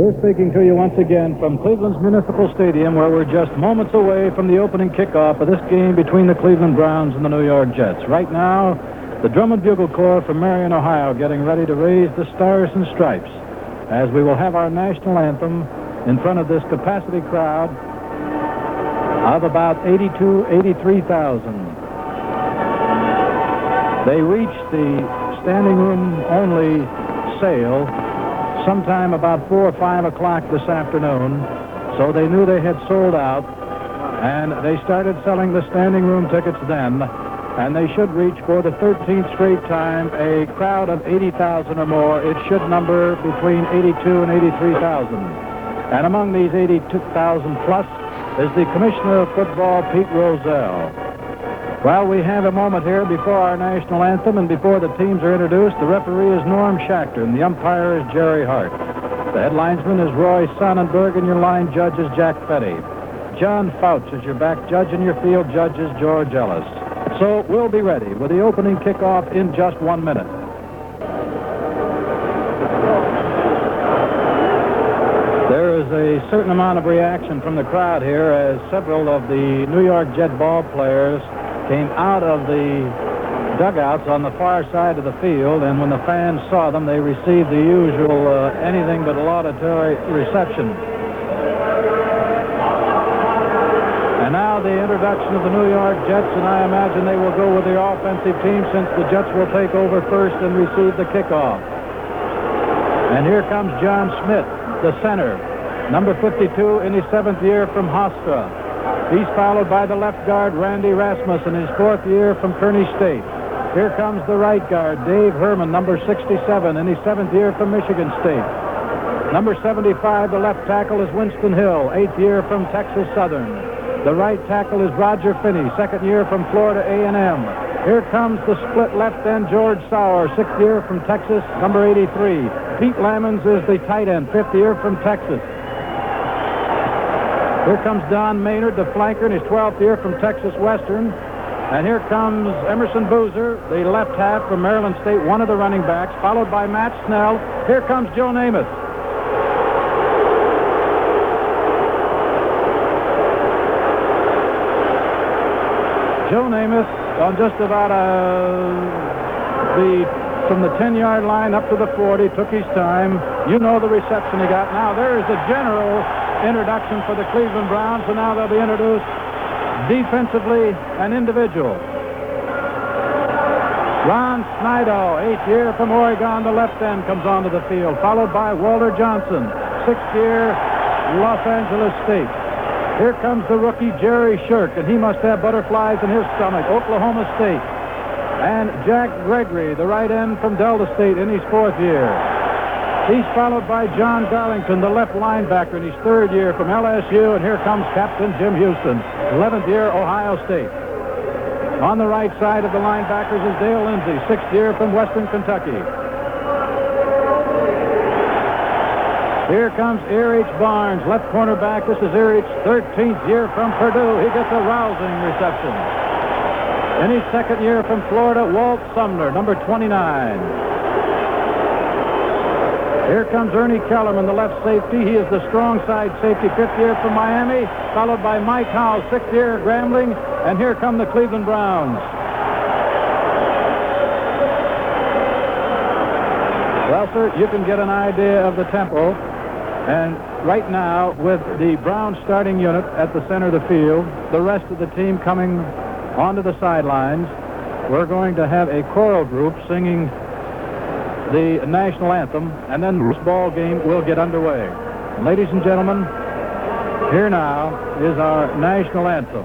We're speaking to you once again from Cleveland's Municipal Stadium, where we're just moments away from the opening kickoff of this game between the Cleveland Browns and the New York Jets. Right now, the Drum and Bugle Corps from Marion, Ohio, getting ready to raise the Stars and Stripes, as we will have our national anthem in front of this capacity crowd of about 83,000. They reached the standing room only sale sometime about 4 or 5 o'clock this afternoon, so they knew they had sold out, and they started selling the standing room tickets then, and they should reach for the 13th straight time a crowd of 80,000 or more. It should number between 82 and 83,000. And among these 82,000 plus is the Commissioner of Football, Pete Rozelle. Well, we have a moment here before our national anthem and before the teams are introduced. The referee is Norm Schachter, and the umpire is Jerry Hart. The head linesman is Roy Sonnenberg, and your line judge is Jack Fetty. John Fouch is your back judge, and your field judge is George Ellis. So we'll be ready with the opening kickoff in just 1 minute. There is a certain amount of reaction from the crowd here as several of the New York Jet ball players came out of the dugouts on the far side of the field, and when the fans saw them, they received the usual anything but laudatory reception. And now the introduction of the New York Jets, and I imagine they will go with the offensive team since the Jets will take over first and receive the kickoff. And here comes John Schmidt, the center, number 52 in his 7th year from Hofstra. He's followed by the left guard, Randy Rasmussen, his 4th year from Kearney State. Here comes the right guard, Dave Herman, number 67, in his 7th year from Michigan State. Number 75, the left tackle, is Winston Hill, 8th year from Texas Southern. The right tackle is Roger Finney, 2nd year from Florida A&M. Here comes the split left end, George Sauer, 6th year from Texas, number 83. Pete Lamons is the tight end, 5th year from Texas. Here comes Don Maynard, the flanker, in his 12th year from Texas Western. And here comes Emerson Boozer, the left half from Maryland State, one of the running backs, followed by Matt Snell. Here comes Joe Namath. Joe Namath on just about from the 10-yard line up to the 40, took his time. You know the reception he got. Now there is a general introduction for the Cleveland Browns, and now they'll be introduced defensively and individual. Ron Snidow, 8th year from Oregon, the left end, comes onto the field, followed by Walter Johnson, 6th year, Los Angeles State. Here comes the rookie Jerry Shirk, and he must have butterflies in his stomach, Oklahoma State. And Jack Gregory, the right end from Delta State, in his 4th year. He's followed by John Darlington, the left linebacker, in his 3rd year from LSU. And here comes Captain Jim Houston, 11th year, Ohio State. On the right side of the linebackers is Dale Lindsey, 6th year from Western Kentucky. Here comes Erich Barnes, left cornerback. This is Erich's 13th year from Purdue. He gets a rousing reception. In his 2nd year from Florida, Walt Sumner, number 29. Here comes Ernie Kellerman, the left safety. He is the strong side safety, 5th year from Miami, followed by Mike Howell, 6th year at Grambling. And here come the Cleveland Browns. Well, sir, you can get an idea of the tempo. And right now, with the Browns starting unit at the center of the field, the rest of the team coming onto the sidelines, we're going to have a choral group singing the national anthem, and then this ball game will get underway. Ladies and gentlemen, here now is our national anthem.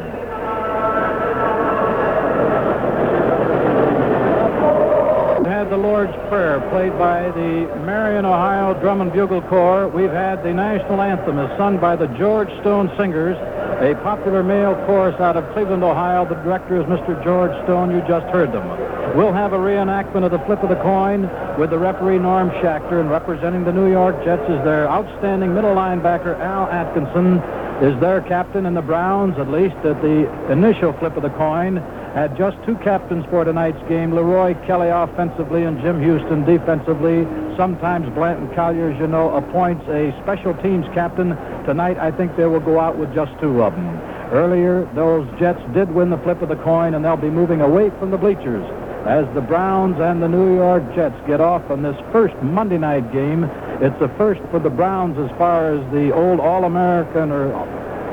We had the Lord's Prayer played by the Marion, Ohio Drum and Bugle Corps. We've had the national anthem as sung by the George Stone Singers, a popular male chorus out of Cleveland, Ohio. The director is Mr. George Stone. You just heard them. We'll have a reenactment of the flip of the coin with the referee Norm Schachter, and representing the New York Jets is their outstanding middle linebacker Al Atkinson, is their captain, and the Browns, at least at the initial flip of the coin, had just two captains for tonight's game, Leroy Kelly offensively and Jim Houston defensively. Sometimes Blanton Collier, as you know, appoints a special teams captain. Tonight, I think they will go out with just two of them. Earlier, those Jets did win the flip of the coin, and they'll be moving away from the bleachers as the Browns and the New York Jets get off on this first Monday night game. It's the first for the Browns as far as the old All-American or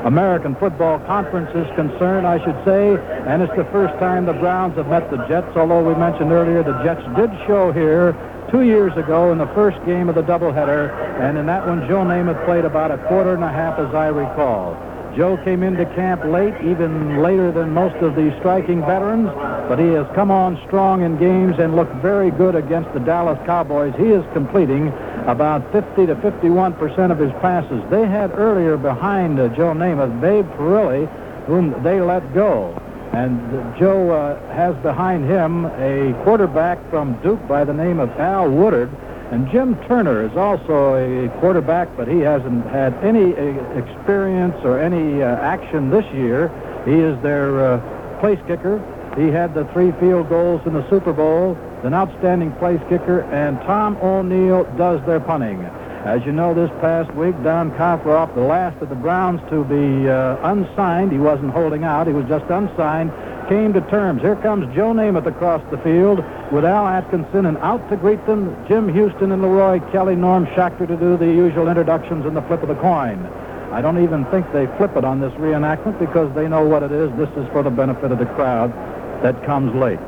American Football Conference is concerned, I should say, and it's the first time the Browns have met the Jets, although we mentioned earlier the Jets did show here 2 years ago in the first game of the doubleheader, and in that one Joe Namath played about a quarter and a half, as I recall. Joe came into camp late, even later than most of the striking veterans, but he has come on strong in games and looked very good against the Dallas Cowboys. He is completing about 50 to 51% of his passes. They had earlier behind Joe Namath, Babe Parilli, whom they let go. And Joe has behind him a quarterback from Duke by the name of Al Woodard. And Jim Turner is also a quarterback, but he hasn't had any experience or any action this year. He is their place kicker. He had the 3 field goals in the Super Bowl, an outstanding place kicker, and Tom O'Neill does their punting. As you know, this past week, Don Cockcroft, the last of the Browns to be unsigned, he wasn't holding out, he was just unsigned, came to terms. Here comes Joe Namath across the field with Al Atkinson, and out to greet them, Jim Houston and Leroy Kelly, Norm Schachter to do the usual introductions and the flip of the coin. I don't even think they flip it on this reenactment because they know what it is. This is for the benefit of the crowd that comes late.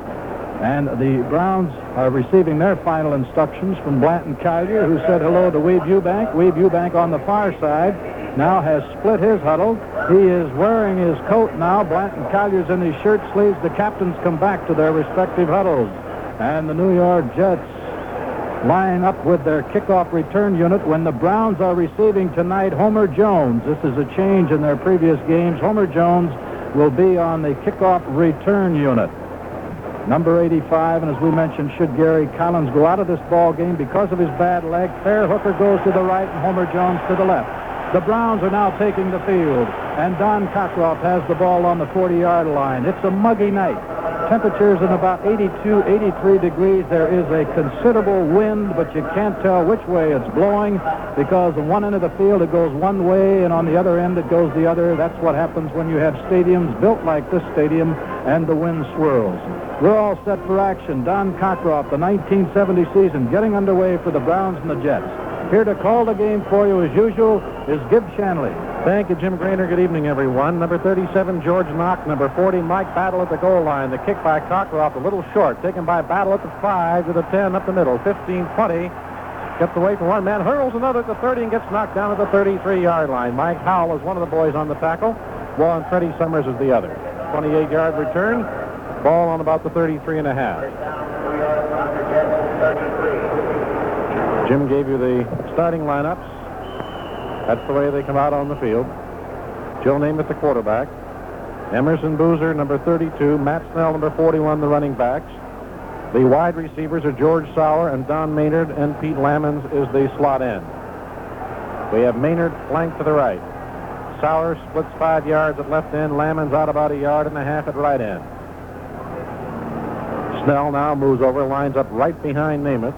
And the Browns are receiving their final instructions from Blanton Collier, who said hello to Weeb Eubank. Weeb Eubank on the far side now has split his huddle. He is wearing his coat now. Blanton Collier's in his shirt sleeves. The captains come back to their respective huddles. And the New York Jets line up with their kickoff return unit when the Browns are receiving tonight Homer Jones. This is a change in their previous games. Homer Jones will be on the kickoff return unit. Number 85, and as we mentioned, should Gary Collins go out of this ball game because of his bad leg, Fairhooker goes to the right and Homer Jones to the left. The Browns are now taking the field, and Don Cockcroft has the ball on the 40-yard line. It's a muggy night. Temperatures in about 82, 83 degrees. There is a considerable wind, but you can't tell which way it's blowing because on one end of the field it goes one way, and on the other end it goes the other. That's what happens when you have stadiums built like this stadium and the wind swirls. We're all set for action. Don Cockcroft, the 1970 season, getting underway for the Browns and the Jets. Here to call the game for you, as usual, is Gib Shanley. Thank you, Jim Graner. Good evening, everyone. Number 37, George Knock. Number 40, Mike Battle at the goal line. The kick by Cockcroft, a little short. Taken by Battle at the 5 to the 10 up the middle. 15-20. Gets away from one man, hurls another at the 30 and gets knocked down at the 33-yard line. Mike Howell is one of the boys on the tackle. Warren Freddie Summers is the other. 28-yard return. Ball on about the 33.5. Jim gave you the starting lineups. That's the way they come out on the field. Joe Namath, the quarterback. Emerson Boozer, number 32. Matt Snell, number 41, the running backs. The wide receivers are George Sauer and Don Maynard, and Pete Lammons is the slot end. We have Maynard flanked to the right. Sauer splits 5 yards at left end. Lammons out about 1.5 yards at right end. Snell now moves over, lines up right behind Namath.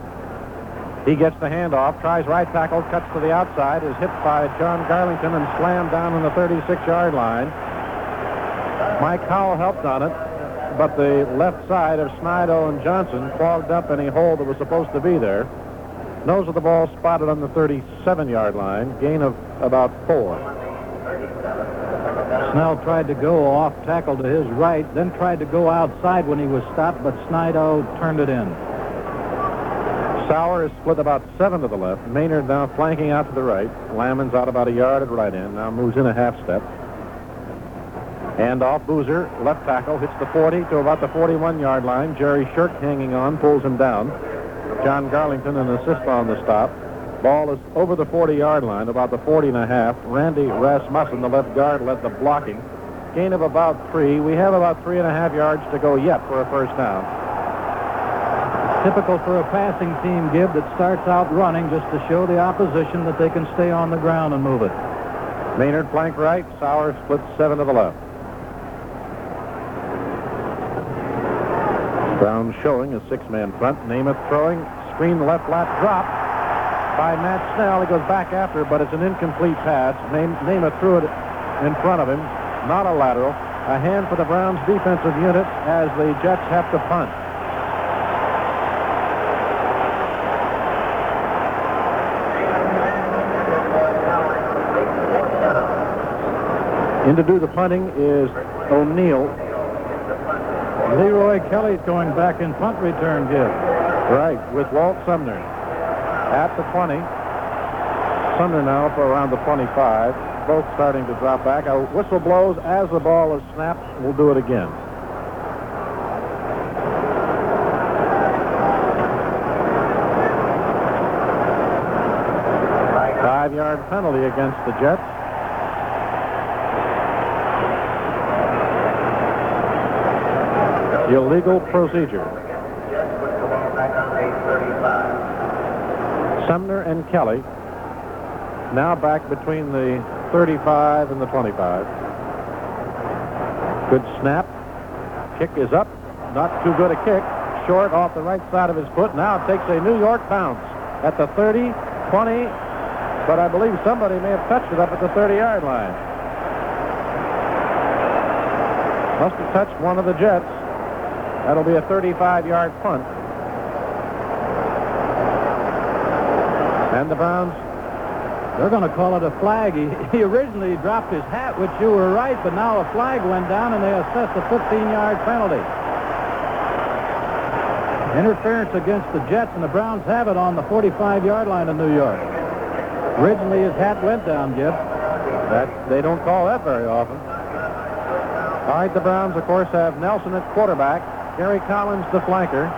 He gets the handoff, tries right tackle, cuts to the outside, is hit by John Garlington and slammed down on the 36-yard line. Mike Howell helped on it, but the left side of Snido and Johnson clogged up any hole that was supposed to be there. Nose of the ball spotted on the 37-yard line, gain of about 4. Snell tried to go off tackle to his right, then tried to go outside when he was stopped, but Snido turned it in. Sauer is split about 7 to the left. Maynard now flanking out to the right. Lammons out about 1 yard at right end. Now moves in a half step. Hand off. Boozer, left tackle, hits the 40 to about the 41-yard line. Jerry Shirk hanging on, pulls him down. John Garlington an assist on the stop. Ball is over the 40-yard line, about the 40.5. Randy Rasmussen, the left guard, led the blocking. Gain of about 3. We have about 3.5 yards to go yet for a first down. Typical for a passing team, Gib, that starts out running just to show the opposition that they can stay on the ground and move it. Maynard flank right. Sauer splits 7 to the left. Browns showing a 6-man front. Namath throwing. Screen left flat drop by Matt Snell. He goes back after, but it's an incomplete pass. Namath threw it in front of him. Not a lateral. A hand for the Browns defensive unit as the Jets have to punt. In to do the punting is O'Neill. Leroy Kelly's going back in punt return, Gib. Right, with Walt Sumner at the 20. Sumner now for around the 25. Both starting to drop back. A whistle blows as the ball is snapped. We'll do it again. Five-yard penalty against the Jets. Illegal procedure. Sumner and Kelly now back between the 35 and the 25. Good snap. Kick is up. Not too good a kick. Short off the right side of his foot. Now it takes a New York bounce at the 30, 20, but I believe somebody may have touched it up at the 30-yard line. Must have touched one of the Jets. That'll be a 35-yard punt. And the Browns, they're going to call it a flag. He originally dropped his hat, which you were right, but now a flag went down and they assessed a 15-yard penalty. Interference against the Jets, and the Browns have it on the 45-yard line of New York. Originally his hat went down, Gib. They don't call that very often. All right, the Browns, of course, have Nelson at quarterback. Gary Collins, the flanker.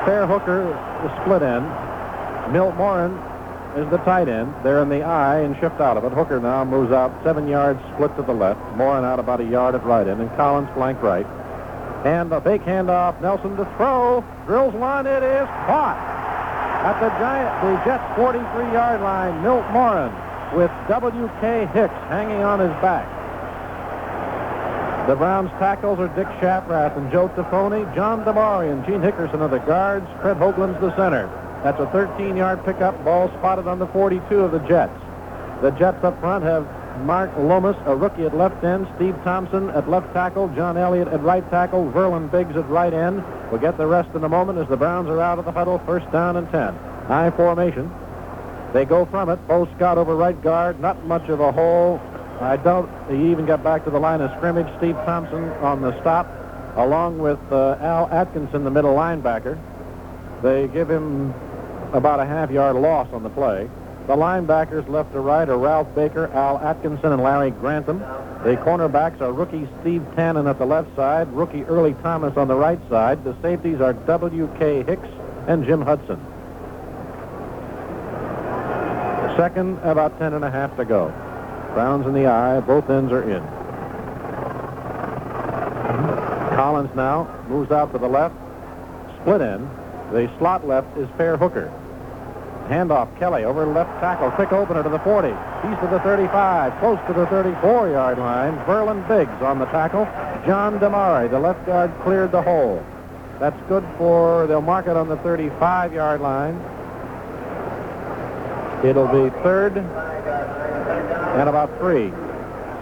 Fair Hooker, the split end. Milt Morin is the tight end. They're in the I and shift out of it. Hooker now moves out 7 yards, split to the left. Morin out about a yard at right end, and Collins flank right. And a fake handoff. Nelson to throw. Drills one. It is caught at the Jets' 43-yard line. Milt Morin with WHK Hicks hanging on his back. The Browns' tackles are Dick Shaprath and Joe Tafoni. John DeMari and Gene Hickerson are the guards. Fred Hoagland's the center. That's a 13-yard pickup. Ball spotted on the 42 of the Jets. The Jets up front have Mark Lomas, a rookie at left end, Steve Thompson at left tackle, John Elliott at right tackle, Verlin Biggs at right end. We'll get the rest in a moment as the Browns are out of the huddle. First down and 10. High formation. They go from it. Bo Scott over right guard. Not much of a hole. I doubt he even got back to the line of scrimmage. Steve Thompson on the stop, along with Al Atkinson, the middle linebacker. They give him about a half-yard loss on the play. The linebackers left to right are Ralph Baker, Al Atkinson, and Larry Grantham. The cornerbacks are rookie Steve Tannen at the left side, rookie Early Thomas on the right side. The safeties are WHK Hicks and Jim Hudson. Second, about 10.5 to go. Browns in the I, both ends are in. Collins now moves out to the left, split end. The slot left is Fair Hooker. Handoff, Kelly over left tackle, quick opener to the 40. He's to the 35, close to the 34-yard line. Verlin Biggs on the tackle. John DeMari, the left guard, cleared the hole. That's good for, they'll mark it on the 35-yard line. It'll be third and about 3.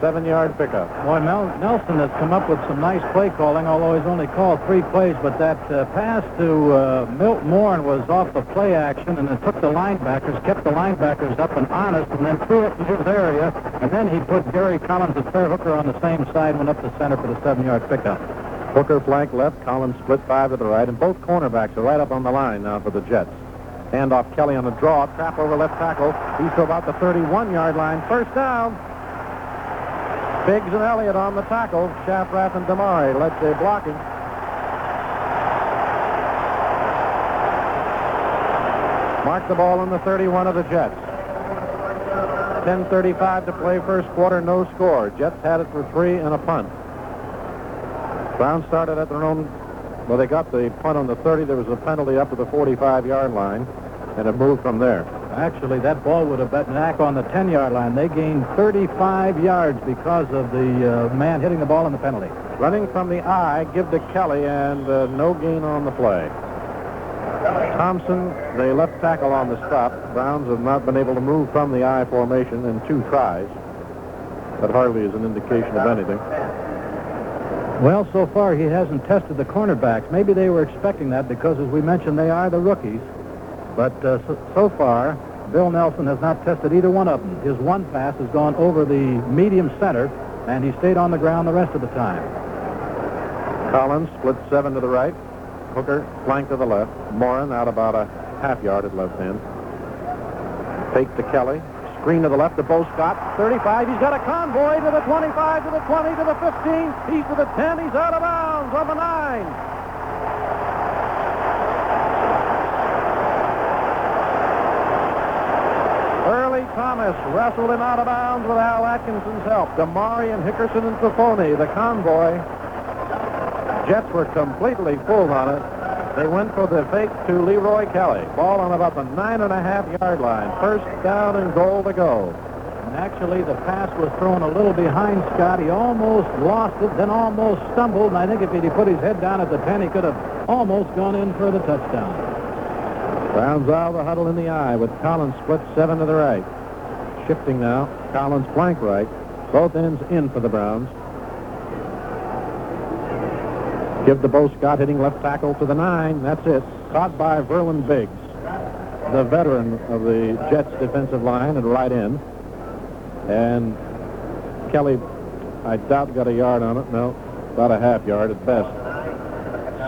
7-yard pickup. Boy, Nelson has come up with some nice play calling, although he's only called 3 plays, but that pass to Milt Morin was off the play action, and it took the linebackers, kept the linebackers up and honest, and then threw it in his area, and then he put Gary Collins and Fair Hooker on the same side, went up the center for the 7-yard pickup. Hooker flank left, Collins split 5 to the right, and both cornerbacks are right up on the line now for the Jets. Handoff, Kelly on the draw, trap over left tackle. He's to about the 31-yard line. First down. Biggs and Elliott on the tackle. Shaprath and DeMari led the blocking. Mark the ball on the 31 of the Jets. 10:35 to play first quarter, no score. Jets had it for 3 and a punt. Browns started at their own. Well, they got the punt on the 30. There was a penalty up to the 45-yard line, and it moved from there. Actually, that ball would have been back on the 10-yard line. They gained 35 yards because of the man hitting the ball in the penalty. Running from the I, give to Kelly, and no gain on the play. Thompson, the left tackle on the stop. Browns have not been able to move from the I formation in 2 tries. That hardly is an indication of anything. Well, so far he hasn't tested the cornerbacks. Maybe they were expecting that because, as we mentioned, they are the rookies. But so far, Bill Nelson has not tested either one of them. His one pass has gone over the medium center, and he stayed on the ground the rest of the time. Collins split 7 to the right. Hooker flank to the left. Morin out about a half yard at left end. Fake to Kelly. Screen to the left to Bo Scott. 35. He's got a convoy to the 25, to the 20, to the 15. He's to the 10. He's out of bounds on the 9. Early Thomas wrestled him out of bounds with Al Atkinson's help. Damari and Hickerson and Fafoni, the convoy. Jets were completely fooled on it. They went for the fake to Leroy Kelly. Ball on about the 9.5-yard line. First down and goal to go. And actually, the pass was thrown a little behind Scott. He almost lost it, then almost stumbled. And I think if he'd put his head down at the 10, he could have almost gone in for the touchdown. Browns out of the huddle in the I with Collins split 7 to the right. Shifting now. Collins flank right. Both ends in for the Browns. Give to Bo Scott, hitting left tackle to the 9. That's it. Caught by Verlin Biggs, the veteran of the Jets defensive line at right end. And Kelly, I doubt, got a yard on it. No, about a half yard at best.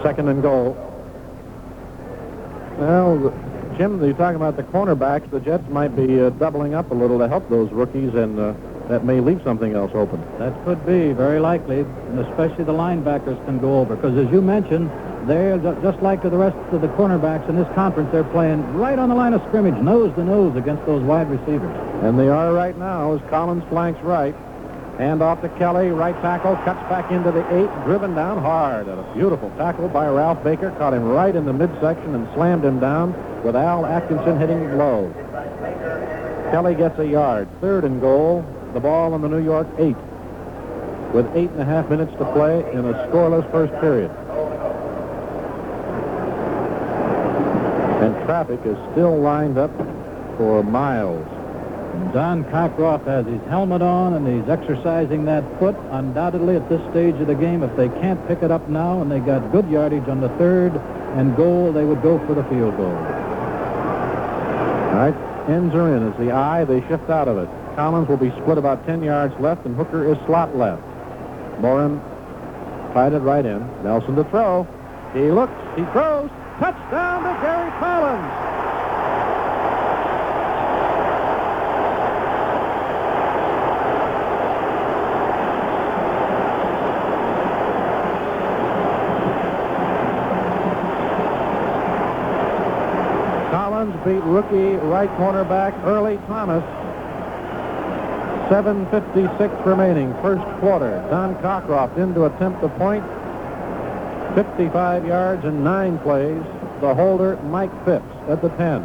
Second and goal. Well, Jim, you're talking about the cornerbacks. The Jets might be doubling up a little to help those rookies, and that may leave something else open. That could be, very likely, and especially the linebackers can go over, because as you mentioned, they're just like the rest of the cornerbacks in this conference. They're playing right on the line of scrimmage, nose to nose against those wide receivers. And they are right now as Collins flanks right. Hand off to Kelly, right tackle, cuts back into the 8, driven down hard. And a beautiful tackle by Ralph Baker, caught him right in the midsection and slammed him down with Al Atkinson hitting low. Kelly gets a yard. Third and goal. The ball on the New York 8 with 8.5 minutes to play in a scoreless first period. And traffic is still lined up for miles. Don Cockcroft has his helmet on, and he's exercising that foot. Undoubtedly, at this stage of the game, if they can't pick it up now and they got good yardage on the 3rd and goal, they would go for the field goal. All right, ends are in. As the I, they shift out of it. Collins will be split about 10 yards left, and Hooker is slot left. Morin tied it right in. Nelson to throw. He looks, he throws. Touchdown to Gary Collins. Collins beat rookie right cornerback Early Thomas. 7:56 remaining, first quarter. Don Cockcroft in to attempt the point. 55 yards and 9 plays. The holder, Mike Phipps, at the 10.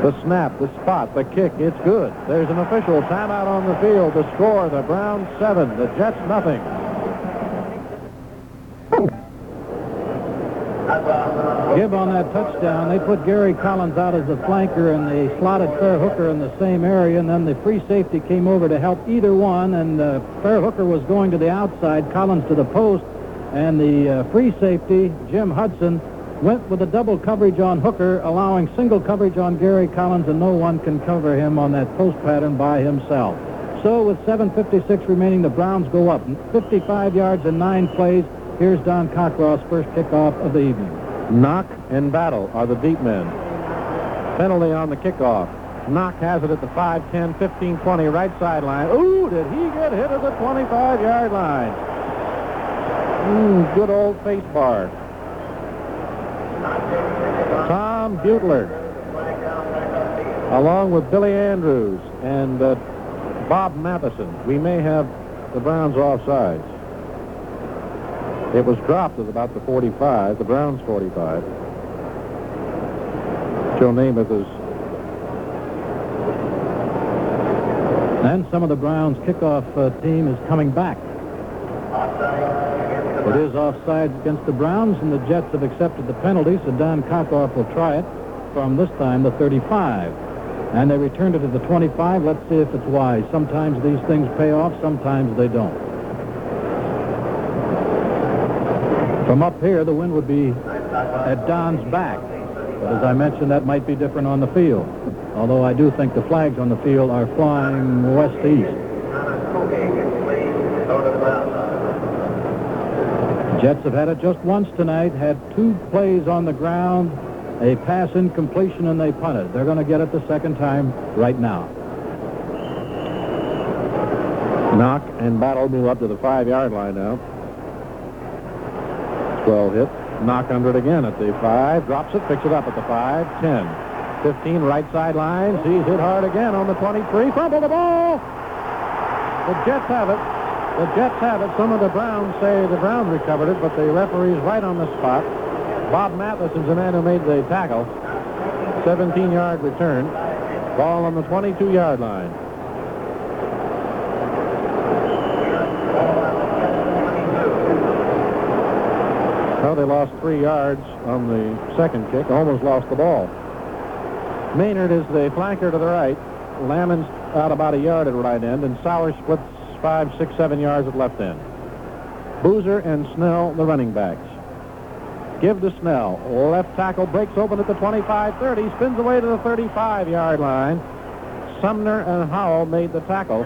The snap, the spot, the kick, it's good. There's an official timeout on the field to score. The Browns 7, the Jets nothing. Gib on that touchdown. They put Gary Collins out as the flanker, and they slotted Fair Hooker in the same area, and then the free safety came over to help either one, and Fair Hooker was going to the outside, Collins to the post, and the free safety, Jim Hudson, went with a double coverage on Hooker, allowing single coverage on Gary Collins, and no one can cover him on that post pattern by himself. So with 7:56 remaining, the Browns go up 55 yards and 9 plays. Here's Don Cockcroft's first kickoff of the evening. Knock and Battle are the deep men. Penalty on the kickoff. Knock has it at the 5, 10, 15, 20 right sideline. Ooh, did he get hit at the 25-yard line? Good old face bar. Tom Butler, along with Billy Andrews and Bob Matheson. We may have the Browns offsides. It was dropped at about the 45, the Browns 45. Joe Namath is. And some of the Browns kickoff team is coming back. It is offside against the Browns, and the Jets have accepted the penalty, so Don Kokoff will try it from this time the 35. And they returned it to the 25. Let's see if it's wise. Sometimes these things pay off, sometimes they don't. From up here, the wind would be at Don's back. But as I mentioned, that might be different on the field. Although I do think the flags on the field are flying west-east. Jets have had it just once tonight, had 2 plays on the ground, a pass incompletion, and they punted. They're going to get it the second time right now. Knock and Battle move up to the 5-yard line now. 12 hit. Knock under it again at the 5. Drops it, picks it up at the 5, 10, 15, right sideline. He's hit hard again on the 23. Fumble the ball. The Jets have it. The Jets have it. Some of the Browns say the Browns recovered it, but the referee's right on the spot. Bob Matheson's the man who made the tackle. 17-yard return. Ball on the 22-yard line. Well, they lost 3 yards on the second kick. Almost lost the ball. Maynard is the flanker to the right. Lammons out about a yard at right end, and Sauer splits 5, 6, 7 yards at left end. Boozer and Snell, the running backs. Give to Snell. Left tackle breaks open at the 25-30, spins away to the 35-yard line. Sumner and Howell made the tackle.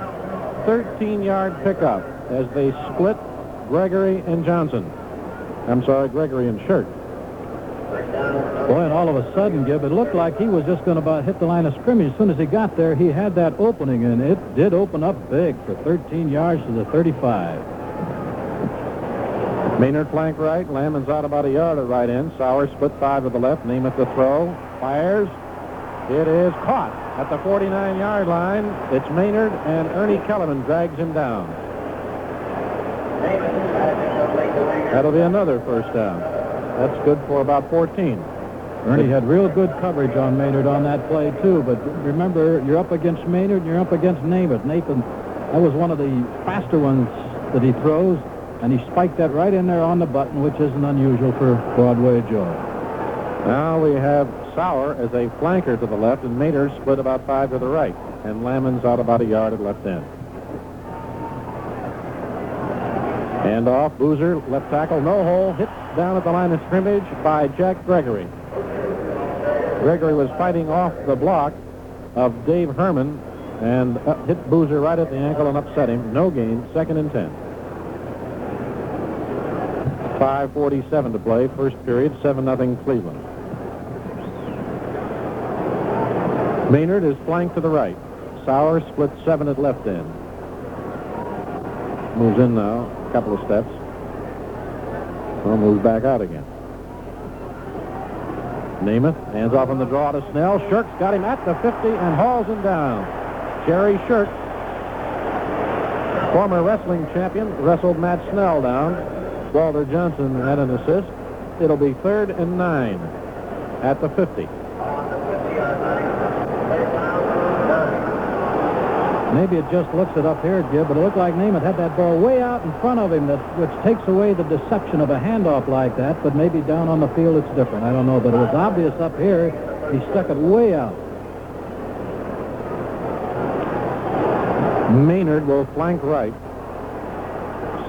13-yard pickup as they split Gregory and Johnson. I'm sorry, Gregory and Shirt. Boy, and all of a sudden, Gib, it looked like he was just going to about hit the line of scrimmage. As soon as he got there, he had that opening, and it did open up big for 13 yards to the 35. Maynard flank right. Lammons out about a yard at right end. Sauer split 5 to the left. Namath the throw. Fires. It is caught at the 49-yard line. It's Maynard, and Ernie Kellerman drags him down. That'll be another first down. That's good for about 14. Ernie had real good coverage on Maynard on that play, too. But remember, you're up against Maynard, and you're up against Namath. Nathan, that was one of the faster ones that he throws, and he spiked that right in there on the button, which isn't unusual for Broadway Joe. Now we have Sauer as a flanker to the left, and Maynard split about 5 to the right, and Lammons out about a yard at left end. Hand off, Boozer, left tackle, no hole, hit down at the line of scrimmage by Jack Gregory. Gregory was fighting off the block of Dave Herman and hit Boozer right at the ankle and upset him. No gain, 2nd and 10. 5:47 to play, first period, 7-0 Cleveland. Maynard is flanked to the right. Sauer splits 7 at left end. Moves in now, a couple of steps. Well, moves back out again. Namath hands off on the draw to Snell. Shirk's got him at the 50 and hauls him down. Jerry Shirk, former wrestling champion, wrestled Matt Snell down. Walter Johnson had an assist. It'll be 3rd and 9 at the 50. Maybe it just looks it up here, Gib, but it looked like Namath had that ball way out in front of him, which takes away the deception of a handoff like that, but maybe down on the field it's different. I don't know, but it was obvious up here. He stuck it way out. Maynard will flank right.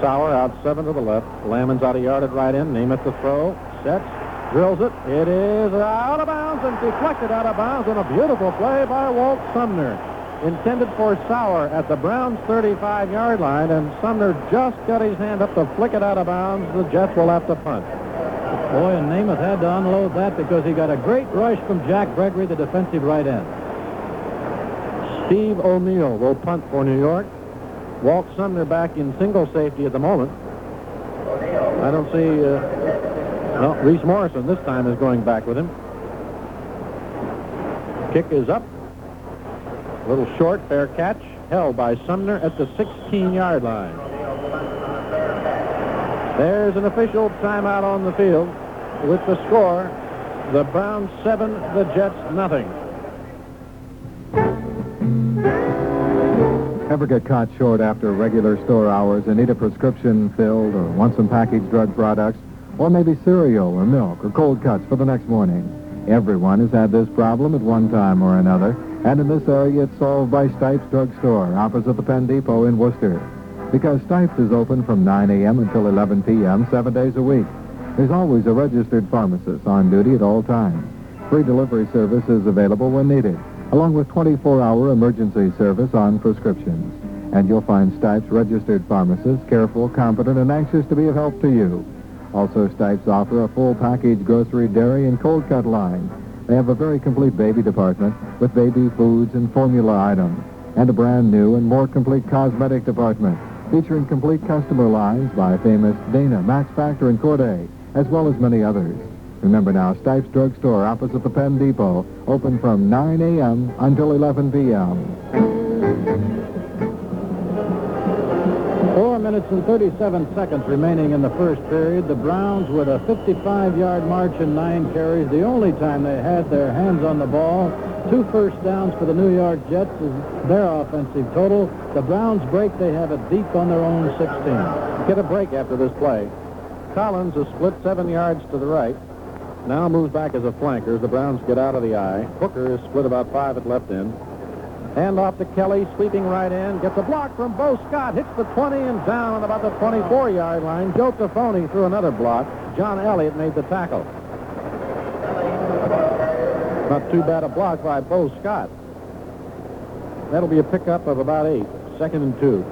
Sauer out 7 to the left. Lammons out a yard at right end. Namath the throw. Sets. Drills it. It is out of bounds and deflected out of bounds, and a beautiful play by Walt Sumner. Intended for Sauer at the Browns' 35-yard line, and Sumner just got his hand up to flick it out of bounds. The Jets will have to punt. Boy, and Namath had to unload that because he got a great rush from Jack Gregory, the defensive right end. Steve O'Neill will punt for New York. Walt Sumner back in single safety at the moment. I don't see... well, Reese Morrison this time is going back with him. Kick is up. A little short, fair catch, held by Sumner at the 16-yard line. There's an official timeout on the field with the score, the Browns 7, the Jets nothing. Ever get caught short after regular store hours and need a prescription filled or want some packaged drug products? Or maybe cereal or milk or cold cuts for the next morning? Everyone has had this problem at one time or another, and in this area it's solved by Stipes Drug Store, opposite the Penn Depot in Worcester. Because Stipes is open from 9 a.m. until 11 p.m. 7 days a week. There's always a registered pharmacist on duty at all times. Free delivery service is available when needed, along with 24-hour emergency service on prescriptions. And you'll find Stipes registered pharmacists careful, competent, and anxious to be of help to you. Also, Stipes offer a full package grocery, dairy, and cold cut line. They have a very complete baby department with baby foods and formula items, and a brand new and more complete cosmetic department featuring complete customer lines by famous Dana, Max Factor, and Corday, as well as many others. Remember now, Stipes Drug Store opposite the Penn Depot, open from 9 a.m. until 11 p.m. 4 minutes and 37 seconds remaining in the first period. The Browns with a 55-yard march and 9 carries. The only time they had their hands on the ball. 2 first downs for the New York Jets is their offensive total. The Browns break. They have it deep on their own 16. Get a break after this play. Collins is split 7 yards to the right. Now moves back as a flanker as the Browns get out of the eye. Hooker is split about 5 at left end. Hand off to Kelly, sweeping right in. Gets a block from Bo Scott. Hits the 20 and down on about the 24-yard line. Joe Tafoni threw another block. John Elliott made the tackle. Not too bad a block by Bo Scott. That'll be a pickup of about 8. 2nd and 2.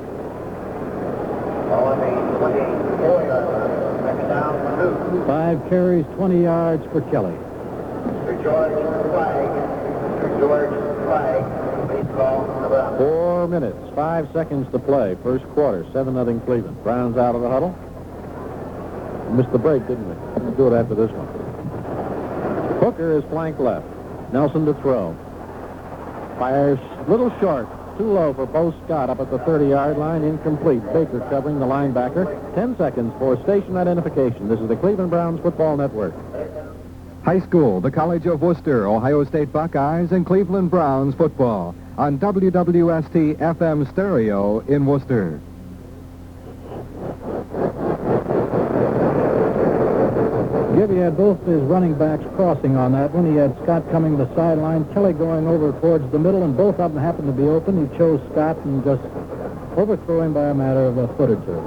5 carries, 20 yards for Kelly. George Flag. 4 minutes, 5 seconds to play. First quarter, 7-0 Cleveland. Browns out of the huddle. Missed the break, didn't we? We'll do it after this one. Hooker is flank left. Nelson to throw. Fires little short. Too low for Bo Scott up at the 30-yard line. Incomplete. Baker covering the linebacker. 10 seconds for station identification. This is the Cleveland Browns Football Network. High school, the College of Worcester, Ohio State Buckeyes, and Cleveland Browns football on WWST FM stereo in Worcester. Gibby had both his running backs crossing on that one. He had Scott coming to the sideline, Kelly going over towards the middle, and both of them happened to be open. He chose Scott and just overthrew him by a matter of a foot or two.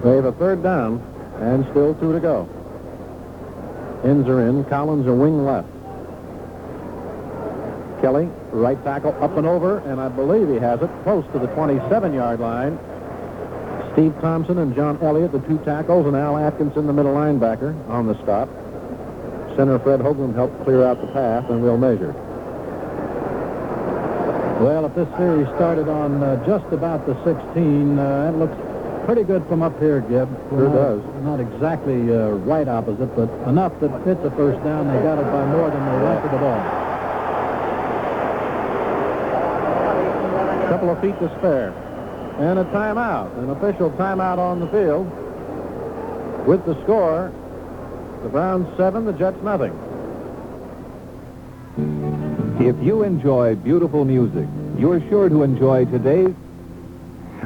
They have a 3rd down and still 2 to go. Ends are in. Collins a wing left. Kelly, right tackle, up and over, and I believe he has it close to the 27-yard line. Steve Thompson and John Elliott, the 2 tackles, and Al Atkinson, the middle linebacker, on the stop. Center Fred Hoagland helped clear out the path, and we'll measure. Well, if this series started on just about the 16, it looks pretty good from up here, Gib. Sure does. Not exactly right opposite, but enough that it's a first down. They got it by more than they wanted the ball. A couple of feet to spare. And a timeout, an official timeout on the field. With the score, the Browns 7, the Jets nothing. If you enjoy beautiful music, you're sure to enjoy today's...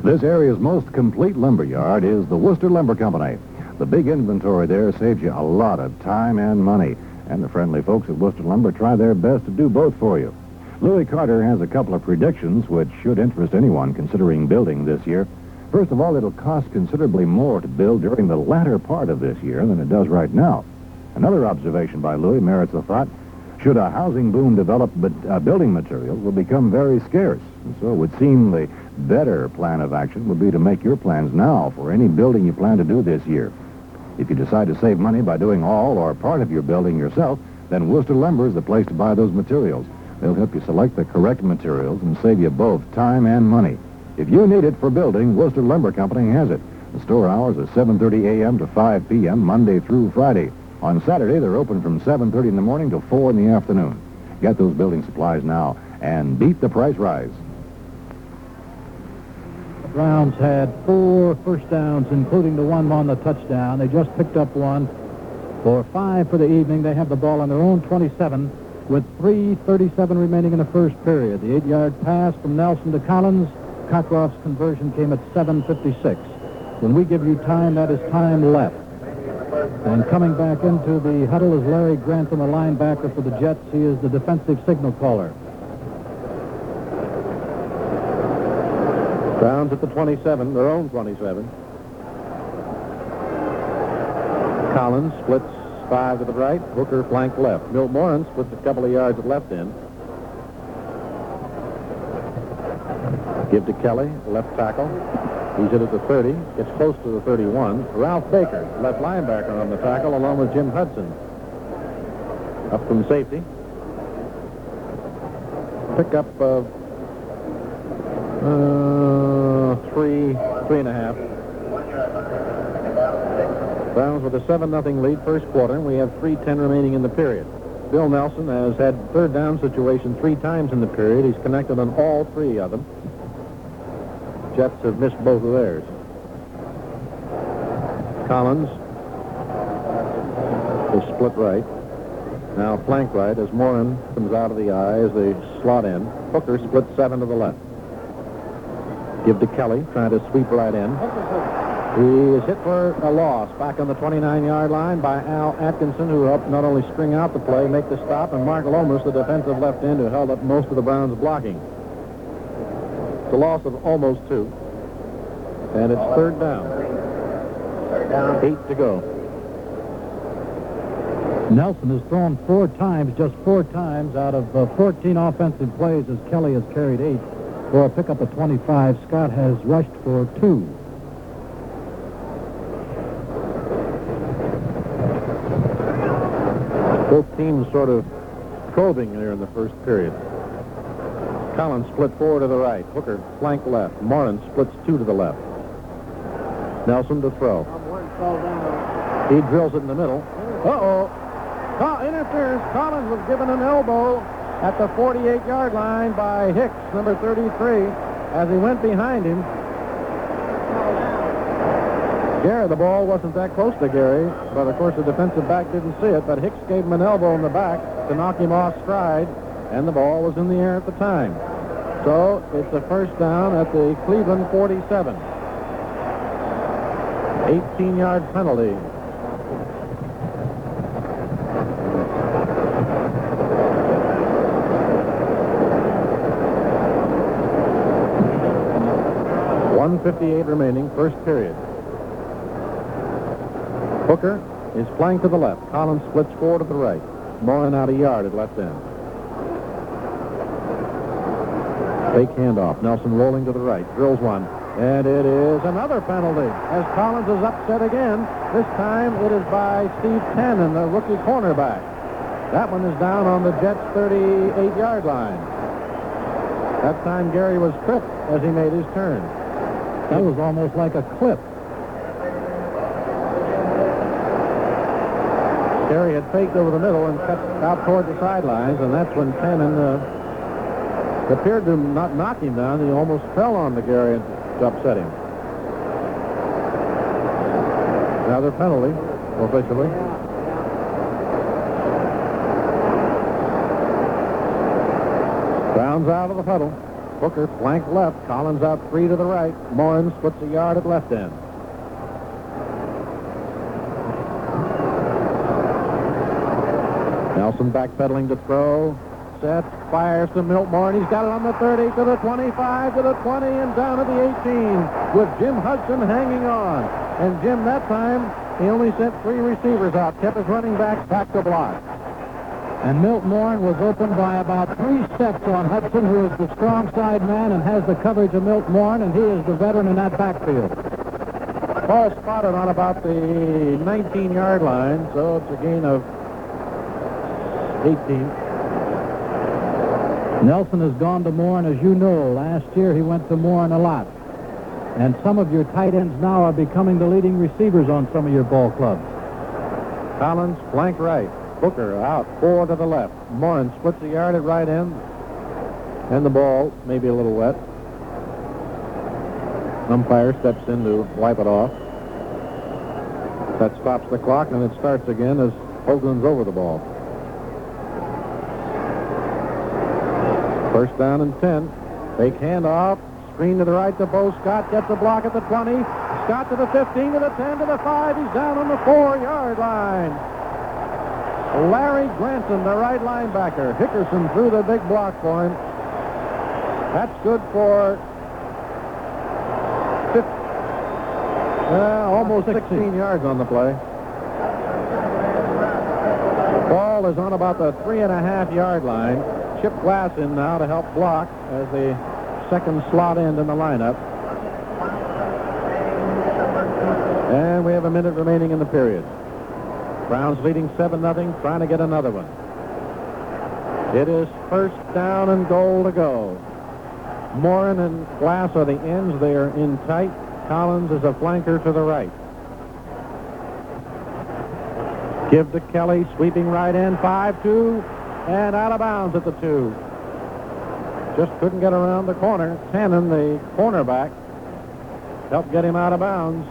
This area's most complete lumberyard is the Worcester Lumber Company. The big inventory there saves you a lot of time and money. And the friendly folks at Worcester Lumber try their best to do both for you. Louis Carter has a couple of predictions which should interest anyone considering building this year. First of all, it'll cost considerably more to build during the latter part of this year than it does right now. Another observation by Louis merits the thought, should a housing boom develop, but building materials will become very scarce. And so it would seem the better plan of action would be to make your plans now for any building you plan to do this year. If you decide to save money by doing all or part of your building yourself, then Worcester Lumber is the place to buy those materials. They'll help you select the correct materials and save you both time and money. If you need it for building, Worcester Lumber Company has it. The store hours are 7:30 a.m. to 5 p.m. Monday through Friday. On Saturday, they're open from 7:30 in the morning to 4 in the afternoon. Get those building supplies now and beat the price rise. The Browns had 4 first downs, including the one on the touchdown. They just picked up one for 5 for the evening. They have the ball on their own 27. with 3:37 remaining in the first period. The 8-yard pass from Nelson to Collins. Cockcroft's conversion came at 7:56. When we give you time, that is time left. And coming back into the huddle is Larry Grantham, a linebacker for the Jets. He is the defensive signal caller. Browns at the 27, their own 27. Collins splits 5 to the right. Hooker flank left. Milt Morin splits a couple of yards at left end. Give to Kelly, left tackle. He's hit at the 30, gets close to the 31. Ralph Baker, left linebacker on the tackle, along with Jim Hudson. Up from safety. Pickup of 3.5. Browns with a 7-0 lead first quarter, and we have 3:10 remaining in the period. Bill Nelson has had third down situation 3 times in the period. He's connected on all 3 of them. Jets have missed both of theirs. Collins is split right. Now flank right as Morin comes out of the eye as they slot in. Hooker splits 7 to the left. Give to Kelly, trying to sweep right in. He is hit for a loss back on the 29-yard line by Al Atkinson, who helped not only string out the play, make the stop, and Mark Lomas, the defensive left end, who held up most of the Browns' blocking. It's a loss of almost 2. And it's third down. 8 to go. Nelson has thrown 4 times, just 4 times out of 14 offensive plays, as Kelly has carried 8 for a pickup of 25. Scott has rushed for 2. Both teams sort of probing there in the first period. Collins split 4 to the right. Hooker flank left. Morin splits 2 to the left. Nelson to throw. He drills it in the middle. Uh-oh. Interference. Collins was given an elbow at the 48-yard line by Hicks, number 33, as he went behind him. Gary, the ball wasn't that close to Gary, but of course the defensive back didn't see it, but Hicks gave him an elbow in the back to knock him off stride, and the ball was in the air at the time. So it's a first down at the Cleveland 47. 18-yard penalty. .158 remaining, first period. Hooker is flanked to the left. Collins splits 4 to the right. Morin out a yard at left end. Fake handoff. Nelson rolling to the right. Drills one. And it is another penalty as Collins is upset again. This time it is by Steve Tannen, the rookie cornerback. That one is down on the Jets' 38-yard line. That time Gary was tripped as he made his turn. That was almost like a clip. Gary had faked over the middle and cut out toward the sidelines, and that's when Tannen appeared to not knock him down. He almost fell on the Gary to upset him. Another penalty, officially. Browns out of the huddle. Hooker flank left. Collins out 3 to the right. Morin splits a yard at left end. Nelson backpedaling to throw. Set. Fires to Milt Morin. He's got it on the 30 to the 25 to the 20 and down to the 18 with Jim Hudson hanging on. And Jim, that time, he only sent 3 receivers out. Kept his running backs back to block. And Milt Morin was opened by about 3 steps on Hudson, who is the strong side man and has the coverage of Milt Morin, and he is the veteran in that backfield. Ball spotted on about the 19-yard line, so it's a gain of 18. Nelson has gone to Morin, as you know. Last year he went to Morin a lot. And some of your tight ends now are becoming the leading receivers on some of your ball clubs. Collins, flank right. Hooker out 4 to the left. Morin splits a yard at right end. And the ball may be a little wet. Umpire steps in to wipe it off. That stops the clock, and it starts again as Hoagland's over the ball. First down and 10. Fake handoff. Screen to the right to Bo Scott. Gets a block at the 20. Scott to the 15, to the 10, to the 5. He's down on the 4-yard line. Larry Granson, the right linebacker. Hickerson threw the big block for him. That's good for almost 16 yards on the play. Ball is on about the 3.5-yard line. Chip Glass in now to help block as the second slot end in the lineup. And we have a minute remaining in the period. Browns leading 7-0, trying to get another one. It is first down and goal to go. Morin and Glass are the ends. They are in tight. Collins is a flanker to the right. Give to Kelly, sweeping right end, 5-2, and out of bounds at the 2. Just couldn't get around the corner. Tannen, the cornerback, helped get him out of bounds.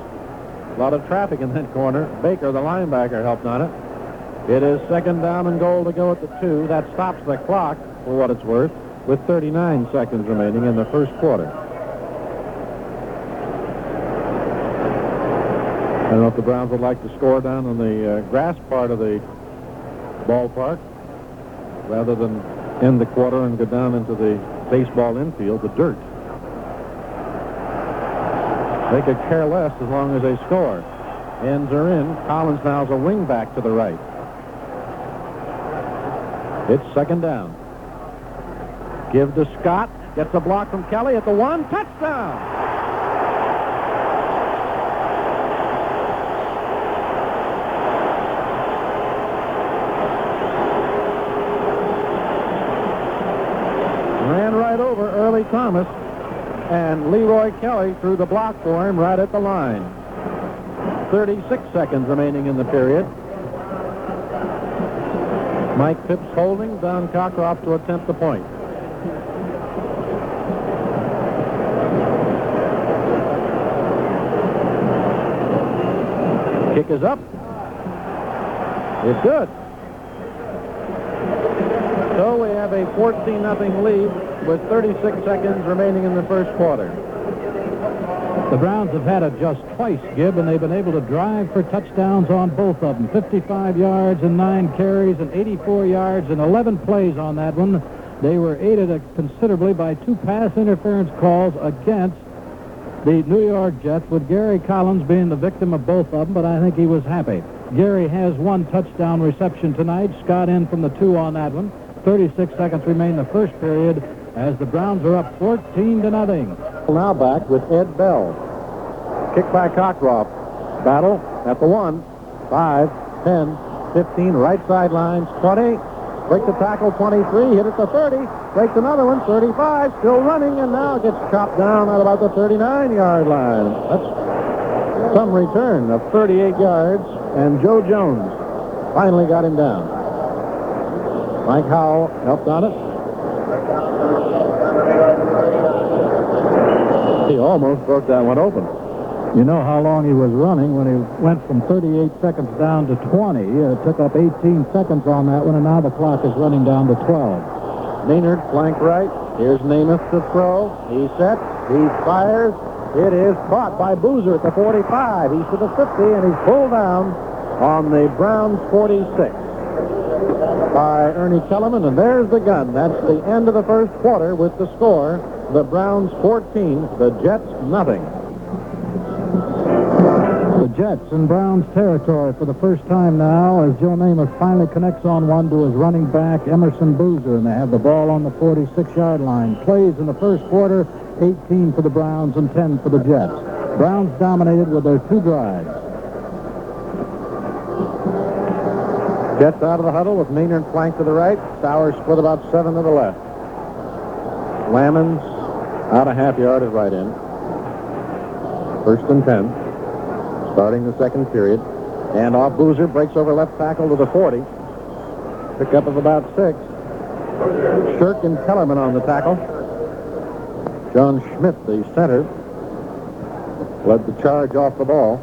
A lot of traffic in that corner. Baker, the linebacker, helped on it. It is second down and goal to go at the 2. That stops the clock, for what it's worth, with 39 seconds remaining in the first quarter. I don't know if the Browns would like to score down on the grass part of the ballpark rather than end the quarter and go down into the baseball infield, the dirt. They could care less as long as they score. Ends are in. Collins now is a wingback to the right. It's second down. Give to Scott. Gets a block from Kelly at the 1. Touchdown! Ran right over Early Thomas, and Leroy Kelly threw the block for him right at the line. 36 seconds remaining in the period. Mike Phipps holding. Don Cockcroft to attempt the point. Kick is up. It's good. So we have a 14-0 lead with 36 seconds remaining in the first quarter. The Browns have had it just twice, Gib, and they've been able to drive for touchdowns on both of them. 55 yards and 9 carries and 84 yards and 11 plays on that one. They were aided considerably by 2 pass interference calls against the New York Jets, with Gary Collins being the victim of both of them, but I think he was happy. Gary has 1 touchdown reception tonight. Scott in from the 2 on that one. 36 seconds remain in the first period as the Browns are up 14-0. Now back with Ed Bell. Kick by Cockcroft. Battle at the 1, 5, 10, 15, right sidelines, 20. Break the tackle, 23. Hit at the 30. Breaks another one, 35. Still running, and now gets chopped down at about the 39-yard line. That's some return of 38 yards, and Joe Jones finally got him down. Mike Howell helped on it. He almost broke that one open. You know how long he was running when he went from 38 seconds down to 20. It took up 18 seconds on that one, and now the clock is running down to 12. Maynard, flank right. Here's Namath to throw. He sets. He fires. It is caught by Boozer at the 45. He's to the 50, and he's pulled down on the Browns 46 by Ernie Kellerman, and there's the gun. That's the end of the first quarter with the score. The Browns 14, the Jets nothing. The Jets in Browns territory for the first time now as Joe Namath finally connects on one to his running back, Emerson Boozer, and they have the ball on the 46-yard line. Plays in the first quarter, 18 for the Browns and 10 for the Jets. Browns dominated with their 2 drives. Jets out of the huddle with Maynard flanked to the right. Stowers split about 7 to the left. Lammons out a half yard at right end. First and 10. Starting the second period. And off Boozer, breaks over left tackle to the 40. Pickup of about 6. Shirk and Kellerman on the tackle. John Schmidt, the center, led the charge off the ball.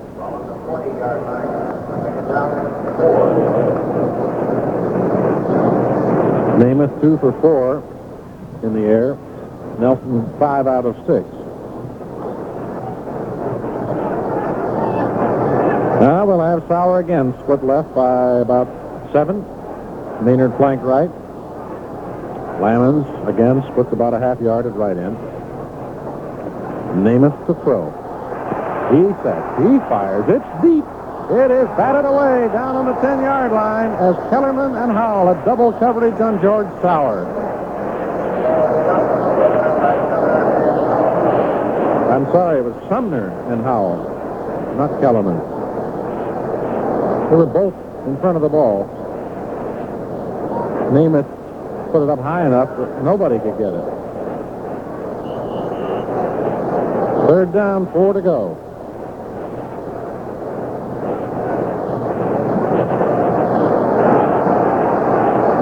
Namath 2 for 4. in the air. Nelson 5 out of 6. Now we'll have Sauer again, split left by about 7. Maynard flank right. Lamons again splits about a half yard at right end. Namath to throw. He sets. He fires. It's deep. It is batted away down on the 10-yard line as Kellerman and Howell had double coverage on George Sauer. I'm sorry, it was Sumner and Howell, not Kellerman. They were both in front of the ball. Namath put it up high enough that nobody could get it. 3rd down, 4 to go.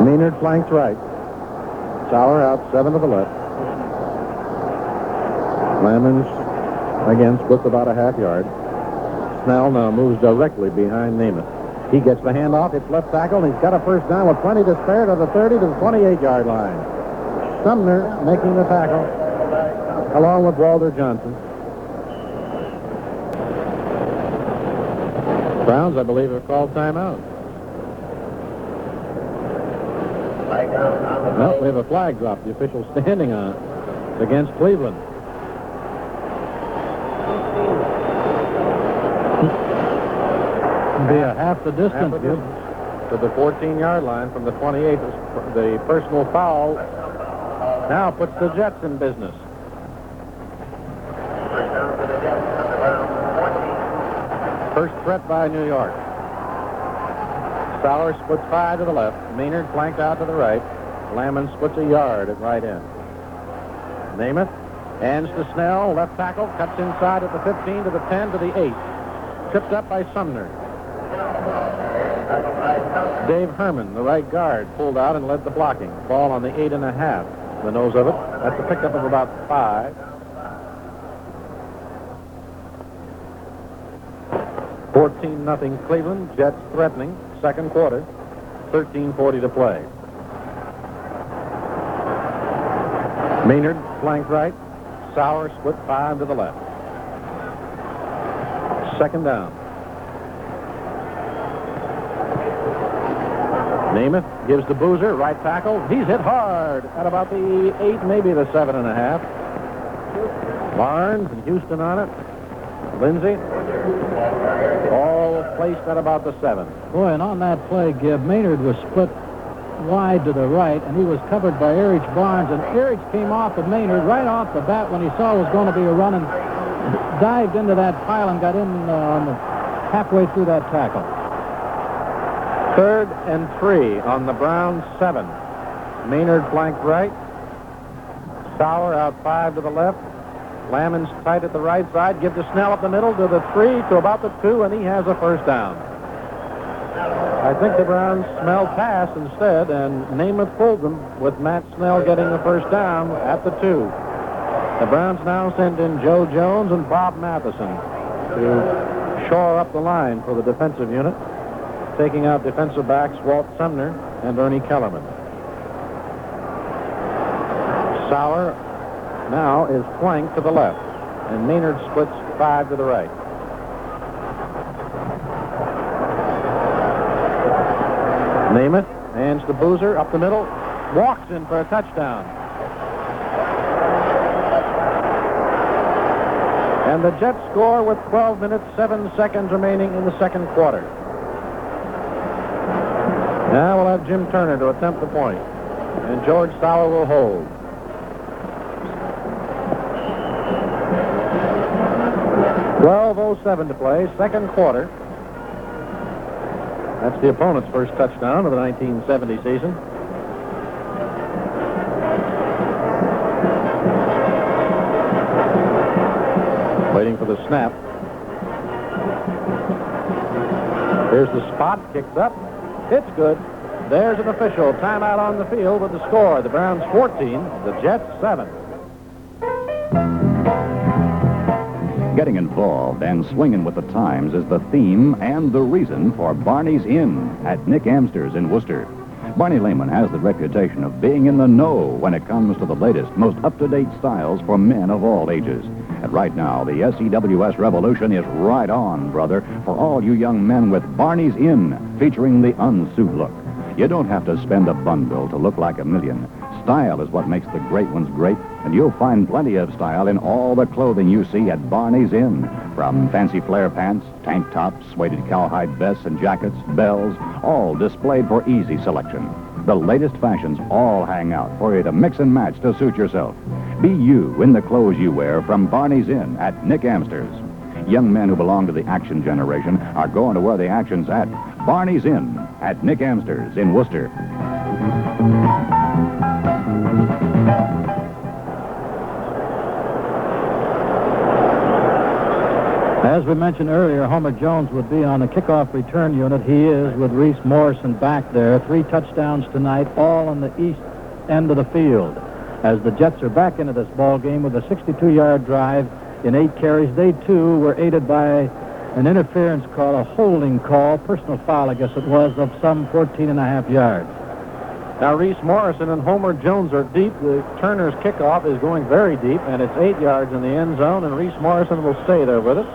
Maynard flanks right. Sauer out 7 to the left. Lamons again splits about a half yard. Snell now moves directly behind Namath. He gets the handoff. It's left tackle, and he's got a first down with plenty to spare to the 30 to the 28-yard line. Sumner making the tackle, along with Walter Johnson. Browns, I believe, have called timeout. Well, we have a flag drop. The official standing on it. It's against Cleveland. Be a half the distance, Gib. To the 14-yard line from the 28. The personal foul now puts the Jets in business. First threat by New York. Sauer splits 5 to the left. Maynard flanked out to the right. Lamon splits a yard at right end. Namath hands to Snell. Left tackle. Cuts inside at the 15 to the 10 to the 8. Tripped up by Sumner. Dave Herman, the right guard, pulled out and led the blocking. Ball on the 8.5. The nose of it. That's a pickup of about 5. 14-0 Cleveland. Jets threatening. Second quarter. 13:40 to play. Maynard flanked right. Sauer split 5 to the left. Second down. Namath gives to Boozer, right tackle. He's hit hard at about the 8, maybe the 7.5. Barnes and Houston on it. Lindsay. All placed at about the 7. Boy, and on that play, Gib, Maynard was split wide to the right, and he was covered by Erich Barnes, and Erich came off of Maynard right off the bat when he saw it was going to be a run and dived into that pile and got in halfway through that tackle. 3rd and 3 on the Browns 7. Maynard flanked right. Sauer out 5 to the left. Lamons tight at the right side. Give to Snell up the middle to the 3 to about the 2, and he has a first down. I think the Browns smelled pass instead, and Namath pulled them with Matt Snell getting the first down at the 2. The Browns now send in Joe Jones and Bob Matheson to shore up the line for the defensive unit, taking out defensive backs Walt Sumner and Ernie Kellerman. Sauer now is flanked to the left, and Maynard splits 5 to the right. Namath hands to Boozer up the middle, walks in for a touchdown. And the Jets score with 12 minutes, 7 seconds remaining in the second quarter. Now we'll have Jim Turner to attempt the point, and George Sauer will hold. .12:07 to play, second quarter. That's the opponent's first touchdown of the 1970 season. Waiting for the snap. Here's the spot, kicked up. It's good. There's an official timeout on the field with the score. The Browns 14, the Jets 7. Getting involved and swinging with the times is the theme and the reason for Barney's Inn at Nick Amster's in Worcester. Barney Lehman has the reputation of being in the know when it comes to the latest, most up-to-date styles for men of all ages. And right now, the SEWS revolution is right on, brother, for all you young men with Barney's In, featuring the unsuit look. You don't have to spend a bundle to look like a million. Style is what makes the great ones great, and you'll find plenty of style in all the clothing you see at Barney's Inn. From fancy flare pants, tank tops, suede cowhide vests and jackets, bells, all displayed for easy selection. The latest fashions all hang out for you to mix and match to suit yourself. Be you in the clothes you wear from Barney's Inn at Nick Amster's. Young men who belong to the action generation are going to where the action's at. Barney's Inn at Nick Amster's in Worcester. As we mentioned earlier, Homer Jones would be on the kickoff return unit. He is with Reese Morrison back there. 3 touchdowns tonight, all on the east end of the field. As the Jets are back into this ball game with a 62-yard drive in 8 carries, they too were aided by an interference call, a holding call, personal foul, I guess it was, of some 14.5 yards. Now, Reese Morrison and Homer Jones are deep. The Turner's kickoff is going very deep, and it's 8 yards in the end zone, and Reese Morrison will stay there with it.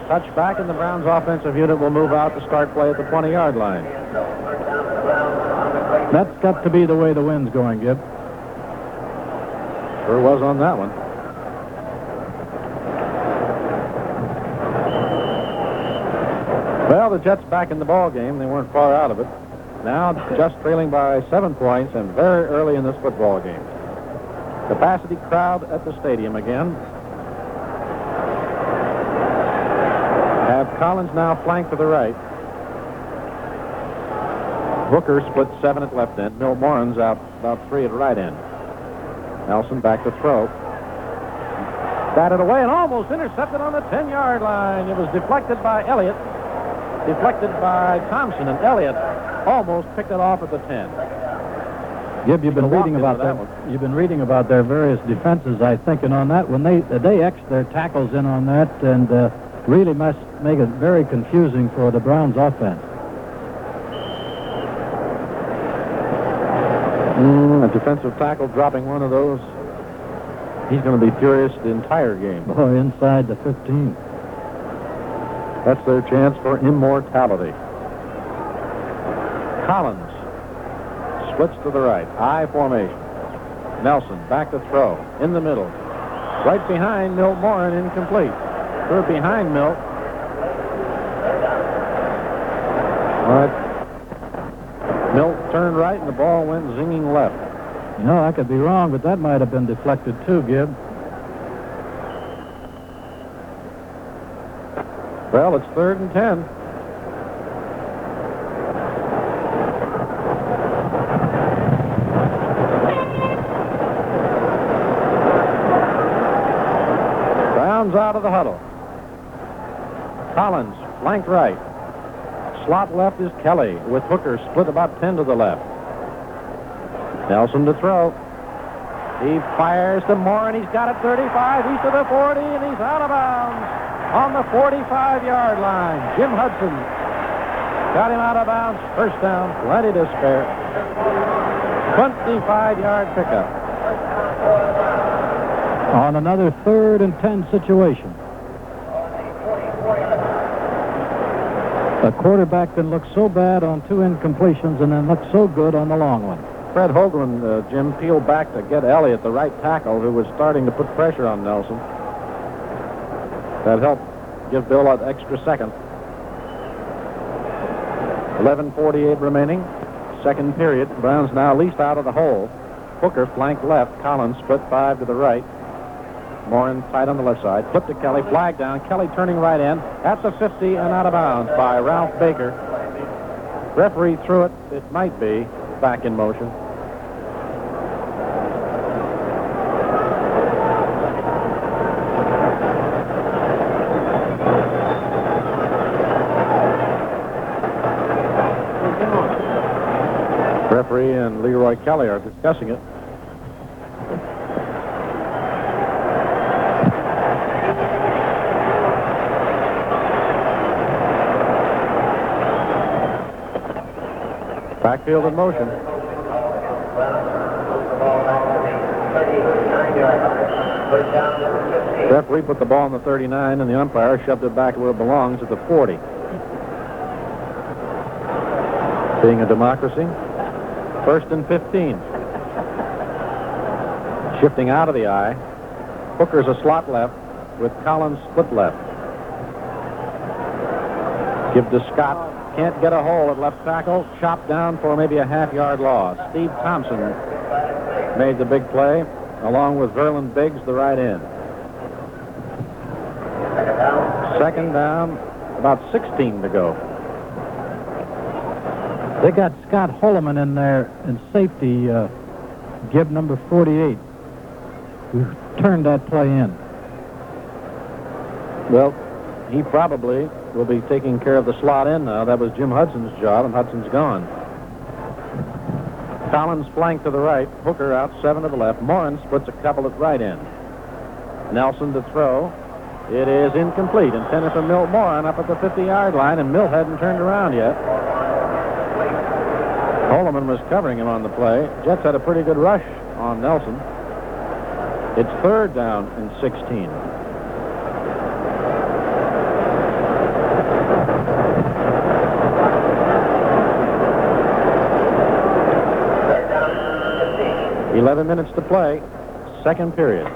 Touchback, and the Browns' offensive unit will move out to start play at the 20-yard line. That's got to be the way the wind's going, Gib. Sure was on that one. Well, the Jets back in the ball game. They weren't far out of it. Now just trailing by 7 points and very early in this football game. Capacity crowd at the stadium again. Have Collins now flanked to the right. Hooker split 7 at left end. Milt Morin's out about 3 at right end. Nelson back to throw. Batted away and almost intercepted on the 10-yard line. It was deflected by Elliott. Deflected by Thompson, and Elliott almost picked it off at the 10. Gib, you've been reading about that. You've been reading about their various defenses, I think, and on that one, they X their tackles in on that, and really must make it very confusing for the Browns' offense. A defensive tackle dropping one of those. He's going to be furious the entire game. Boy, inside the 15. That's their chance for immortality. Collins splits to the right. I formation. Nelson back to throw. In the middle. Right behind Milt Morin, incomplete. Third behind Milt. All right. Milt turned right and the ball went zinging left. You know, I could be wrong, but that might have been deflected too, Gib. Well, it's 3rd and 10. Browns out of the huddle. Collins, flanked right. Slot left is Kelly, with Hooker split about 10 to the left. Nelson to throw. He fires to Morin. He's got it 35. He's to the 40, and he's out of bounds on the 45-yard line. Jim Hudson got him out of bounds. First down, plenty to spare. 25-yard pickup. On another 3rd and 10 situation. A quarterback can look so bad on 2 incompletions and then look so good on the long one. Fred Hoagland, Jim, peeled back to get Elliott, the right tackle, who was starting to put pressure on Nelson. That helped give Bill an extra second. 11:48 remaining. Second period. Browns now least out of the hole. Hooker flanked left. Collins split 5 to the right. Morin tight on the left side. Flip to Kelly. Flag down. Kelly turning right end at the 50 and out of bounds by Ralph Baker. Referee threw it. It might be back in motion. Referee and Leroy Kelly are discussing it. Backfield in motion. First down, number 15. Referee put the ball on the 39, and the umpire shoved it back where it belongs at the 40. Being a democracy, first and 15. Shifting out of the eye, Hooker's a slot left with Collins split left. Give to Scott. Can't get a hole at left tackle. Chopped down for maybe a half-yard loss. Steve Thompson made the big play, along with Verlin Biggs, the right end. Second down, about 16 to go. They got Scott Holloman in there in safety, Gib number 48, who turned that play in. Well, he probably will be taking care of the slot in now. That was Jim Hudson's job, and Hudson's gone. Collins flanked to the right. Hooker out 7 to the left. Morin splits a couple at right end. Nelson to throw. It is incomplete. Intended for Milt Morin up at the 50-yard line, and Milt hadn't turned around yet. Holloman was covering him on the play. Jets had a pretty good rush on Nelson. It's third down and 16. Third down, 15. 11 minutes to play. Second period.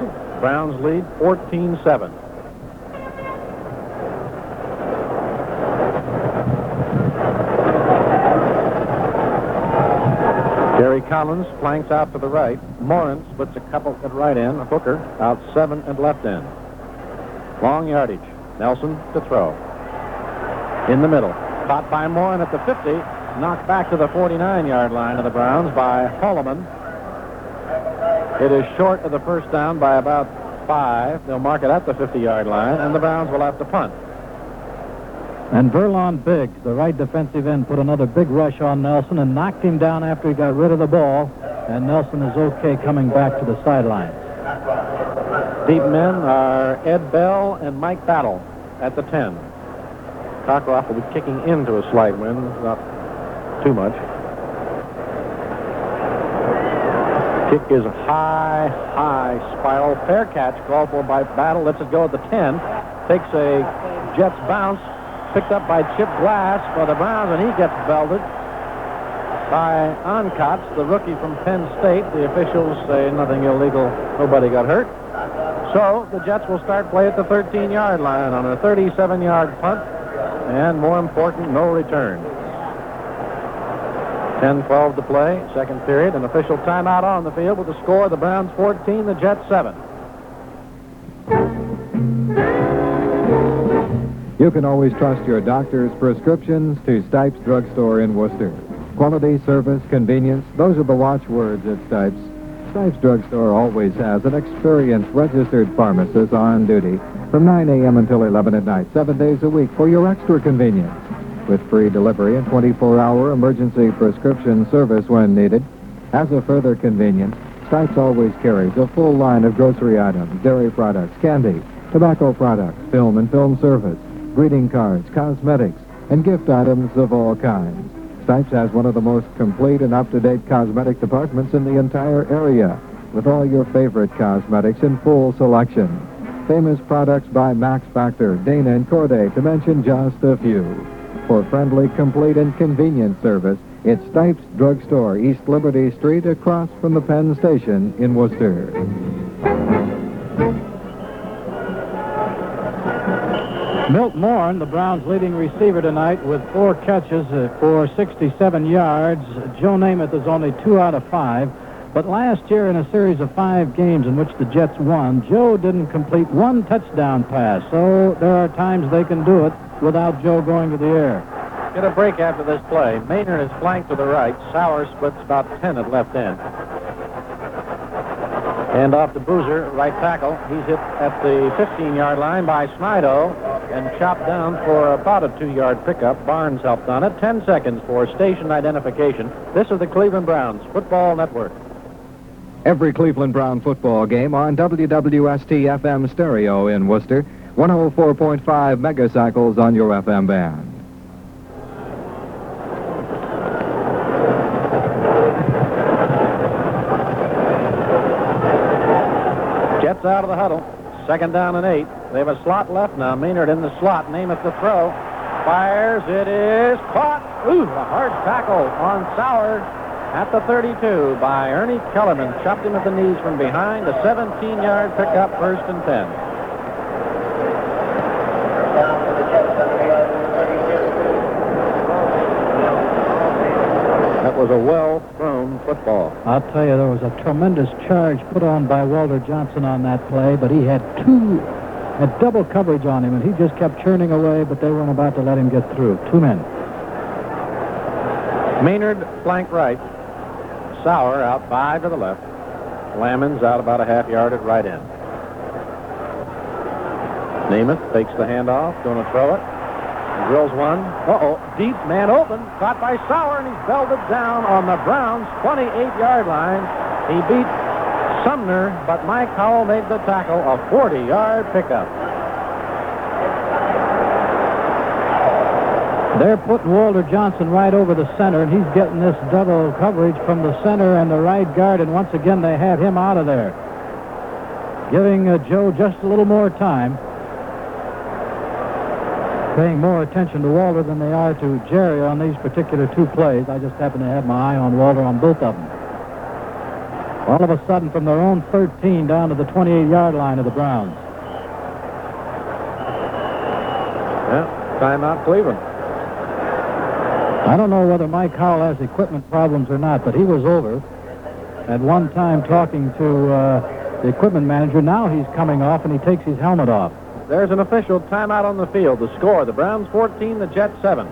Browns lead 14-7. Gary Collins flanks out to the right. Morin splits a couple at right end. Hooker out 7 at left end. Long yardage. Nelson to throw. In the middle. Caught by Morin at the 50. Knocked back to the 49-yard line of the Browns by Holloman. It is short of the first down by about 5. They'll mark it at the 50-yard line, and the Browns will have to punt. And Verlon Biggs, the right defensive end, put another big rush on Nelson and knocked him down after he got rid of the ball. And Nelson is okay coming back to the sideline. Deep men are Ed Bell and Mike Battle at the 10. Cockroft will be kicking into a slight wind, not too much. Kick is a high spiral. Fair catch called for by Battle. Lets it go at the 10. Takes a Jets bounce. Picked up by Chip Glass for the Browns, and he gets belted by Oncotts, the rookie from Penn State. The officials say nothing illegal, nobody got hurt. So the Jets will start play at the 13-yard line on a 37-yard punt, and more important, no return. 10-12 to play, second period. An official timeout on the field with the score: the Browns 14, the Jets 7. You can always trust your doctor's prescriptions to Stipes Drugstore in Worcester. Quality, service, convenience, those are the watchwords at Stipes. Stipes Drugstore always has an experienced registered pharmacist on duty from 9 a.m. until 11 at night, 7 days a week for your extra convenience. With free delivery and 24-hour emergency prescription service when needed. As a further convenience, Stipes always carries a full line of grocery items, dairy products, candy, tobacco products, film and film service, greeting cards, cosmetics, and gift items of all kinds. Stipes has one of the most complete and up-to-date cosmetic departments in the entire area, with all your favorite cosmetics in full selection. Famous products by Max Factor, Dana, and Corday, to mention just a few. For friendly, complete, and convenient service, it's Stipes Drugstore, East Liberty Street, across from the Penn Station in Worcester. Milt Morin, the Browns' leading receiver tonight, with 4 catches for 67 yards. Joe Namath is only 2 out of 5. But last year, in a series of 5 games in which the Jets won, Joe didn't complete 1 touchdown pass. So there are times they can do it without Joe going to the air. Get a break after this play. Maynard is flanked to the right. Sauer splits about 10 at left end. And off to Boozer, right tackle. He's hit at the 15-yard line by Snido and chopped down for about a 2-yard pickup. Barnes helped on it. 10 seconds for station identification. This is the Cleveland Browns Football Network. Every Cleveland Brown football game on WWST-FM stereo in Worcester, 104.5 megacycles on your FM band. Jets out of the huddle. Second down and 8. They have a slot left now. Maynard in the slot. Namath the throw. Fires. It is caught. Ooh, a hard tackle on Sauer at the 32 by Ernie Kellerman. Chopped him at the knees from behind. A 17-yard pickup, 1st and 10. That was a well-thrown football. I'll tell you, there was a tremendous charge put on by Walter Johnson on that play, but he had double coverage on him, and he just kept churning away, but they weren't about to let him get through. 2 men. Maynard flank right. Sauer out 5 to the left. Lamons out about a half-yard at right end. Namath fakes the handoff, going to throw it. Drills one. Uh-oh, deep, man open, caught by Sauer, and he's belted down on the Browns' 28-yard line. He beat Sumner, but Mike Howell made the tackle, a 40-yard pickup. They're putting Walter Johnson right over the center, and he's getting this double coverage from the center and the right guard, and once again they have him out of there, giving Joe just a little more time. Paying more attention to Walter than they are to Jerry on these particular 2 plays. I just happen to have my eye on Walter on both of them. All of a sudden, from their own 13 down to the 28-yard line of the Browns. Yeah, timeout Cleveland. I don't know whether Mike Howell has equipment problems or not, but he was over at one time talking to the equipment manager. Now he's coming off, and he takes his helmet off. There's an official timeout on the field. The score, the Browns 14, the Jets 7.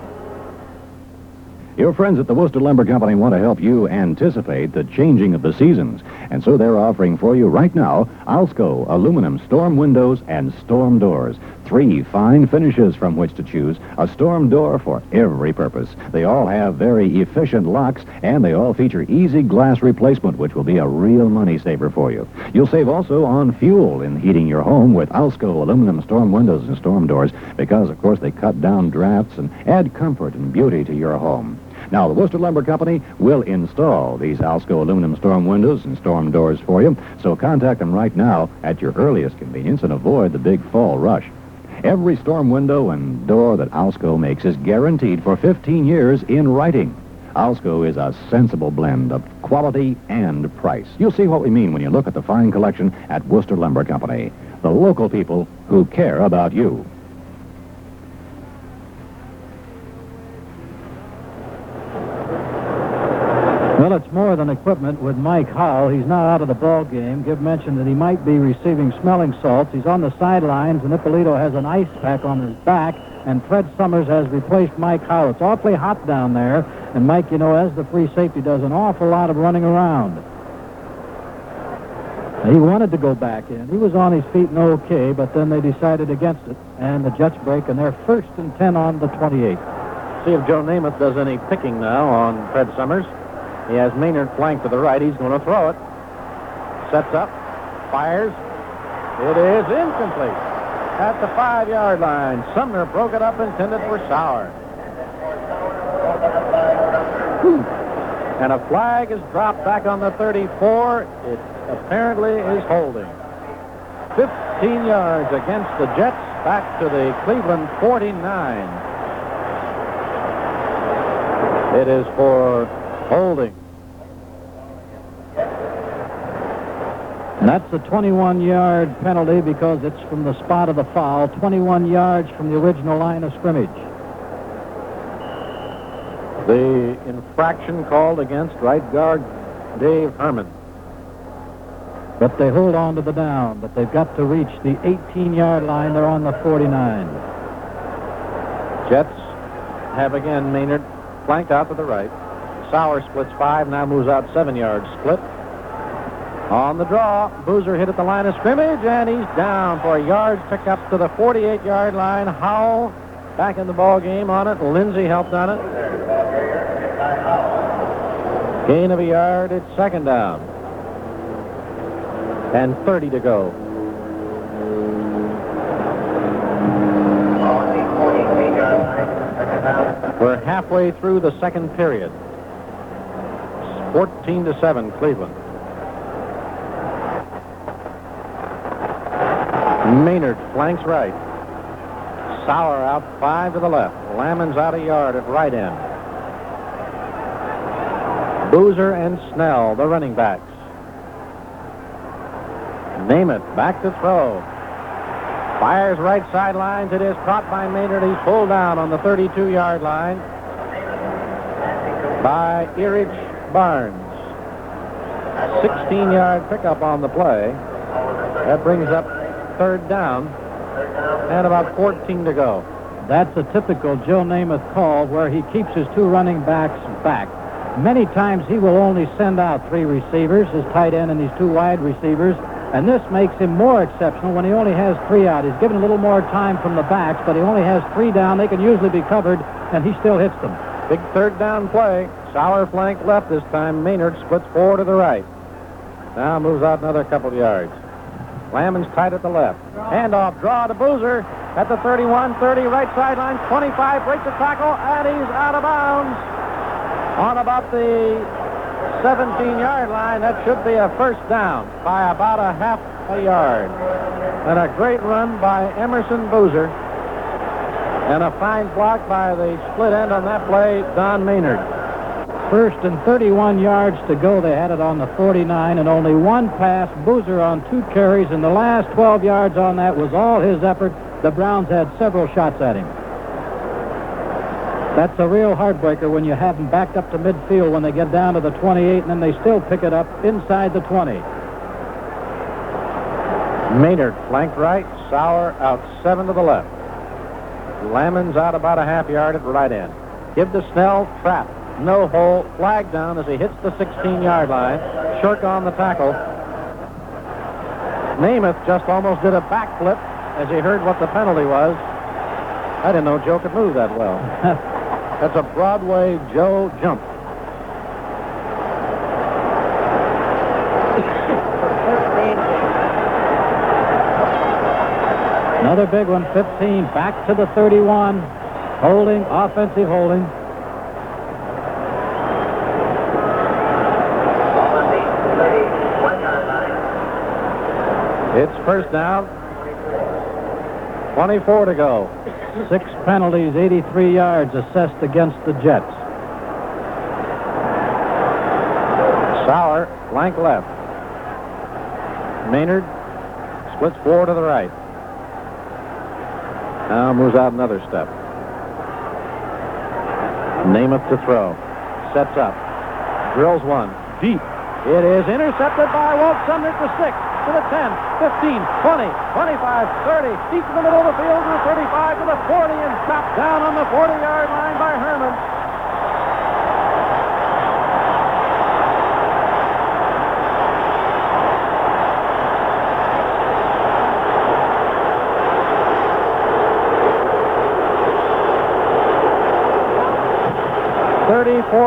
Your friends at the Worcester Lumber Company want to help you anticipate the changing of the seasons. And so they're offering for you right now Alsco aluminum storm windows and storm doors. 3 fine finishes from which to choose. A storm door for every purpose. They all have very efficient locks, and they all feature easy glass replacement, which will be a real money saver for you. You'll save also on fuel in heating your home with Alsco aluminum storm windows and storm doors because, of course, they cut down drafts and add comfort and beauty to your home. Now, the Worcester Lumber Company will install these Alsco aluminum storm windows and storm doors for you, so contact them right now at your earliest convenience and avoid the big fall rush. Every storm window and door that Alsco makes is guaranteed for 15 years in writing. Alsco is a sensible blend of quality and price. You'll see what we mean when you look at the fine collection at Worcester Lumber Company. The local people who care about you. Well, it's more than equipment with Mike Howell. He's now out of the ball game. Gib mentioned that he might be receiving smelling salts. He's on the sidelines, and Ippolito has an ice pack on his back, and Fred Summers has replaced Mike Howell. It's awfully hot down there, and Mike, you know, as the free safety, does an awful lot of running around. He wanted to go back in. He was on his feet and okay, but then they decided against it, and the Jets break, and they're 1st and 10 on the 28. See if Joe Namath does any picking now on Fred Summers. He has Maynard flanked to the right. He's going to throw it. Sets up. Fires. It is incomplete. At the 5-yard line. Sumner broke it up, intended for Sauer. And a flag is dropped back on the 34. It apparently is holding. 15 yards against the Jets, back to the Cleveland 49. It is for holding. And that's a 21-yard penalty because it's from the spot of the foul, 21 yards from the original line of scrimmage. The infraction called against right guard Dave Herman. But they hold on to the down, but they've got to reach the 18-yard line. They're on the 49. Jets have again Maynard flanked out to the right. Sauer splits 5, now moves out 7 yards split. On the draw, Boozer hit at the line of scrimmage, and he's down for a yard pickup to the 48-yard line. Howell back in the ball game on it. Lindsay helped on it. Gain of a yard. It's 2nd down. And 30 to go. We're halfway through the 2nd period. 14-7, Cleveland. Maynard flanks right. Sauer out 5 to the left. Lammons out a yard at right end. Boozer and Snell, the running backs. Namath back to throw. Fires right sidelines. It is caught by Maynard. He's pulled down on the 32-yard line by Erich Barnes. 16-yard pickup on the play. That brings up third down and about 14 to go. That's a typical Joe Namath call where he keeps his 2 running backs back. Many times he will only send out 3 receivers, his tight end and his 2 wide receivers, and this makes him more exceptional when he only has 3 out. He's given a little more time from the backs, but he only has 3 down. They can usually be covered, and he still hits them. Big third down play. Sauer flank left this time. Maynard splits 4 to the right. Now moves out another couple of yards. Lammons tight at the left. Handoff, draw to Boozer at the 31, 30, right sideline, 25, breaks the tackle, and he's out of bounds on about the 17-yard line. That should be a first down by about a half a yard. And a great run by Emerson Boozer. And a fine block by the split end on that play, Don Maynard. First and 31 yards to go. They had it on the 49 and only 1 pass. Boozer on 2 carries, and the last 12 yards on that was all his effort. The Browns had several shots at him. That's a real heartbreaker when you have them backed up to midfield when they get down to the 28, and then they still pick it up inside the 20. Maynard flanked right, Sauer out 7 to the left. Lammons out about a half yard at right end. Give to Snell, trap. No hole, flag down as he hits the 16-yard line. Shirk on the tackle. Namath just almost did a backflip as he heard what the penalty was. I didn't know Joe could move that well. That's a Broadway Joe jump. Another big one, 15, back to the 31. Holding, offensive holding. It's first down. 24 to go. 6 penalties, 83 yards assessed against the Jets. Sauer, flank left. Maynard splits 4 to the right. Now moves out another step. Namath to throw. Sets up. Drills one. Deep. It is intercepted by Walt Sumner to 6. To the 10, 15, 20, 25, 30, deep in the middle of the field to the 35, to the 40, and chopped down on the 40-yard line by Herman.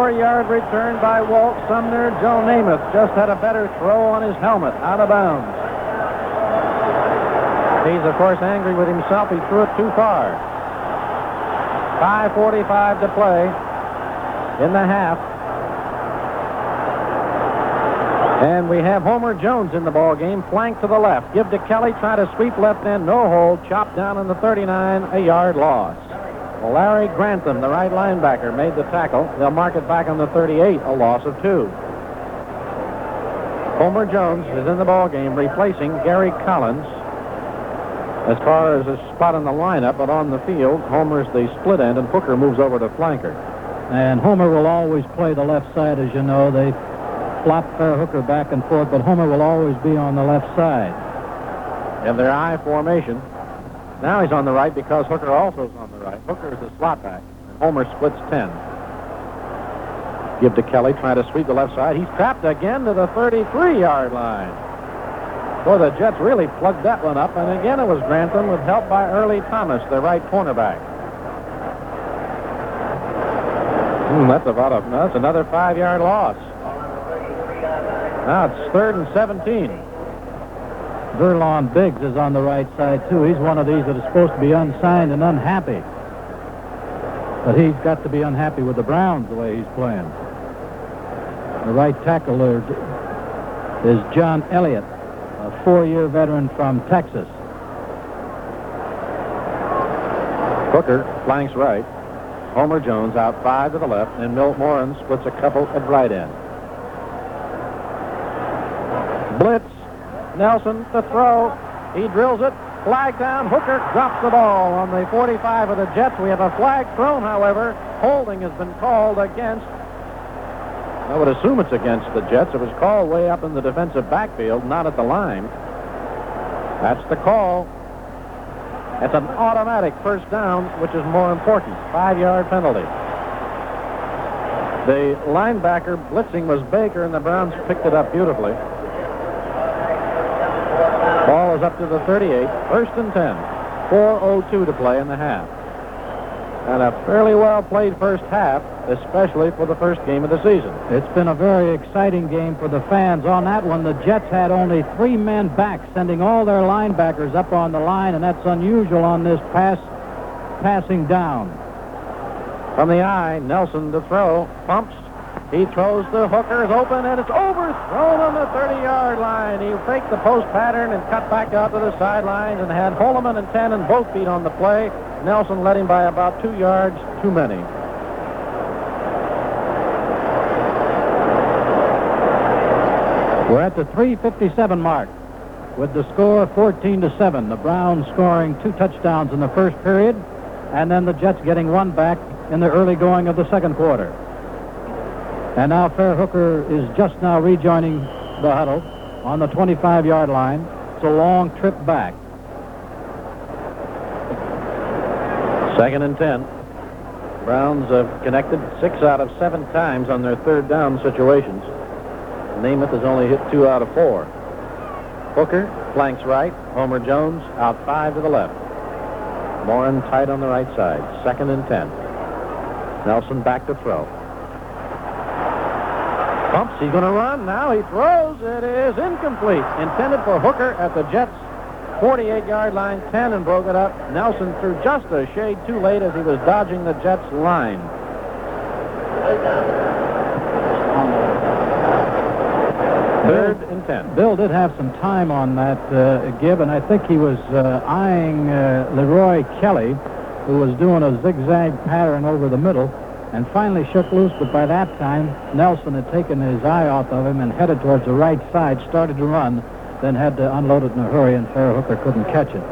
Yard return by Walt Sumner. Joe Namath just had a better throw on his helmet, out of bounds. He's, of course, angry with himself. He threw it too far. 5:45 to play in the half. And we have Homer Jones in the ball game, flank to the left. Give to Kelly, try to sweep left end, no hold, chopped down on the 39, a yard loss. Larry Grantham, the right linebacker, made the tackle. They'll mark it back on the 38, a loss of 2. Homer Jones is in the ball game, replacing Gary Collins. As far as a spot in the lineup, but on the field, Homer's the split end, and Hooker moves over to flanker. And Homer will always play the left side, as you know. They flop Hooker back and forth, but Homer will always be on the left side. In their I formation. Now he's on the right because Hooker also is on the right. Hooker is the slot back. And Homer splits 10. Give to Kelly, trying to sweep the left side. He's trapped again to the 33-yard line. Boy, the Jets really plugged that one up. And again, it was Grantham with help by Early Thomas, the right cornerback. That's another 5-yard loss. Now it's 3rd and 17. Verlon Biggs is on the right side, too. He's one of these that is supposed to be unsigned and unhappy. But he's got to be unhappy with the Browns the way he's playing. The right tackle is John Elliott, a 4-year veteran from Texas. Hooker flanks right. Homer Jones out 5 to the left, and Milt Moran splits a couple at right end. Blitz. Nelson to throw. He drills it. Flag down. Hooker drops the ball on the 45 of the Jets. We have a flag thrown, however. Holding has been called against. I would assume it's against the Jets. It was called way up in the defensive backfield, not at the line. That's the call. It's an automatic first down, which is more important. 5-yard penalty. The linebacker blitzing was Baker, and the Browns picked it up beautifully. Ball is up to the 38. First and 10. 4:02 to play in the half. And a fairly well-played first half, especially for the first game of the season. It's been a very exciting game for the fans. On that one, the Jets had only 3 men back, sending all their linebackers up on the line, and that's unusual on this passing down. From the eye, Nelson to throw. Pumps. He throws the Hooker. Is open, and it's overthrown on the 30-yard line. He faked the post pattern and cut back out to the sidelines and had Holloman and Tannen both feet on the play. Nelson led him by about 2 yards too many. We're at the 3:57 mark with the score 14-7. The Browns scoring 2 touchdowns in the first period, and then the Jets getting 1 back in the early going of the second quarter. And now Fair Hooker is just now rejoining the huddle on the 25-yard line. It's a long trip back. 2nd and 10. Browns have connected 6 out of 7 times on their third down situations. Namath has only hit 2 out of 4. Hooker flanks right. Homer Jones out 5 to the left. Moran tight on the right side. 2nd and 10. Nelson back to throw. Pumps. He's going to run. Now he throws. It is incomplete. Intended for Hooker at the Jets' 48-yard line. Tannen broke it up. Nelson threw just a shade too late as he was dodging the Jets' line. Third and 10. Bill did have some time on that, Gib, and I think he was eyeing Leroy Kelly, who was doing a zigzag pattern over the middle, and finally shook loose, but by that time, Nelson had taken his eye off of him and headed towards the right side, started to run, then had to unload it in a hurry, and Fair Hooker couldn't catch it.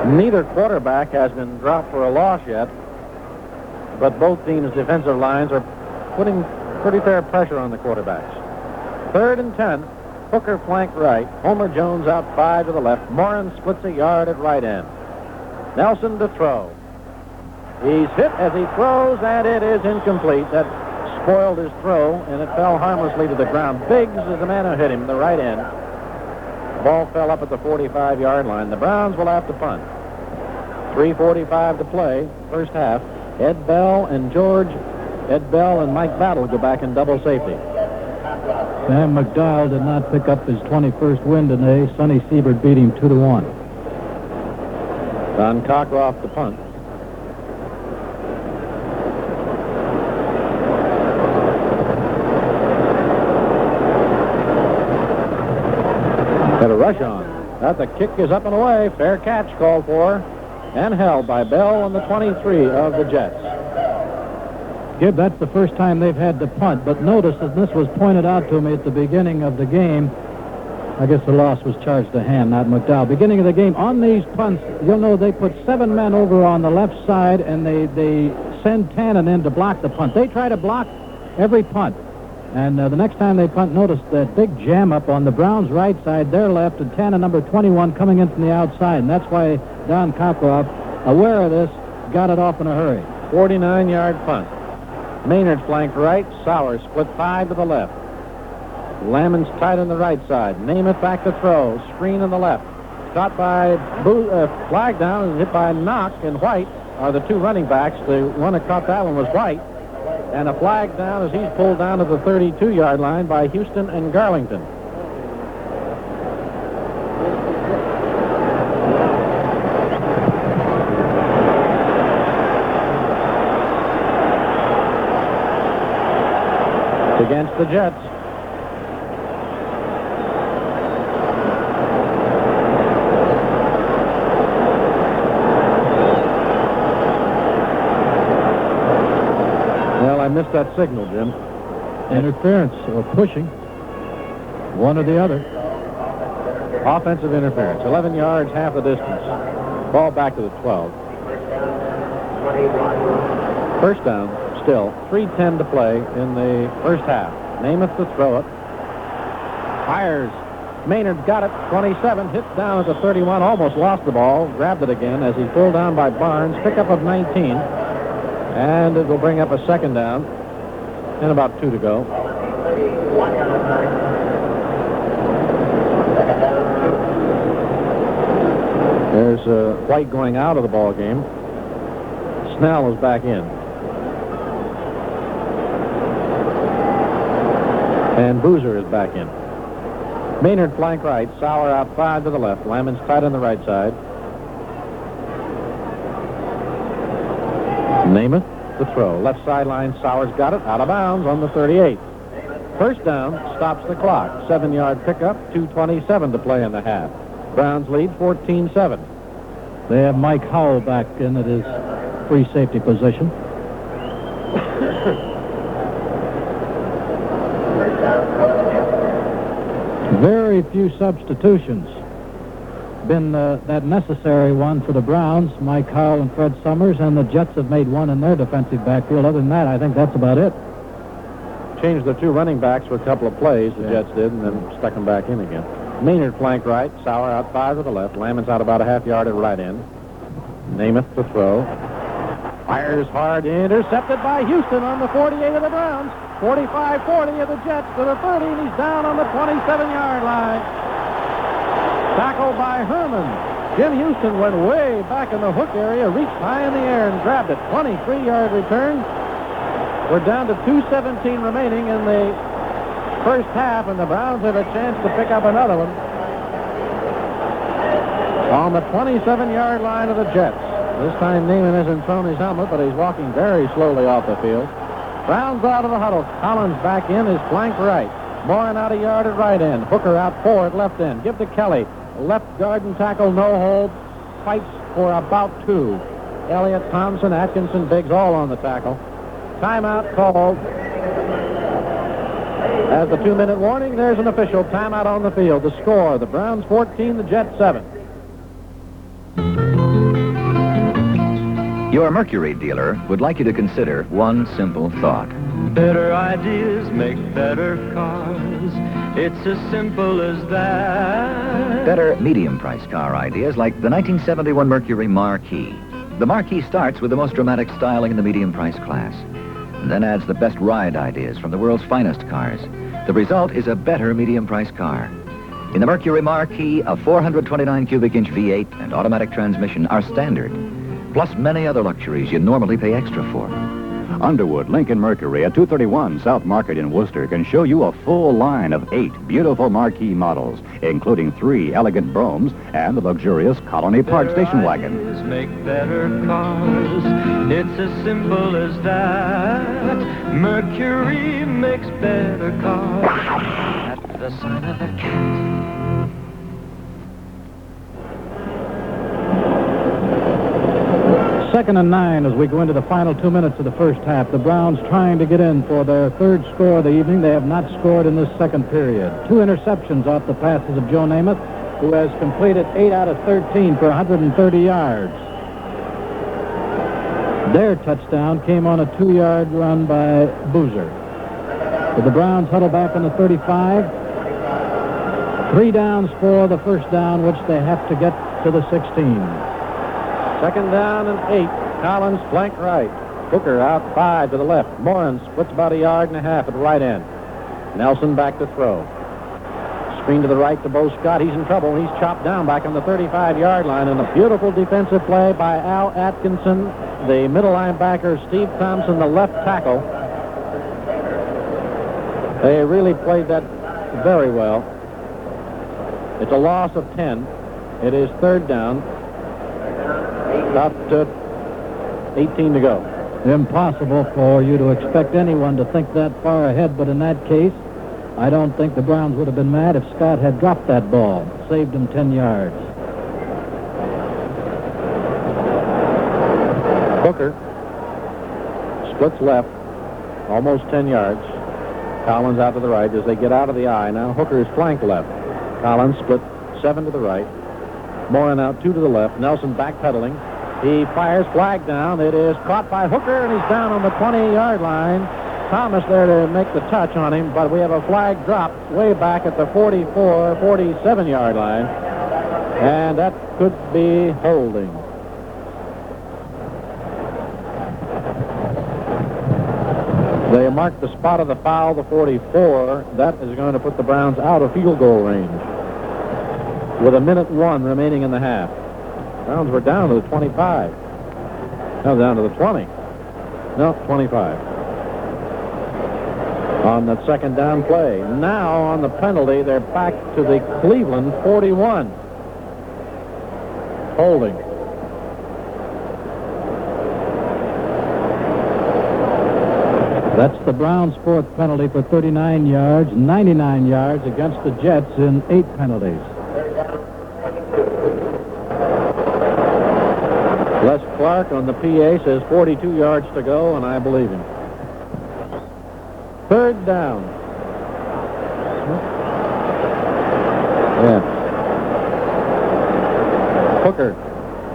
Neither quarterback has been dropped for a loss yet, but both teams' defensive lines are putting pretty fair pressure on the quarterbacks. 3rd and 10. Hooker flank right. Homer Jones out 5 to the left. Moran splits a yard at right end. Nelson to throw. He's hit as he throws, and it is incomplete. That spoiled his throw, and it fell harmlessly to the ground. Biggs is the man who hit him, the right end. Ball fell up at the 45-yard line. The Browns will have to punt. 3:45 to play, first half. Ed Bell and Mike Battle go back in double safety. Sam McDowell did not pick up his 21st win today. Sonny Siebert beat him 2-1. Don Cockroft to punt. Got a rush on. The kick is up and away. Fair catch called for and held by Bell on the 23 of the Jets. Gib, that's the first time they've had to punt, but notice that this was pointed out to me at the beginning of the game. I guess the loss was charged to hand, not McDowell. Beginning of the game, on these punts, you'll know they put 7 men over on the left side, and they send Tannen in to block the punt. They try to block every punt. And the next time they punt, notice that big jam up on the Browns' right side, their left, and Tannen, number 21, coming in from the outside. And that's why Don Cockroft, aware of this, got it off in a hurry. 49-yard punt. Maynard flanked right. Sauer split 5 to the left. Lammons tight on the right side. Namath back to throw. Screen on the left. Caught by flag down and hit by Knock and White are the 2 running backs. The one that caught that one was White. And a flag down as he's pulled down to the 32-yard line by Houston and Garlington. It's against the Jets. missed that signal, Jim. Interference or pushing. One or the other. Offensive interference. 11 yards, half the distance. Ball back to the 12. First down, still. 3:10 to play in the first half. Namath to throw it. Fires. Maynard got it. 27. Hit down at the 31. Almost lost the ball. Grabbed it again as he pulled down by Barnes. Pickup of 19. And it will bring up a second down. And about 2 to go. There's White going out of the ball game. Snell is back in. And Boozer is back in. Maynard flank right. Sauer out 5 to the left. Lammons tight on the right side. Namath the throw. Left sideline. Sauer's got it. Out of bounds on the 38. First down. Stops the clock. 7-yard pickup. 2:27 to play in the half. Browns lead 14-7. They have Mike Howell back in at his free safety position. Very few substitutions. Been that necessary one for the Browns. Mike Howell and Fred Summers, and the Jets have made one in their defensive backfield. Other than that, I think that's about it. Changed the 2 running backs for a couple of plays, the Jets did, and then stuck them back in again. Maynard flank right. Sauer out 5 to the left. Lammons out about a half yard at right end. Namath to throw. Fires hard. Intercepted by Houston on the 48 of the Browns. 45-40 of the Jets to the 30, and he's down on the 27-yard line. Tackled by Herman. Jim Houston went way back in the hook area, reached high in the air and grabbed it. 23-yard return. We're down to 2:17 remaining in the first half, and the Browns have a chance to pick up another one on the 27-yard line of the Jets. This time Neiman hasn't thrown his helmet, but he's walking very slowly off the field. Browns out of the huddle. Collins back in his flank right. Morin out a yard at right end. Hooker out 4 at left end. Give to Kelly. Left guard and tackle, no hold. Fights for about 2. Elliott, Thompson, Atkinson, Biggs all on the tackle. Timeout called. As the 2-minute warning, there's an official timeout on the field. The score, the Browns 14, the Jets 7. Your Mercury dealer would like you to consider one simple thought. Better ideas make better cars. It's as simple as that. Better medium-price car ideas like the 1971 Mercury Marquis. The Marquis starts with the most dramatic styling in the medium-price class, and then adds the best ride ideas from the world's finest cars. The result is a better medium-price car. In the Mercury Marquis, a 429 cubic inch V8 and automatic transmission are standard, plus many other luxuries you normally pay extra for. Underwood Lincoln Mercury at 231 South Market in Worcester can show you a full line of 8 beautiful Marquis models, including 3 elegant Bromes and the luxurious Colony Park station wagon. Ideas make better cars. It's as simple as that. Mercury makes better cars. At the sign of the cat. Second and 9 as we go into the final 2 minutes of the first half. The Browns trying to get in for their 3rd score of the evening. They have not scored in this second period. 2 interceptions off the passes of Joe Namath, who has completed 8 out of 13 for 130 yards. Their touchdown came on a 2-yard run by Boozer. But the Browns huddle back on the 35. 3 downs for the first down, which they have to get to the 16. Second down and 8. Collins flank right. Hooker out 5 to the left. Morin splits about a yard and a half at the right end. Nelson back to throw. Screen to the right to Bo Scott. He's in trouble. He's chopped down back on the 35-yard line. And a beautiful defensive play by Al Atkinson, the middle linebacker, Steve Thompson, the left tackle. They really played that very well. It's a loss of 10. It is 3rd down. About 18 to go. Impossible for you to expect anyone to think that far ahead, but in that case, I don't think the Browns would have been mad if Scott had dropped that ball. Saved him 10 yards. Hooker splits left almost 10 yards. Collins out to the right as they get out of the eye. Now Hooker's flank left. Collins split 7 to the right. Morin out 2 to the left. Nelson backpedaling. He fires, flag down. It is caught by Hooker, and he's down on the 20-yard line. Thomas there to make the touch on him, but we have a flag drop way back at the 44, 47-yard line, and that could be holding. They marked the spot of the foul, the 44. That is going to put the Browns out of field goal range with 1:01 remaining in the half. Browns were down to the 25. Now down to the 20. No, 25. On that second down play. Now on the penalty, they're back to the Cleveland 41. Holding. That's the Browns' 4th penalty for 39 yards, 99 yards against the Jets in 8 penalties. Les Clark on the PA says 42 yards to go, and I believe him. 3rd down. Yeah. Hooker,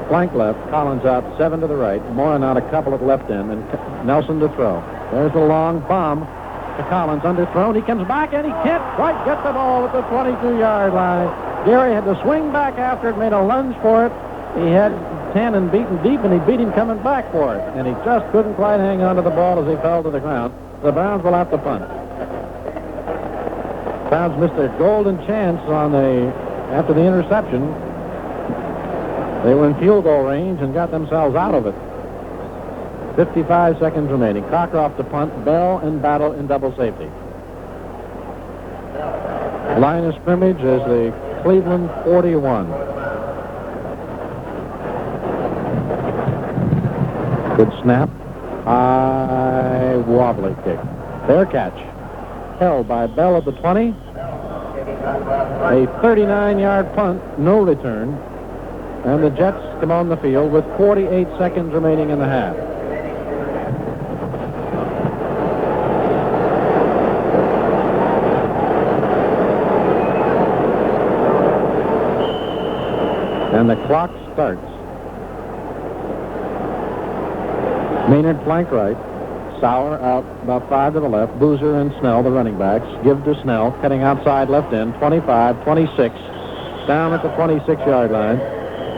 flank left. Collins out 7 to the right. Morin out a couple at left end, and Nelson to throw. There's a long bomb to Collins, underthrown. He comes back, and he can't quite get the ball at the 22-yard line. Gary had to swing back after it, made a lunge for it. He had Tannen beaten deep, and he beat him coming back for it. And he just couldn't quite hang on to the ball as he fell to the ground. The Browns will have to punt. Browns missed their golden chance after the interception. They were in field goal range and got themselves out of it. 55 seconds remaining. Cockcroft to punt. Bell and Battle in double safety. Line of scrimmage is the Cleveland 41. Good snap. High wobbly kick. Fair catch. Held by Bell at the 20. A 39-yard punt. No return. And the Jets come on the field with 48 seconds remaining in the half. And the clock starts. Maynard flank right. Sauer out about 5 to the left. Boozer and Snell, the running backs. Give to Snell, cutting outside left end. 25, 26. Down at the 26-yard line.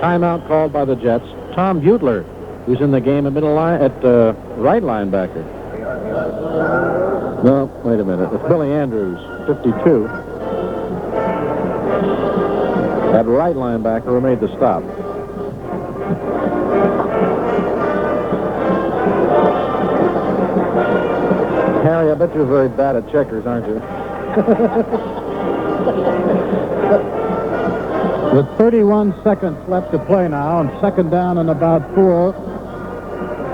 Timeout called by the Jets. Tom Butler, who's in the game at right linebacker. No, wait a minute. It's Billy Andrews, 52. That right linebacker who made the stop. Harry, I bet you're very bad at checkers, aren't you? With 31 seconds left to play now, and second down and about 4,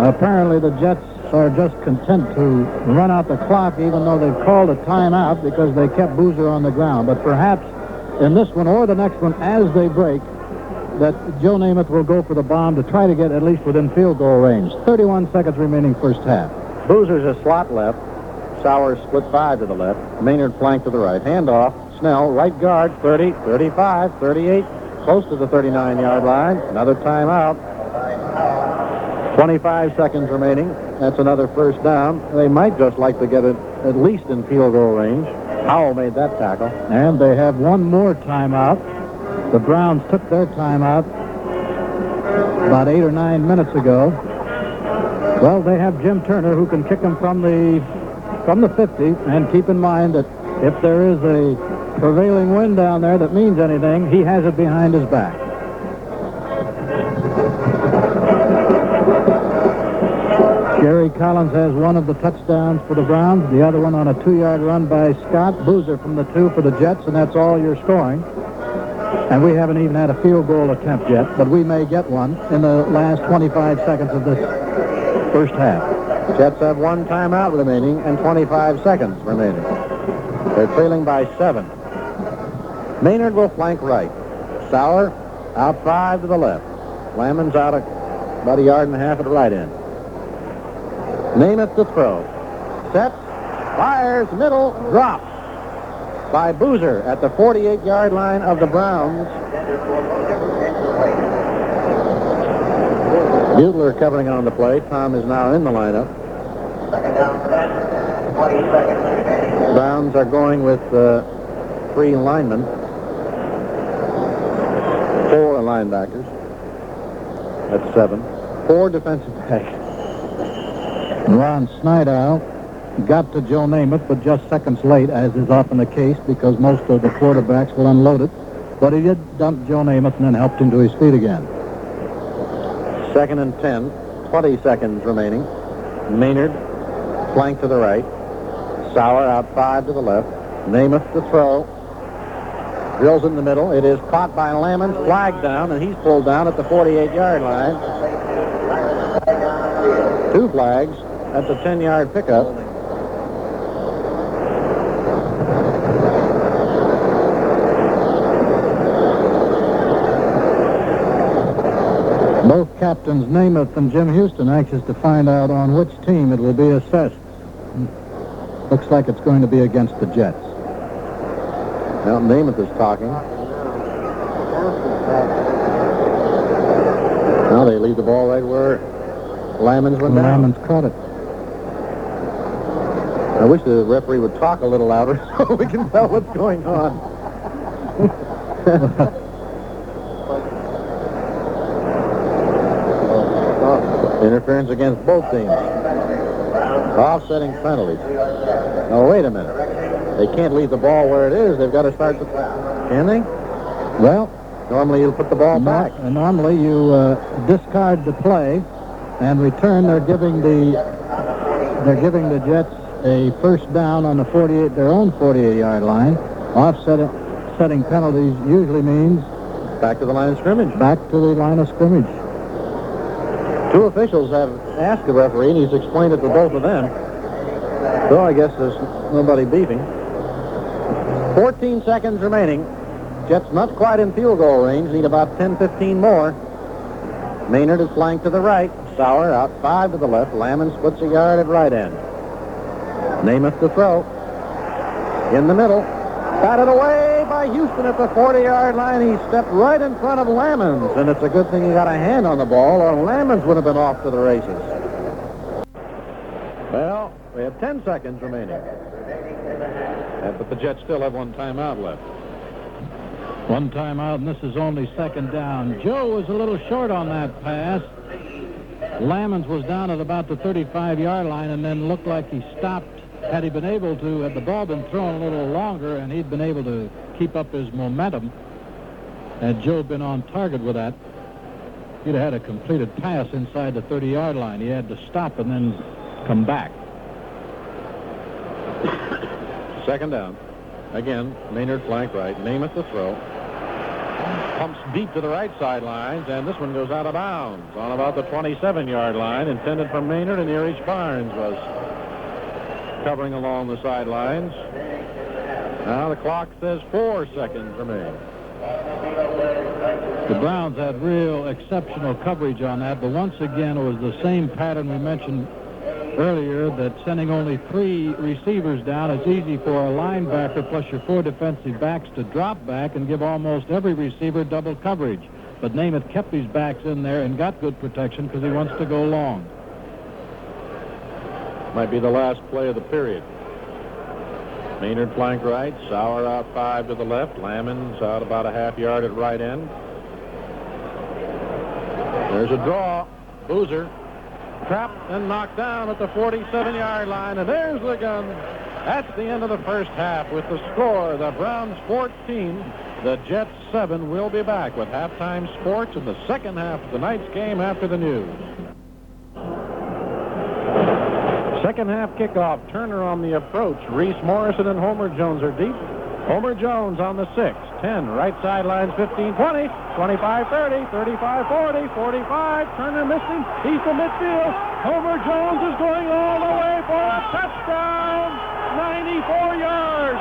apparently the Jets are just content to run out the clock, even though they've called a timeout because they kept Boozer on the ground. But perhaps in this one or the next one, as they break, that Joe Namath will go for the bomb to try to get at least within field goal range. 31 seconds remaining first half. Boozer's a slot left. Sauer split 5 to the left. Maynard flank to the right. Handoff. Snell, right guard, 30, 35, 38, close to the 39-yard line. Another timeout. 25 seconds remaining. That's another first down. They might just like to get it at least in field goal range. Howell made that tackle. And they have one more timeout. The Browns took their timeout about 8 or 9 minutes ago. Well, they have Jim Turner, who can kick them from the 50, and keep in mind that if there is a prevailing wind down there that means anything, he has it behind his back. Gary Collins has one of the touchdowns for the Browns, the other one on a 2-yard run by Scott. Boozer from the 2 for the Jets, and that's all you're scoring. And we haven't even had a field goal attempt yet, but we may get one in the last 25 seconds of this first half. Jets have one timeout remaining and 25 seconds remaining. They're trailing by 7. Maynard will flank right. Sauer out 5 to the left. Lammons out about 1.5 yards at right end. Namath to throw. sets, fires, middle, drops by Boozer at the 48-yard line of the Browns. Bugler covering on the play. Tom is now in the lineup. Second down set, 20 seconds. Browns are going with 3 linemen. 4 linebackers. That's 7. 4 defensive backs. Ron Snyder got to Joe Namath, but just seconds late, as is often the case, because most of the quarterbacks will unload it. But he did dump Joe Namath and then helped him to his feet again. 2nd and 10. 20 seconds remaining. Maynard, flank to the right. Sauer out 5 to the left. Namath to throw. Drills in the middle. It is caught by Lammons, flagged down, and he's pulled down at the 48-yard line. 2 flags. That's a 10-yard pickup. Both captains Namath and Jim Houston anxious to find out on which team it will be assessed. Looks like it's going to be against the Jets. Now Namath is talking. Now they leave the ball right where Lammons went down. Lammons caught it. I wish the referee would talk a little louder so we can tell what's going on. Interference against both teams. Offsetting penalties. Now, wait a minute. They can't leave the ball where it is. They've got to start the... Can they? Well, normally you'll put the ball back. Normally you discard the play and return. They're giving the Jets a first down on the 48, their own 48-yard line. Offsetting penalties usually means back to the line of scrimmage. Back to the line of scrimmage. 2 officials have asked the referee, and he's explained it to both of them. So I guess there's nobody beefing. 14 seconds remaining. Jets not quite in field goal range. Need about 10-15 more. Maynard is flanked to the right. Sauer out 5 to the left. Lammons splits a yard at right end. Namath to throw. In the middle. Batted away by Houston at the 40-yard line. He stepped right in front of Lammons, and it's a good thing he got a hand on the ball, or Lammons would have been off to the races. Well, we have 10 seconds remaining. But the Jets still have 1 timeout left. 1 timeout, and this is only 2nd down. Joe was a little short on that pass. Lammons was down at about the 35-yard line and then looked like he stopped. Had he been able to, had the ball been thrown a little longer and he'd been able to keep up his momentum, had Joe been on target with that, he'd have had a completed pass inside the 30-yard line. He had to stop and then come back. 2nd down. Again, Maynard flank right. Namath to throw. Pumps deep to the right sidelines, and this one goes out of bounds on about the 27-yard line, intended for Maynard, and Erich Barnes was covering along the sidelines. Now the clock says 4 seconds remain. The Browns had real exceptional coverage on that, but once again it was the same pattern we mentioned earlier, that sending only 3 receivers down, it's easy for a linebacker plus your 4 defensive backs to drop back and give almost every receiver double coverage. But Namath kept his backs in there and got good protection because he wants to go long. Might be the last play of the period. Maynard flank right. Sauer out 5 to the left. Lammons out about a half yard at right end. There's a draw. Boozer trapped and knocked down at the 47-yard line, and there's the gun. That's the end of the first half with the score, the Browns 14, the Jets 7. We'll be back with halftime sports in the second half of tonight's game after the news. Second half kickoff. Turner on the approach. Reese Morrison and Homer Jones are deep. Homer Jones on the 6, 10, right sidelines, 15, 20, 25, 30, 35, 40, 45. Turner missing. He's to midfield. Homer Jones is going all the way for a touchdown. 94 yards.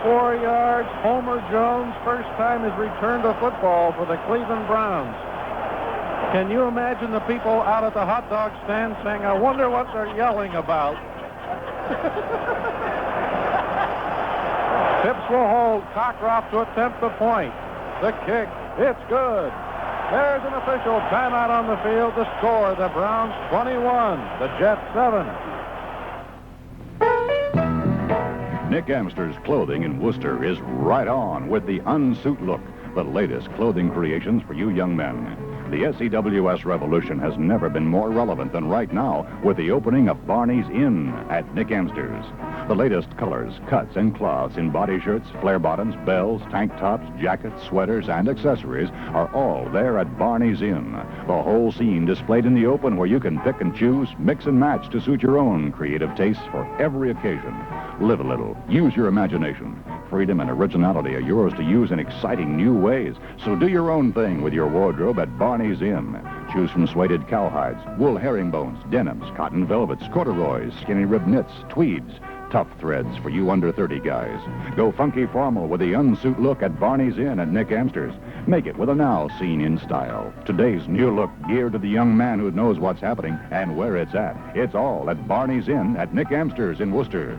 104 yards. Homer Jones, first time his return to football for the Cleveland Browns. Can you imagine the people out at the hot dog stand saying, I wonder what they're yelling about? Phipps will hold. Cockcroft to attempt the point. The kick. It's good. There's an official timeout on the field. The score, the Browns 21, the Jets 7. Nick Amster's clothing in Worcester is right on with the unsuit look, the latest clothing creations for you young men. The SEWS revolution has never been more relevant than right now with the opening of Barney's Inn at Nick Amster's. The latest colors, cuts, and cloths in body shirts, flare bottoms, bells, tank tops, jackets, sweaters, and accessories are all there at Barney's Inn. The whole scene displayed in the open where you can pick and choose, mix and match to suit your own creative tastes for every occasion. Live a little. Use your imagination. Freedom and originality are yours to use in exciting new ways. So do your own thing with your wardrobe at Barney's Inn. Choose from suede cowhides, wool herringbones, denims, cotton velvets, corduroys, skinny rib knits, tweeds, tough threads for you under 30 guys. Go funky formal with the unsuit look at Barney's Inn at Nick Amster's. Make it with a now seen in style. Today's new look geared to the young man who knows what's happening and where it's at. It's all at Barney's Inn at Nick Amster's in Worcester.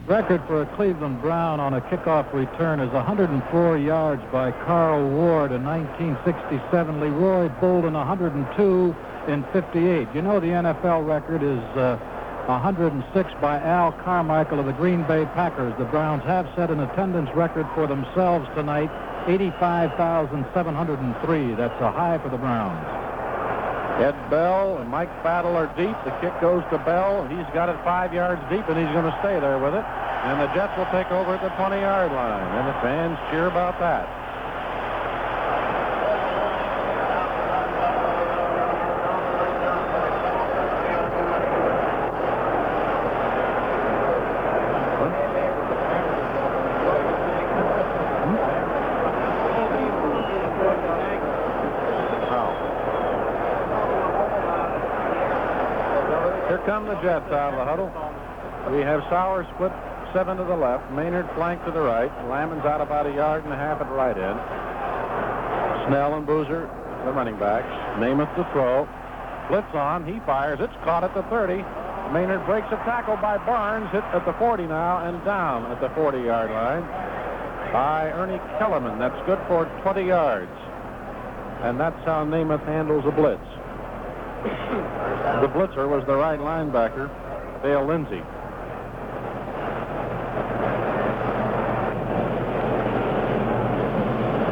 Record for a Cleveland Brown on a kickoff return is 104 yards by Carl Ward in 1967. Leroy Bolden 102 in 58. You know the NFL record is 106 by Al Carmichael of the Green Bay Packers. The Browns have set an attendance record for themselves tonight, 85,703. That's a high for the Browns. Ed Bell and Mike Battle are deep. The kick goes to Bell. He's got it 5 yards deep, and he's going to stay there with it. And the Jets will take over at the 20-yard line. And the fans cheer about that. Come the Jets out of the huddle. We have Sauer split 7 to the left, Maynard flank to the right, Lammons out about 1.5 yards at right end. Snell and Boozer, the running backs. Namath to throw. Blitz on, he fires, it's caught at the 30. Maynard breaks a tackle by Barnes, hit at the 40 now, and down at the 40-yard line by Ernie Kellerman. That's good for 20 yards. And that's how Namath handles a blitz. The blitzer was the right linebacker, Dale Lindsey.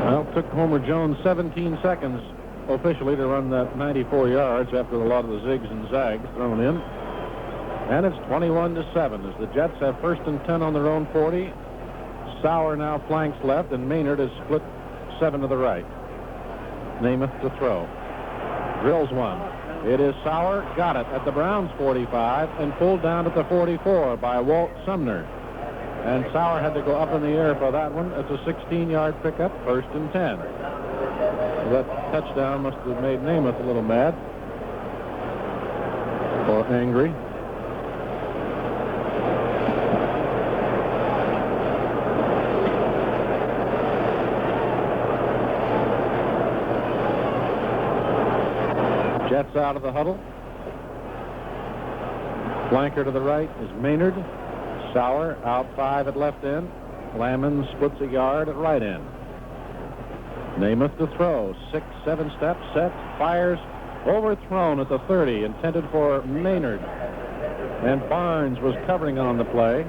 Well, it took Homer Jones 17 seconds officially to run that 94 yards after a lot of the zigs and zags thrown in. And it's 21-7 as the Jets have 1st and 10 on their own 40. Sauer now flanks left, and Maynard is split 7 to the right. Namath to throw. Drills one. It is Sauer, got it at the Browns 45 and pulled down at the 44 by Walt Sumner. And Sauer had to go up in the air for that one. It's a 16-yard pickup, 1st and 10. That touchdown must have made Namath a little mad or angry. Jets out of the huddle. Flanker to the right is Maynard. Sauer out 5 at left end. Lammons splits 1 yard at right end. Namath to throw. 6-7 steps, sets, fires. Overthrown at the 30, intended for Maynard. And Barnes was covering on the play.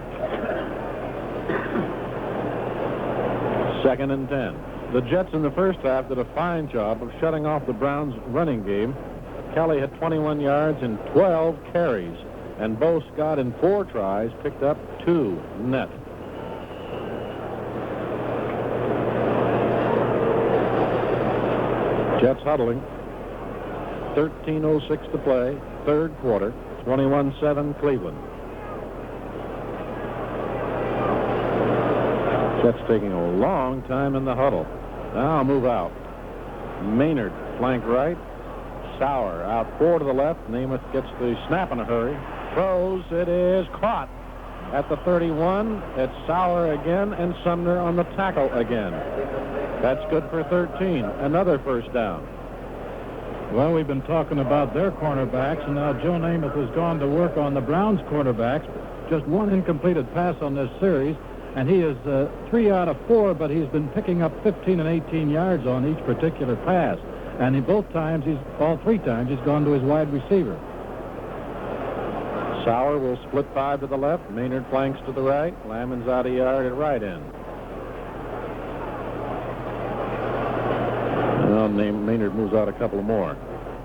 2nd and 10. The Jets in the first half did a fine job of shutting off the Browns' running game. Kelly had 21 yards and 12 carries, and Bo Scott in 4 tries picked up 2 net. Jets huddling. 13:06 to play, 3rd quarter, 21-7 Cleveland. Jets taking a long time in the huddle. Now move out. Maynard flank right. Sauer out 4 to the left. Namath gets the snap in a hurry. throws. It is caught at the 31. It's Sauer again, and Sumner on the tackle again. That's good for 13. Another first down. Well, we've been talking about their cornerbacks, and now Joe Namath has gone to work on the Browns' cornerbacks. Just one incompleted pass on this series, and he is 3 out of 4, but he's been picking up 15 and 18 yards on each particular pass. And all 3 times, he's gone to his wide receiver. Sauer will split 5 to the left. Maynard flanks to the right. Lammons out a yard at right end. Well, Maynard moves out a couple more.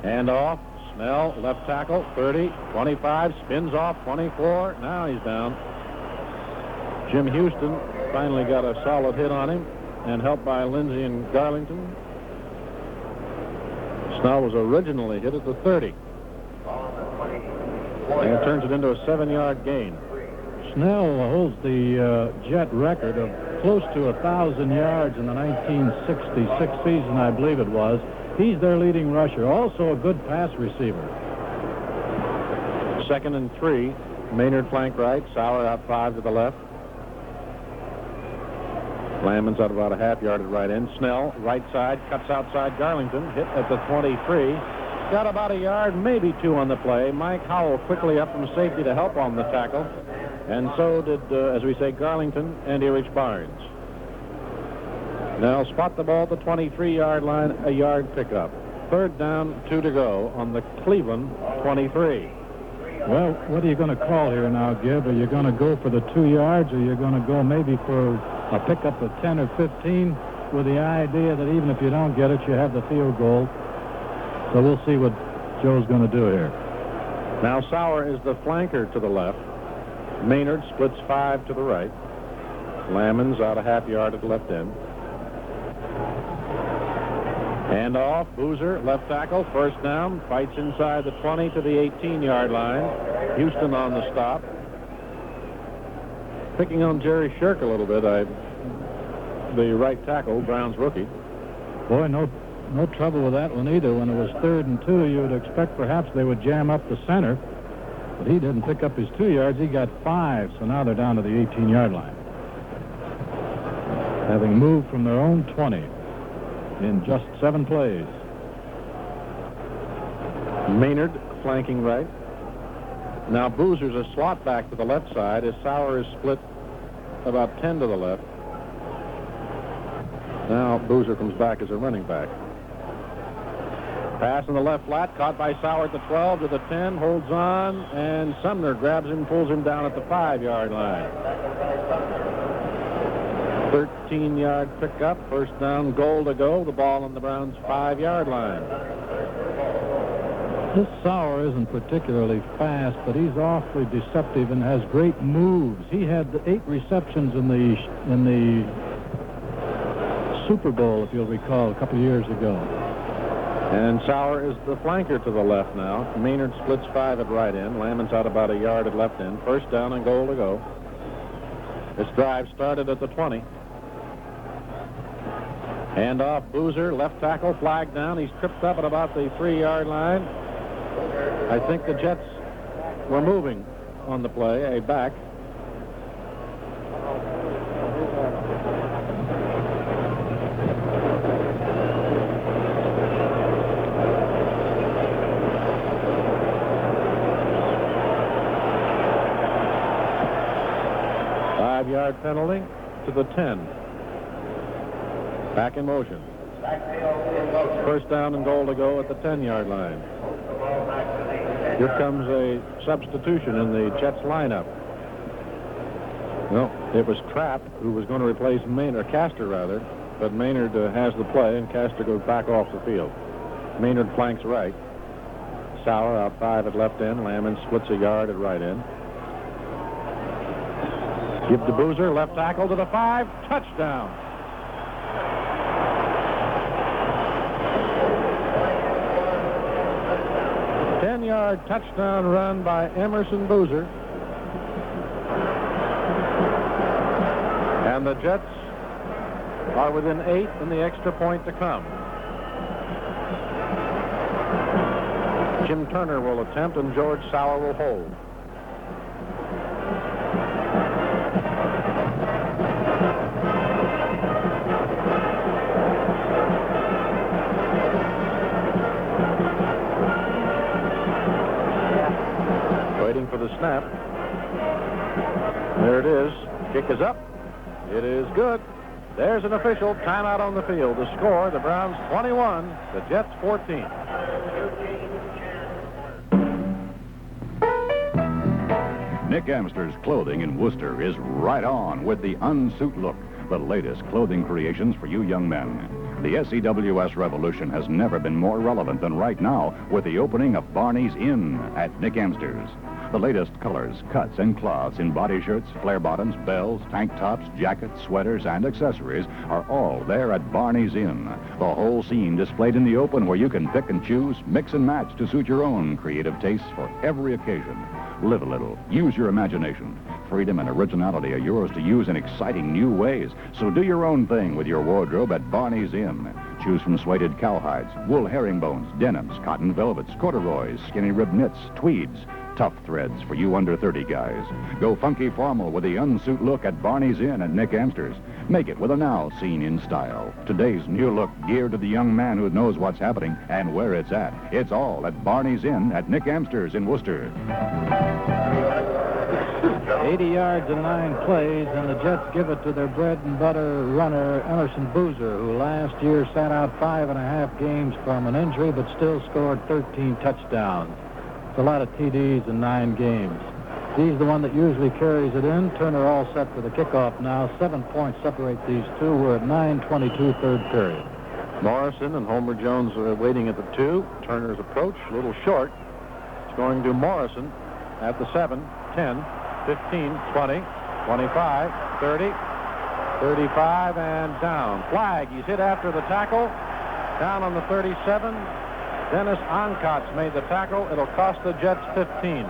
Hand off. Snell, left tackle, 30, 25, spins off, 24. Now he's down. Jim Houston finally got a solid hit on him, and helped by Lindsay and Garlington. Snell was originally hit at the 30. And it turns it into a 7-yard gain. Snell holds the Jet record of close to 1,000 yards in the 1966 season, I believe it was. He's their leading rusher, also a good pass receiver. 2nd and 3. Maynard flank right, Sauer out 5 to the left. Lammons out about a half yard at right end. Snell, right side, cuts outside Garlington, hit at the 23. Got about a yard, maybe 2 on the play. Mike Howell quickly up from safety to help on the tackle. And so did, as we say, Garlington and Erich Barnes. Now spot the ball at the 23-yard line, a yard pickup. 3rd down, 2 to go on the Cleveland 23. Well, what are you going to call here now, Gib? Are you going to go for the 2 yards, or are you going to go maybe for a pickup of 10 or 15 with the idea that even if you don't get it, you have the field goal? So we'll see what Joe's going to do here. Now Sauer is the flanker to the left. Maynard splits 5 to the right. Lammons out a half yard at the left end. Hand off, Boozer, left tackle, first down, fights inside the 20 to the 18-yard line. Houston on the stop. Picking on Jerry Shirk a little bit, the right tackle, Brown's rookie. Boy, no trouble with that one either. When it was 3rd and 2, you would expect perhaps they would jam up the center. But he didn't pick up his 2 yards. He got 5, so now they're down to the 18-yard line. Having moved from their own 20 in just 7 plays. Maynard flanking right. Now Boozer's a slot back to the left side as Sauer is split about 10 to the left. Now Boozer comes back as a running back. Pass in the left flat, caught by Sauer at the 12 to the 10, holds on, and Sumner grabs him, pulls him down at the 5-yard line. 13-yard pickup, first down, goal to go. The ball on the Browns' 5-yard line. This Sauer isn't particularly fast, but he's awfully deceptive and has great moves. He had 8 receptions in the Super Bowl, if you'll recall, a couple of years ago. And Sauer is the flanker to the left now. Maynard splits 5 at right end. Lammons out about a yard at left end. First down and goal to go. This drive started at the 20. Hand off, Boozer, left tackle, flag down. He's tripped up at about the 3-yard line. I think the Jets were moving on the play, a back. Five-yard penalty to the 10. Back in motion. First down and goal to go at the 10-yard line. Here comes a substitution in the Jets lineup. Well, it was Trapp who was going to replace Maynard, or Castor rather, but Maynard has the play and Castor goes back off the field. Maynard flanks right. Sauer out 5 at left end. Lammons splits a yard at right end. Give to Boozer, left tackle to the 5, touchdown. Yard touchdown run by Emerson Boozer. And the Jets are within 8 and the extra point to come. Jim Turner will attempt and George Sauer will hold. the snap. There it is. Kick is up. It is good. There's an official timeout on the field. The score, the Browns 21, the Jets 14. Nick Amster's clothing in Worcester is right on with the unsuit look, the latest clothing creations for you young men. The SEWS revolution has never been more relevant than right now with the opening of Barney's Inn at Nick Amster's. The latest colors, cuts, and cloths in body shirts, flare bottoms, bells, tank tops, jackets, sweaters, and accessories are all there at Barney's Inn. The whole scene displayed in the open where you can pick and choose, mix and match to suit your own creative tastes for every occasion. Live a little. Use your imagination. Freedom and originality are yours to use in exciting new ways. So do your own thing with your wardrobe at Barney's Inn. Choose from suede cowhides, wool herringbones, denims, cotton velvets, corduroys, skinny rib knits, tweeds, tough threads for you under 30 guys. Go funky formal with the unsuit look at Barney's Inn at Nick Amster's. Make it with a now seen in style. Today's new look geared to the young man who knows what's happening and where it's at. It's all at Barney's Inn at Nick Amster's in Worcester. 80 yards and 9 plays, and the Jets give it to their bread and butter runner, Emerson Boozer, who last year sat out 5.5 games from an injury, but still scored 13 touchdowns. It's a lot of TDs in 9 games. He's the one that usually carries it in. Turner all set for the kickoff now. 7 points separate these two. We're at 9:22, third period. Morrison and Homer Jones are waiting at the 2. Turner's approach, a little short. It's going to Morrison at the 7, 10, 15, 20, 25, 30, 35, and down. Flag. He's hit after the tackle. Down on the 37. Dennis Onkotz made the tackle. It'll cost the Jets 15.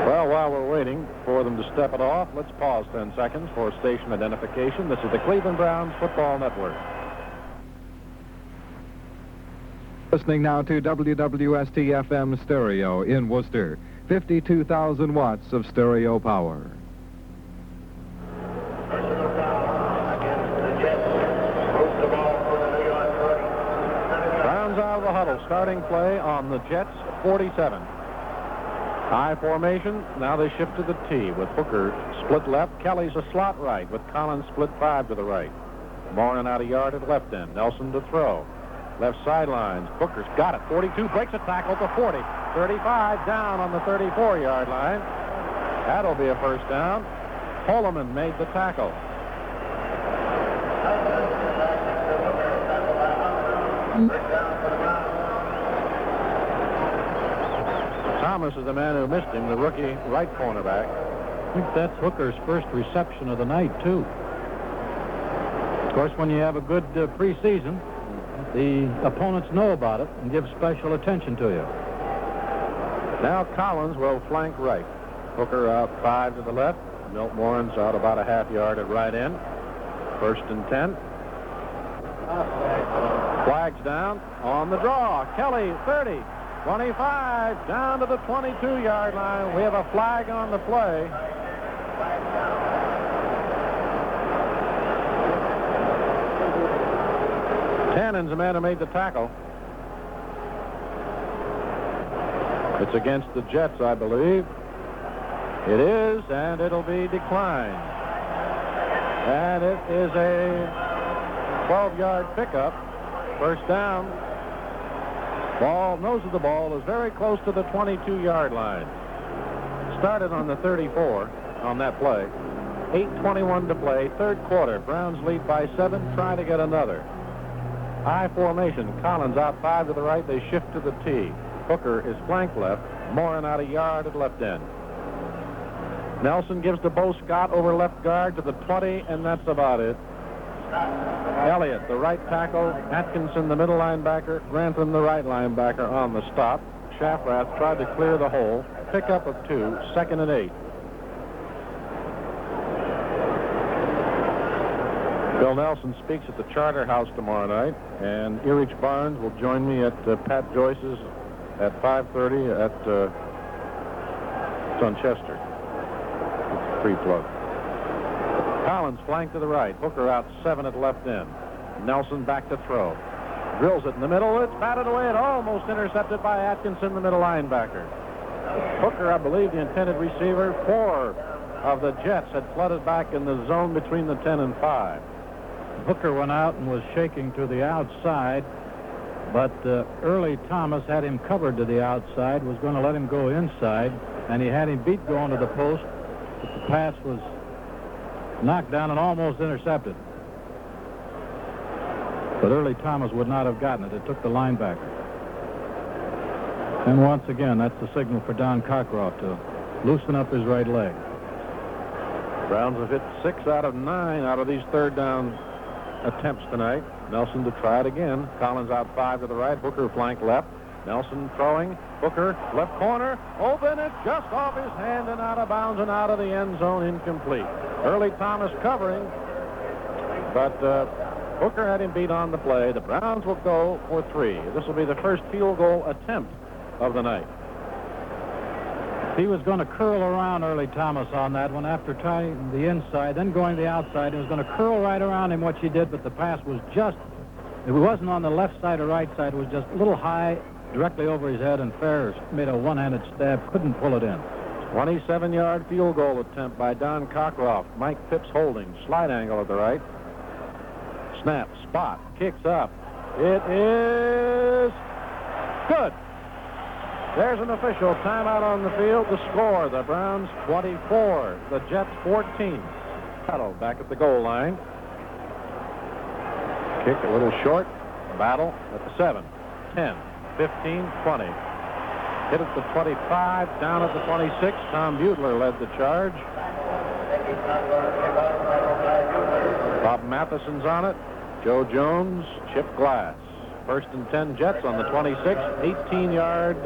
Well, while we're waiting for them to step it off, let's pause 10 seconds for station identification. This is the Cleveland Browns Football Network. Listening now to WWST-FM stereo in Worcester. 52,000 watts of stereo power. Browns out of the huddle. Starting play on the Jets 47. High formation. Now they shift to the T with Hooker split left. Kelly's a slot right with Collins split 5 to the right. Morin out a yard at left end. Nelson to throw. Left sidelines. Booker's got it. 42, breaks a tackle to 40. 35, down on the 34-yard line. That'll be a first down. Holloman made the tackle. Thomas is the man who missed him, the rookie right cornerback. I think that's Hooker's first reception of the night, too. Of course, when you have a good preseason, the opponents know about it and give special attention to you. Now Collins will flank right. Hooker out 5 to the left. Milt Morin's out about a half yard at right end. 1st and 10. Flags down on the draw. Kelly 30, 25, down to the 22-yard line. We have a flag on the play. Tannen's the man who made the tackle. It's against the Jets, I believe. It is, and it'll be declined. And it is a 12-yard pickup. First down. Nose of the ball is very close to the 22-yard line. Started on the 34 on that play. 8:21 to play, third quarter. Browns lead by 7, try to get another. High formation. Collins out 5 to the right. They shift to the T. Hooker is flank left. Morin out a yard at left end. Nelson gives to Bo Scott over left guard to the 20, and that's about it. Elliott, the right tackle. Atkinson, the middle linebacker. Grantham, the right linebacker, on the stop. Shafrath tried to clear the hole. Pickup of 2, 2nd and 8. Bill Nelson speaks at the Charter House tomorrow night, and Erich Barnes will join me at Pat Joyce's at 5:30 at it's on Chester. It's a free plug. Collins flanked to the right. Hooker out 7 at left end. Nelson back to throw. Drills it in the middle. It's batted away and almost intercepted by Atkinson, the middle linebacker. Hooker, I believe, the intended receiver. 4 of the Jets had flooded back in the zone between the 10 and 5. Hooker went out and was shaking to the outside, but Early Thomas had him covered to the outside, was going to let him go inside, and he had him beat going to the post, but the pass was knocked down and almost intercepted. But Early Thomas would not have gotten it. It took the linebacker. And once again, that's the signal for Don Cockcroft to loosen up his right leg. Browns have hit 6 out of 9 out of these third down attempts tonight. Nelson to try it again. Collins out 5 to the right. Hooker flank left. Nelson throwing. Hooker left corner. Open it just off his hand and out of bounds and out of the end zone. Incomplete. Early Thomas covering, but Hooker had him beat on the play. The Browns will go for 3. This will be the first field goal attempt of the night. He was going to curl around Early Thomas on that one after trying the inside, then going the outside. He was going to curl right around him, which he did, but the pass was just, it wasn't on the left side or right side. It was just a little high, directly over his head, and Ferris made a one-handed stab, couldn't pull it in. 27-yard field goal attempt by Don Cockcroft. Mike Phipps holding. Slide angle at the right. Snap, spot, kicks up. It is good. There's an official timeout on the field. The score, the Browns 24, the Jets 14. Battle back at the goal line. Kick a little short. Battle at the 7, 10, 15, 20. Hit at the 25, down at the 26. Tom Butler led the charge. Bob Matheson's on it. Joe Jones, Chip Glass. First and 10 Jets on the 26, 18-yard,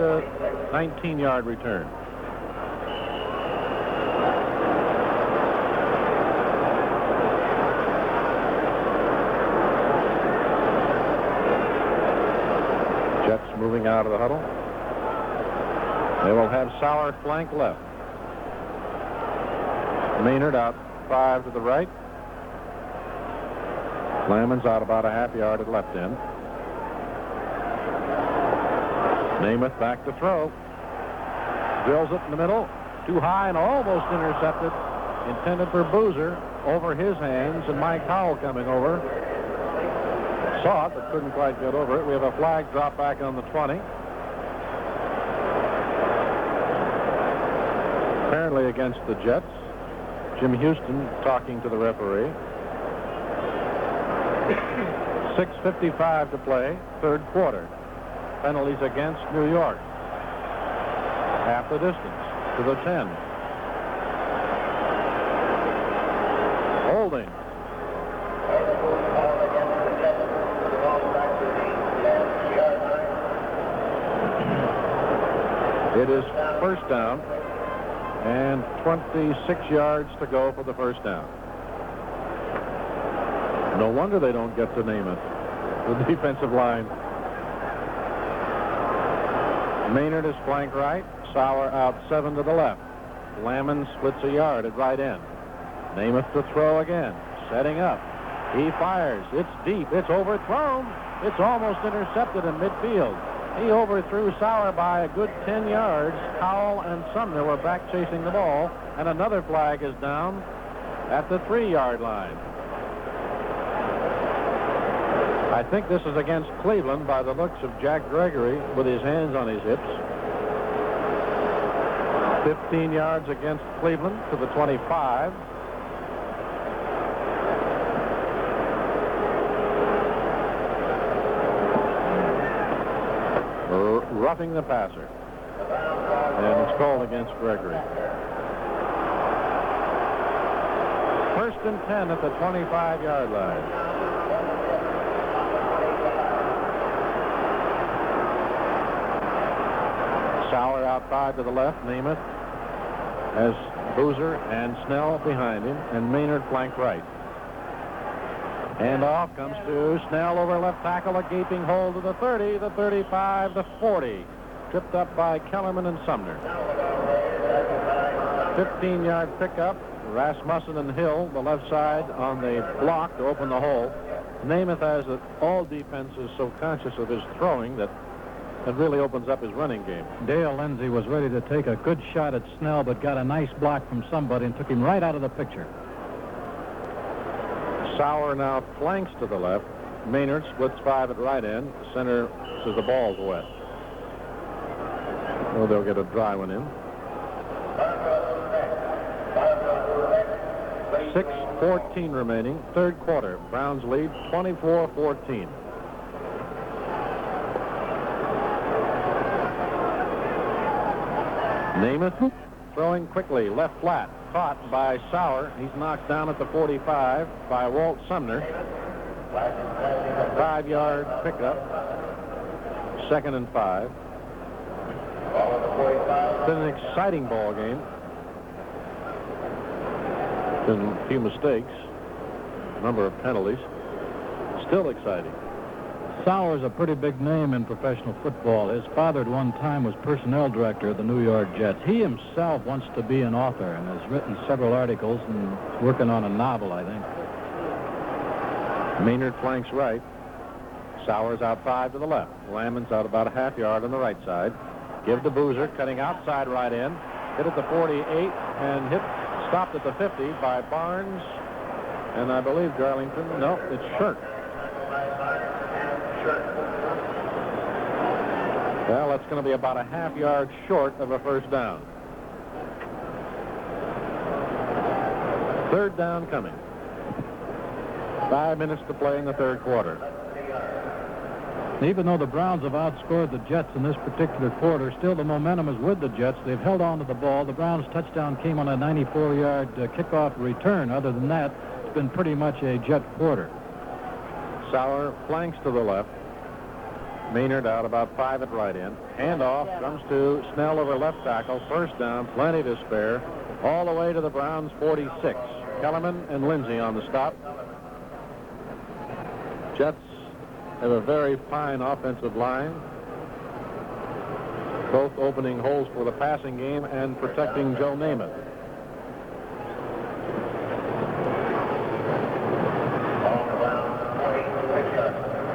19-yard return. Jets moving out of the huddle. They will have Sauer flank left. Maynard out 5 to the right. Lammons out about a half yard at left end. Namath back to throw. Drills it in the middle. Too high and almost intercepted. Intended for Boozer. Over his hands, and Mike Howell coming over. Saw it, but couldn't quite get over it. We have a flag drop back on the 20. Apparently against the Jets. Jim Houston talking to the referee. 6:55 to play, third quarter. Penalties against New York. Half the distance to the 10. Holding. It is first down and 26 yards to go for the first down. No wonder they don't get to name it. The defensive line. Maynard is flank right. Sauer out 7 to the left. Lammons splits a yard at right end. Namath to throw again. Setting up. He fires. It's deep. It's overthrown. It's almost intercepted in midfield. He overthrew Sauer by a good 10 yards. Howell and Sumner were back chasing the ball. And another flag is down at the 3-yard line. I think this is against Cleveland by the looks of Jack Gregory with his hands on his hips. 15 yards against Cleveland to the 25. Roughing the passer. And it's called against Gregory. First and 10 at the 25-yard line. Sauer out 5 to the left. Namath has Boozer and Snell behind him, and Maynard flank right. And off comes to Snell over left tackle, a gaping hole to the 30, the 35, the 40. Tripped up by Kellerman and Sumner. 15-yard pickup. Rasmussen and Hill, the left side on the block to open the hole. Namath has it. All defense is so conscious of his throwing that it really opens up his running game. Dale Lindsay was ready to take a good shot at Snell, but got a nice block from somebody and took him right out of the picture. Sauer now flanks to the left. Maynard splits 5 at right end. Center says the ball's wet. Oh, they'll get a dry one in. 6:14 remaining. Third quarter. Browns lead 24-14. Namath throwing quickly. Left flat. Caught by Sauer. He's knocked down at the 45 by Walt Sumner. 5-yard pickup. 2nd and 5. It's been an exciting ball game. Been a few mistakes. A number of penalties. Still exciting. Sauer's a pretty big name in professional football. His father at one time was personnel director of the New York Jets. He himself wants to be an author and has written several articles and is working on a novel, I think. Maynard flanks right. Sauer's out 5 to the left. Lamon's out about a half yard on the right side. Give to Boozer, cutting outside right end. Hit at the 48 and stopped at the 50 by Barnes. And I believe Darlington. No, it's Shirk. Well, that's going to be about a half yard short of a first down. 3rd down coming. 5 minutes to play in the third quarter. Even though the Browns have outscored the Jets in this particular quarter, still the momentum is with the Jets. They've held on to the ball. The Browns' touchdown came on a 94-yard kickoff return. Other than that, it's been pretty much a Jet quarter. Sauer flanks to the left. Maynard out about 5 at right end. Handoff comes to Snell over left tackle. First down, plenty to spare. All the way to the Browns' 46. Kellerman and Lindsay on the stop. Jets have a very fine offensive line, both opening holes for the passing game and protecting Joe Namath.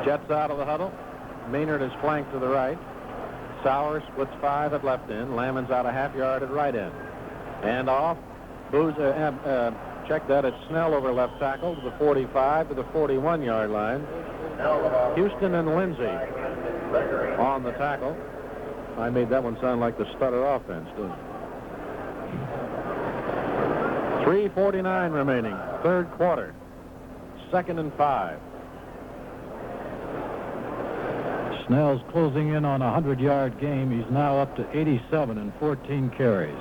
Jets out of the huddle. Maynard is flanked to the right. Sauer splits 5 at left end. Lamon's out a half yard at right end. And off. Check that. It's Snell over left tackle to the 45 to the 41-yard line. Houston and Lindsay on the tackle. I made that one sound like the stutter offense, didn't it? 3:49 remaining. Third quarter. 2nd and 5. Snell's closing in on a 100-yard game. He's now up to 87 and 14 carries.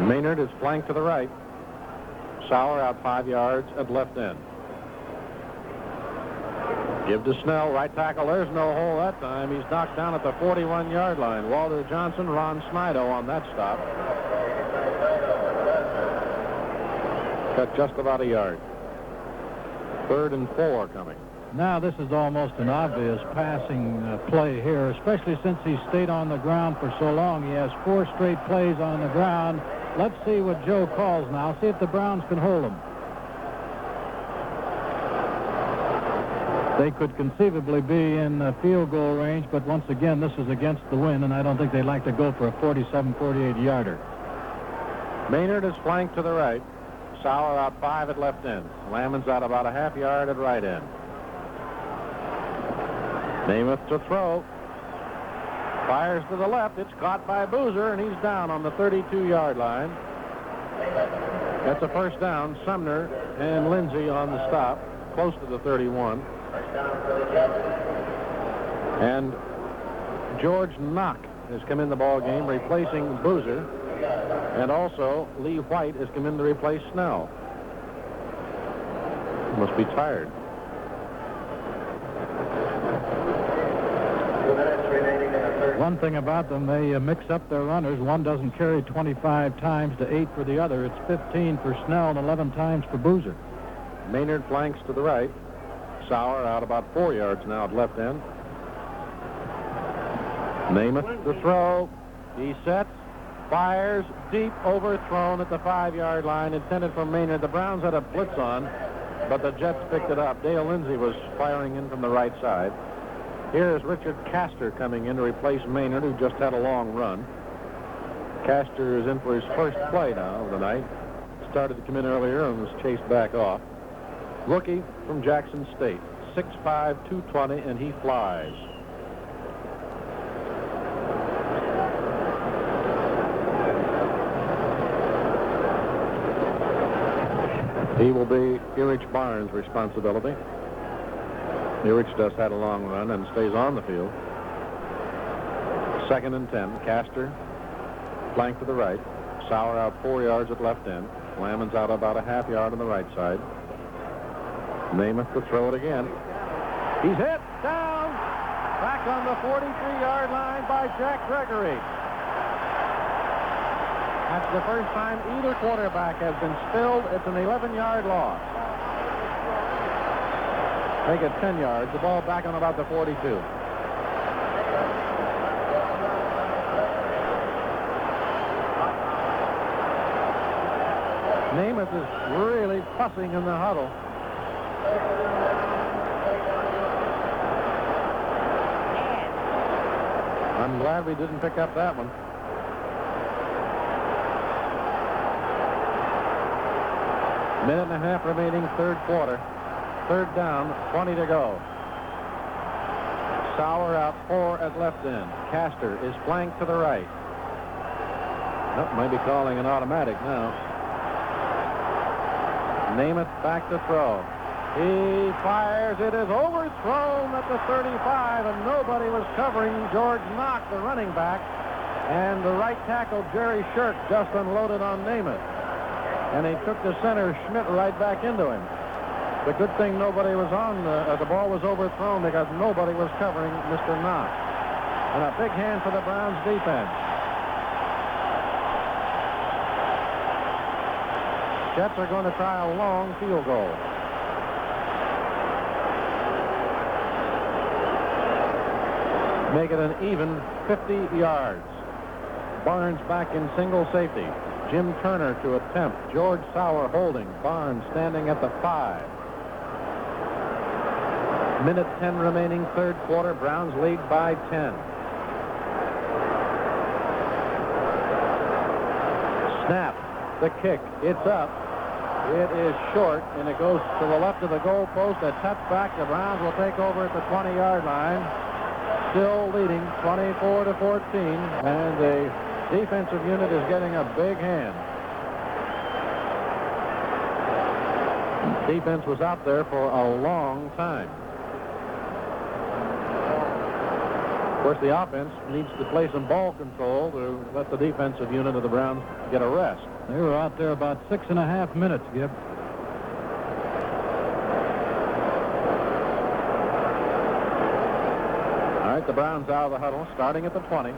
Maynard is flanked to the right. Sauer out 5 yards at left end. Give to Snell, right tackle. There's no hole that time. He's knocked down at the 41-yard line. Walter Johnson, Ron Snido on that stop. Cut just about a yard. 3rd and 4 coming. Now this is almost an obvious passing play here, especially since he stayed on the ground for so long. He has 4 straight plays on the ground. Let's see what Joe calls now. See if the Browns can hold him. They could conceivably be in field goal range, but once again, this is against the wind, and I don't think they'd like to go for a 47, 48-yarder. Maynard is flanked to the right. Sauer out 5 at left end. Lamon's out about a half yard at right end. Namath to throw. Fires to the left. It's caught by Boozer, and he's down on the 32-yard line. That's a first down. Sumner and Lindsay on the stop, close to the 31. And George Knock has come in the ball game, replacing Boozer. And also, Lee White has come in to replace Snell. Must be tired. 2 minutes remaining in the third. One thing about them, they mix up their runners. One doesn't carry 25 times to 8 for the other. It's 15 for Snell and 11 times for Boozer. Maynard flanks to the right. Sauer out about 4 yards now at left end. Namath the throw. He sets, fires, deep, overthrown at the 5-yard line, intended for Maynard. The Browns had a blitz on, but the Jets picked it up. Dale Lindsay was firing in from the right side. Here's Richard Castor coming in to replace Maynard, who just had a long run. Castor is in for his first play now of the night. Started to come in earlier and was chased back off. Rookie from Jackson State, 6'5", 220, and he flies. He will be Erich Barnes' responsibility. Erich just had a long run and stays on the field. 2nd and 10. Castor, flank to the right. Sauer out 4 yards at left end. Lammons out about a half yard on the right side. Namath to throw it again. He's hit, down, back on the 43-yard line by Jack Gregory. That's the first time either quarterback has been spilled. It's an 11-yard loss. Make it 10 yards. The ball back on about the 42. Namath is really fussing in the huddle. I'm glad we didn't pick up that one. Minute and a half remaining, third quarter. 3rd down, 20 to go. Sauer out 4 at left end. Castor is flanked to the right. Nope, might be calling an automatic now. Namath back to throw. He fires. It is overthrown at the 35, and nobody was covering George Knock, the running back. And the right tackle, Jerry Shirk, just unloaded on Namath. And he took the center, Schmidt, right back into him. The good thing nobody was on, the ball was overthrown because nobody was covering Mr. Knox. And a big hand for the Browns defense. Jets are going to try a long field goal. Make it an even 50 yards. Barnes back in single safety. Jim Turner to attempt. George Sauer holding. Barnes standing at the 5. Minute 10 remaining, third quarter. Browns lead by 10. Snap. The kick. It's up. It is short, and it goes to the left of the goal post. A touchback. The Browns will take over at the 20-yard line. Still leading 24-14, and the defensive unit is getting a big hand. Defense was out there for a long time. Of course, the offense needs to play some ball control to let the defensive unit of the Browns get a rest. They were out there about 6.5 minutes, Gib. All right, the Browns out of the huddle, starting at the 20.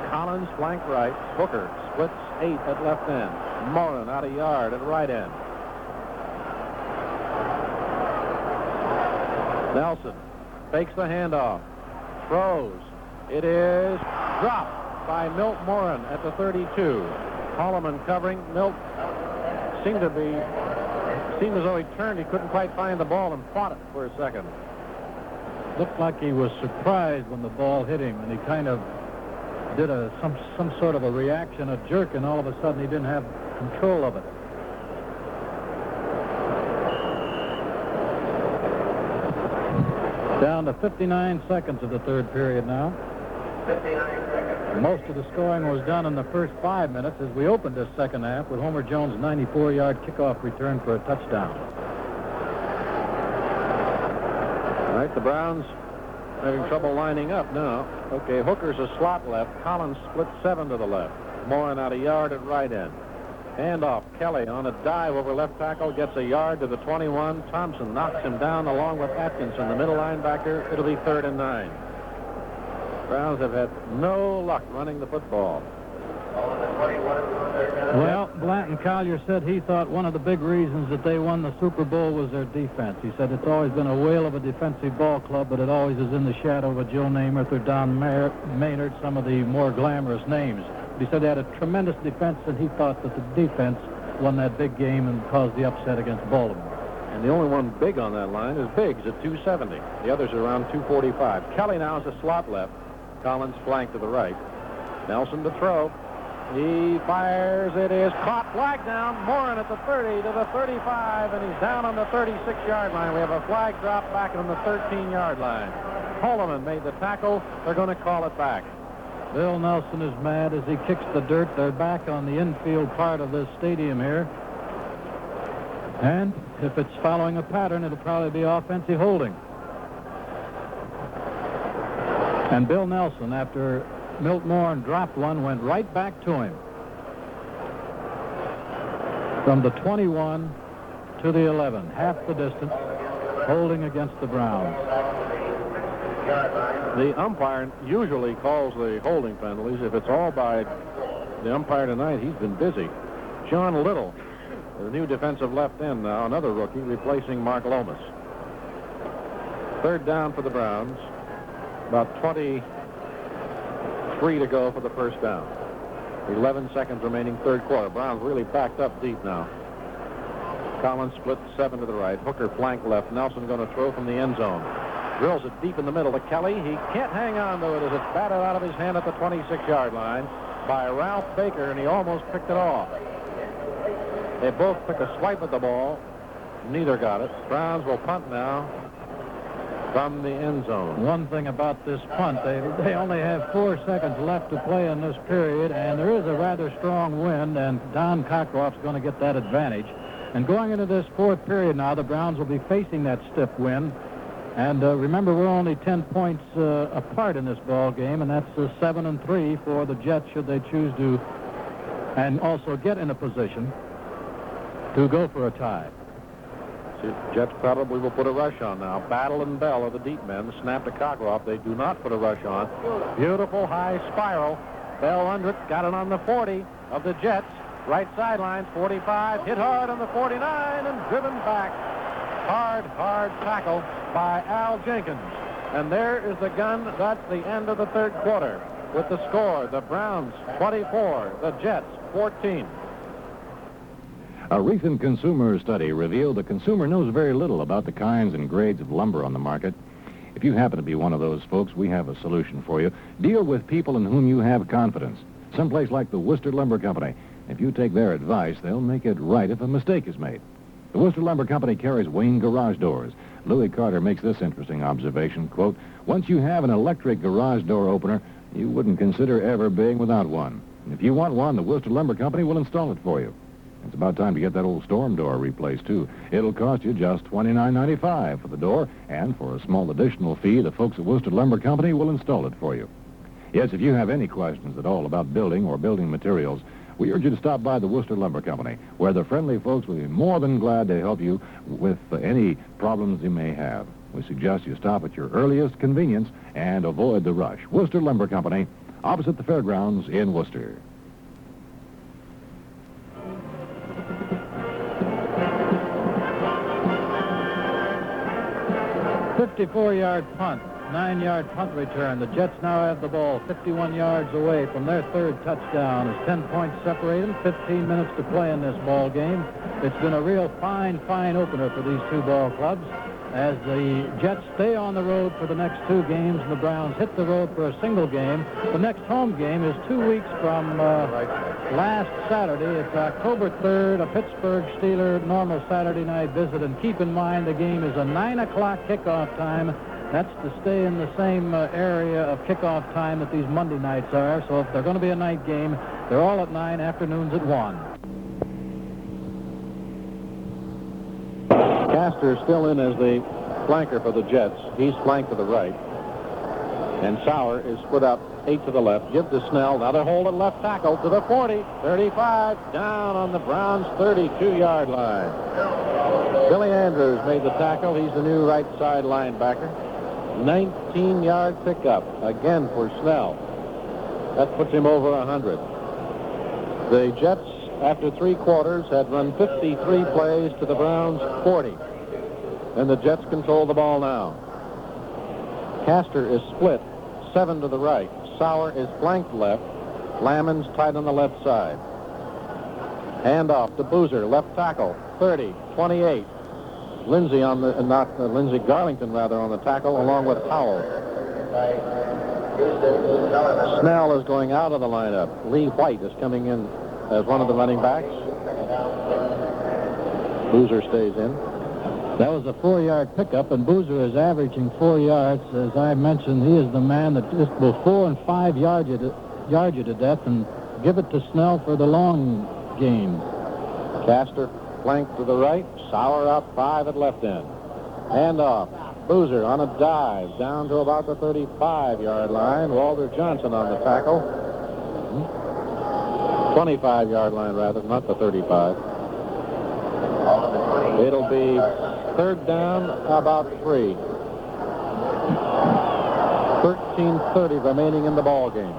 Collins flank right. Hooker splits 8 at left end. Morin out a yard at right end. Nelson fakes the handoff. Throws. It is dropped by Milt Morin at the 32. Holloman covering. Milt seemed as though he turned. He couldn't quite find the ball and fought it for a second. Looked like he was surprised when the ball hit him, and he kind of did some sort of a reaction, a jerk, and all of a sudden he didn't have control of it. Down to 59 seconds of the third period now. 59 seconds. Most of the scoring was done in the first 5 minutes as we opened this second half with Homer Jones' 94-yard kickoff return for a touchdown. All right, the Browns having trouble lining up now. Okay, Hooker's a slot left. Collins split 7 to the left. Morin out a yard at right end. Handoff. Kelly on a dive over left tackle, gets a yard to the 21. Thompson knocks him down along with Atkinson, the middle linebacker. It'll be 3rd and 9. Browns have had no luck running the football. Well, Blanton Collier said he thought one of the big reasons that they won the Super Bowl was their defense. He said it's always been a whale of a defensive ball club, but it always is in the shadow of a Joe Namath or Don Maynard, some of the more glamorous names. But he said they had a tremendous defense, and he thought that the defense won that big game and caused the upset against Baltimore. And the only one big on that line is Biggs at 270. The others are around 245. Kelly now is a slot left. Collins flank to the right. Nelson to throw. He fires. It is caught. Flag down. Morin at the 30 to the 35, and he's down on the 36-yard line. We have a flag drop back on the 13-yard line. Holloman made the tackle. They're going to call it back. Bill Nelson is mad as he kicks the dirt. They're back on the infield part of this stadium here. And if it's following a pattern, it'll probably be offensive holding. And Bill Nelson, after Milt Morin dropped one, went right back to him. From the 21 to the 11, half the distance, holding against the Browns. The umpire usually calls the holding penalties. If it's all by the umpire tonight, he's been busy. John Little, the new defensive left end now, another rookie, replacing Mark Lomas. Third down for the Browns. About 23 to go for the first down. 11 seconds remaining, third quarter. Browns really backed up deep now. Collins split 7 to the right. Hooker flank left. Nelson going to throw from the end zone. Drills it deep in the middle to Kelly. He can't hang on to it as it's batted out of his hand at the 26-yard line by Ralph Baker, and he almost picked it off. They both took a swipe at the ball. Neither got it. Browns will punt now from the end zone. One thing about this punt, they only have 4 seconds left to play in this period, and there is a rather strong wind, and Don Cockroft's going to get that advantage. And going into this fourth period now, the Browns will be facing that stiff wind. And remember, we're only 10 points apart in this ball game, and that's 7-3 for the Jets should they choose to, and also get in a position to go for a tie. Jets probably will put a rush on now. Battle and Bell are the deep men. Snap to Cockroft. They do not put a rush on. Beautiful high spiral. Bell under it. Got it on the 40 of the Jets. Right sideline, 45. Hit hard on the 49 and driven back. Hard tackle by Al Jenkins. And there is the gun. That's the end of the third quarter. With the score, the Browns 24, the Jets 14. A recent consumer study revealed the consumer knows very little about the kinds and grades of lumber on the market. If you happen to be one of those folks, we have a solution for you. Deal with people in whom you have confidence. Someplace like the Worcester Lumber Company. If you take their advice, they'll make it right if a mistake is made. The Worcester Lumber Company carries Wayne garage doors. Louis Carter makes this interesting observation, quote, once you have an electric garage door opener, you wouldn't consider ever being without one. And if you want one, the Worcester Lumber Company will install it for you. It's about time to get that old storm door replaced, too. It'll cost you just $29.95 for the door, and for a small additional fee, the folks at Worcester Lumber Company will install it for you. Yes, if you have any questions at all about building or building materials, we urge you to stop by the Worcester Lumber Company, where the friendly folks will be more than glad to help you with any problems you may have. We suggest you stop at your earliest convenience and avoid the rush. Worcester Lumber Company, opposite the fairgrounds in Worcester. 54-yard punt, 9-yard punt return. The Jets now have the ball 51 yards away from their third touchdown. As 10 points separate them, 15 minutes to play in this ball game. It's been a real fine opener for these two ball clubs as the Jets stay on the road for the next 2 games and the Browns hit the road for a single game. The next home game is 2 weeks from last Saturday. It's October 3rd, a Pittsburgh Steelers normal Saturday night visit. And keep in mind the game is a 9 o'clock kickoff time. That's to stay in the same area of kickoff time that these Monday nights are. So if they're going to be a night game, they're all at 9, afternoons at 1. Castor still in as the flanker for the Jets. He's flanked to the right. And Sauer is split up 8 to the left. Gib to Snell. Now they're holding left tackle to the 40. 35 down on the Browns' 32-yard line. Billy Andrews made the tackle. He's the new right side linebacker. 19-yard pickup again for Snell. That puts him over 100. The Jets, after 3 quarters, had run 53 plays to the Browns 40. And the Jets control the ball now. Castor is split 7 to the right. Sauer is flanked left. Lammons tight on the left side. Handoff to Boozer, left tackle, 30, 28. Lindsay on the, Lindsay Garlington rather, on the tackle, along with Howell. Snell is going out of the lineup. Lee White is coming in as one of the running backs. Boozer stays in. That was a 4-yard pickup, and Boozer is averaging 4 yards. As I mentioned, he is the man that just will 4 and 5 yard you to death and give it to Snell for the long game. Castor flanked to the right. Sauer out 5 at left end. Handoff. Boozer on a dive down to about the 35-yard line. Walter Johnson on the tackle. 25-yard line, rather, not the 35. It'll be 3rd down, about 3. 13:30 remaining in the ball game.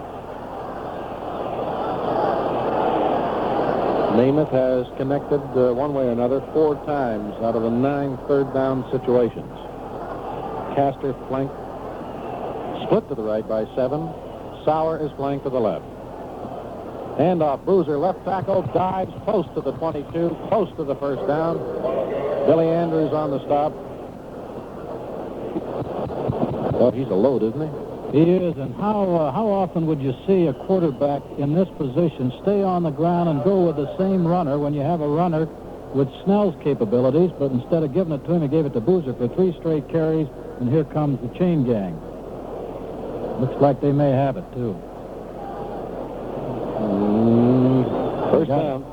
Namath has connected one way or another 4 times out of the 9 third down situations. Castor flanked, split to the right by 7. Sauer is flanked to the left. Handoff, Boozer, left tackle, dives close to the 22, close to the 1st down. Billy Andrews on the stop. Well, he's a load, isn't he? He is, and how often would you see a quarterback in this position stay on the ground and go with the same runner when you have a runner with Snell's capabilities, but instead of giving it to him, he gave it to Boozer for 3 straight carries, and here comes the chain gang. Looks like they may have it, too. 1st down.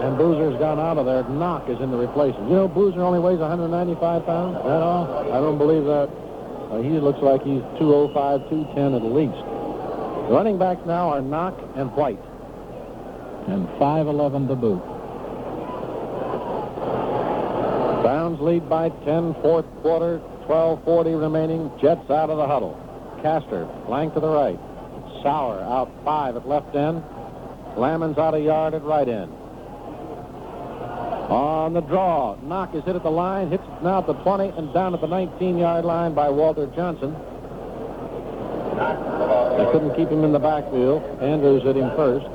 And Boozer's gone out of there. Knock is in the replacement. You know, Boozer only weighs 195 pounds. That all? I don't believe that. He looks like he's 205, 210 at least. The running backs now are Knock and White. And 5'11" to boot. Browns lead by 10, 4th quarter, 12:40 remaining. Jets out of the huddle. Castor, flank to the right. Sauer out 5 at left end. Lammons out a yard at right end. On the draw, Knock is hit at the line, hits it now at the 20 and down at the 19-yard line by Walter Johnson. They couldn't keep him in the backfield. Andrews hit him first.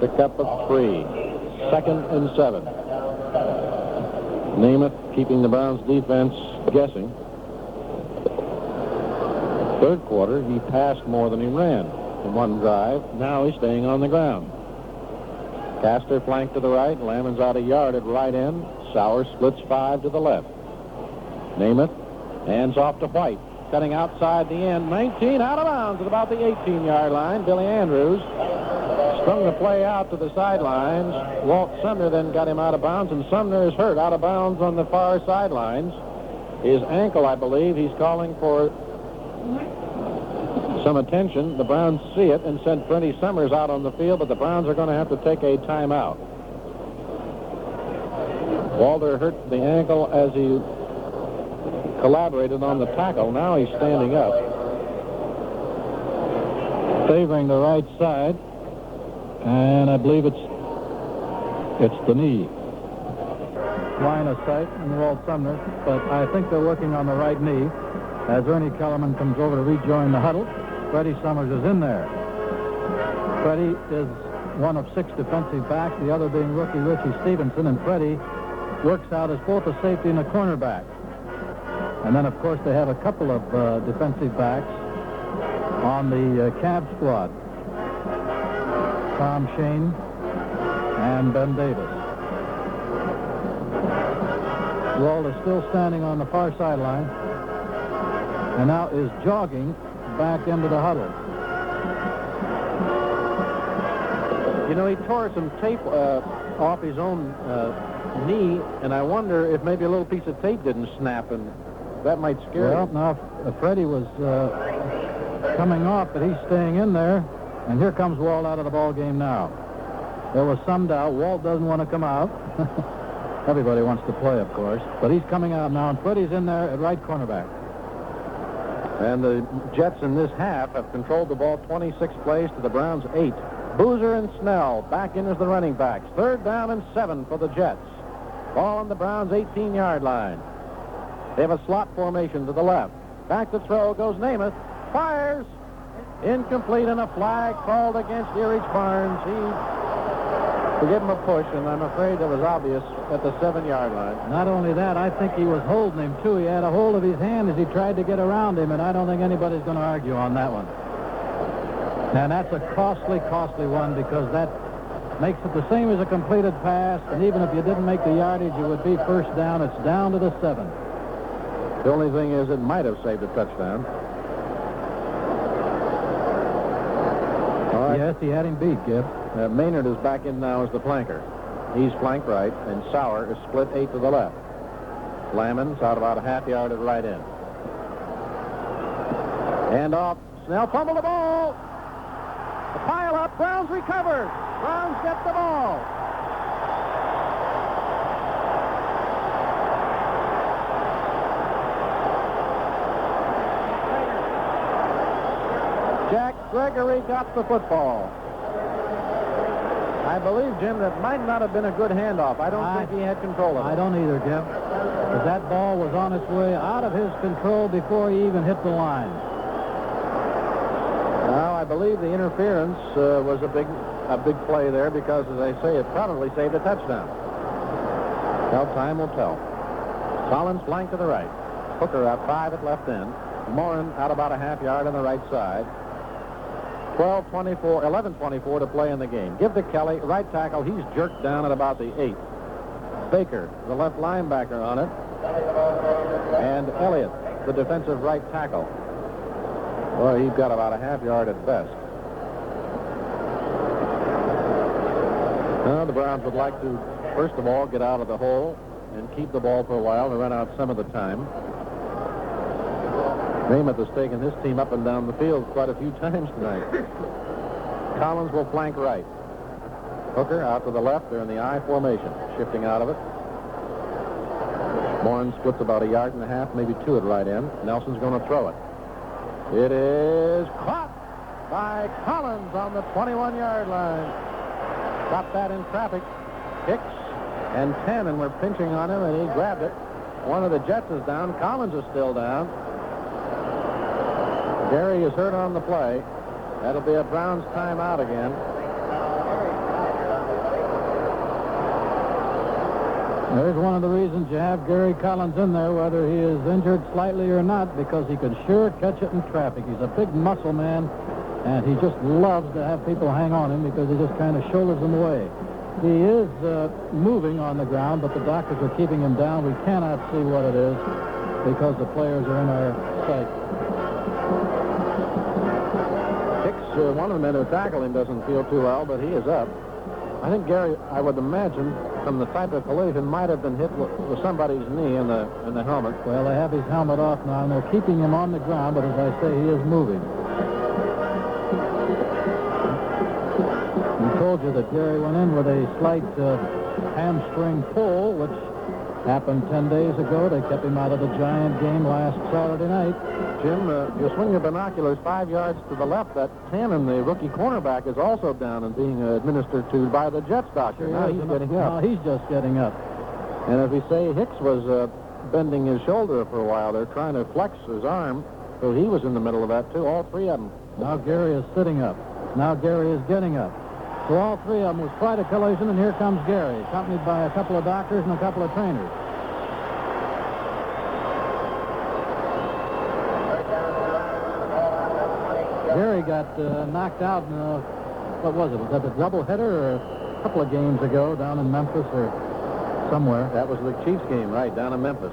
Pick up of 3. 2nd and 7. Namath keeping the Browns defense guessing. 3rd quarter, he passed more than he ran in one drive. Now he's staying on the ground. Castor flanked to the right. Lammons out a yard at right end. Sauer splits 5 to the left. Namath hands off to White. Cutting outside the end. 19 out of bounds at about the 18-yard line. Billy Andrews strung the play out to the sidelines. Walt Sumner then got him out of bounds, and Sumner is hurt out of bounds on the far sidelines. His ankle, I believe. He's calling for some attention. The Browns see it and send Freddie Summers out on the field, but the Browns are going to have to take a timeout. Walter hurt the ankle as he collaborated on the tackle. Now he's standing up. Favoring the right side, and I believe it's the knee. Line of sight in Walt Sumner, but I think they're working on the right knee as Ernie Kellerman comes over to rejoin the huddle. Freddie Summers is in there. Freddie is one of 6 defensive backs, the other being rookie Richie Stevenson, and Freddie works out as both a safety and a cornerback. And then, of course, they have a couple of defensive backs on the Cab squad. Tom Shane and Ben Davis. Walt is still standing on the far sideline and now is jogging back into the huddle. You know, he tore some tape off his own knee, and I wonder if maybe a little piece of tape didn't snap, and that might scare him. Well, now Freddie was coming off, but he's staying in there, and here comes Walt out of the ball game now. There was some doubt. Walt doesn't want to come out. Everybody wants to play, of course, but he's coming out now, and Freddie's in there at right cornerback. And the Jets in this half have controlled the ball 26 plays to the Browns 8. Boozer and Snell back in as the running backs. 3rd down and 7 for the Jets. Ball on the Browns' 18-yard line. They have a slot formation to the left. Back to throw goes Namath. Fires. Incomplete, and a flag called against Erich Barnes. He gave him a push, and I'm afraid it was obvious at the 7-yard line. Not only that, I think he was holding him, too. He had a hold of his hand as he tried to get around him, and I don't think anybody's going to argue on that one. And that's a costly, costly one, because that makes it the same as a completed pass, and even if you didn't make the yardage, it would be first down. It's down to the 7. The only thing is it might have saved a touchdown. All right. Yes, he had him beat, Gib. Maynard is back in now as the flanker. He's flank right, and Sauer is split 8 to the left. Lammons out about a half yard at right end. And off. Snell fumbled the ball. The pile up. Browns recover. Browns get the ball. Jack Gregory got the football. I believe, Jim, that might not have been a good handoff. I don't think he had control of it. I don't either, Gib. Because that ball was on its way out of his control before he even hit the line. Now, I believe the interference was a big play there because, as I say, it probably saved a touchdown. Well, time will tell. Collins flank to the right. Hooker out 5 at left end. Morin out about a half yard on the right side. 11:24 to play in the game. Give to Kelly, right tackle. He's jerked down at about the 8. Baker, the left linebacker on it. And Elliott, the defensive right tackle. Well, he's got about a half yard at best. Now, the Browns would like to, first of all, get out of the hole and keep the ball for a while and run out some of the time. Namath has taken his team up and down the field quite a few times tonight. Collins will flank right. Hooker out to the left. They're in the I formation, shifting out of it. Morin splits about a yard and a half, maybe 2 at right end. Nelson's going to throw it. It is caught by Collins on the 21-yard line. Got that in traffic. Hicks and Tannen were pinching on him, and he grabbed it. One of the Jets is down. Collins is still down. Gary is hurt on the play. That'll be a Browns timeout again. There's one of the reasons you have Gary Collins in there, whether he is injured slightly or not, because he can sure catch it in traffic. He's a big muscle man, and he just loves to have people hang on him because he just kind of shoulders them away. He is moving on the ground, but the doctors are keeping him down. We cannot see what it is because the players are in our sight. One of the men who tackled him doesn't feel too well, but he is up. I think Gary, I would imagine, from the type of collision, might have been hit with somebody's knee in the helmet. Well, they have his helmet off now, and they're keeping him on the ground, but as I say, he is moving. We told you that Gary went in with a slight hamstring pull, which happened 10 days ago. They kept him out of the Giant game last Saturday night. Jim, you swing your binoculars 5 yards to the left. That Tannen, the rookie cornerback, is also down and being administered to by the Jets doctor. Now he's getting up. Now he's just getting up. And as we say, Hicks was bending his shoulder for a while. They're trying to flex his arm, so he was in the middle of that, too. All 3 of them. Now Gary is sitting up. Now Gary is getting up. So all 3 of them was quite a collision, and here comes Gary, accompanied by a couple of doctors and a couple of trainers. Gary got knocked out in, what was it? Was that a doubleheader or a couple of games ago down in Memphis or somewhere? That was the Chiefs game, right, down in Memphis.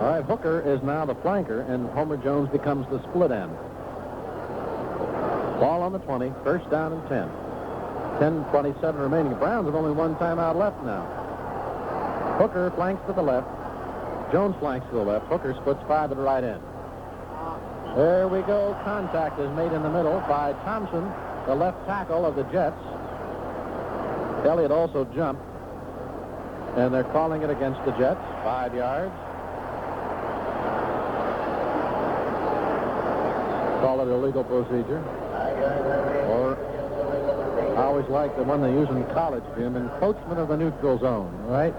All right, Hooker is now the flanker, and Homer Jones becomes the split end. Ball on the 20, first down and 10. 10:27 remaining. The Browns have only one timeout left now. Hooker flanks to the left. Jones flanks to the left. Hooker splits 5 at the right end. There we go. Contact is made in the middle by Thompson, the left tackle of the Jets. Elliott also jumped, and they're calling it against the Jets. 5 yards. Call it illegal procedure. Or I always like the one they use in college, Jim, encroachment of the neutral zone, right?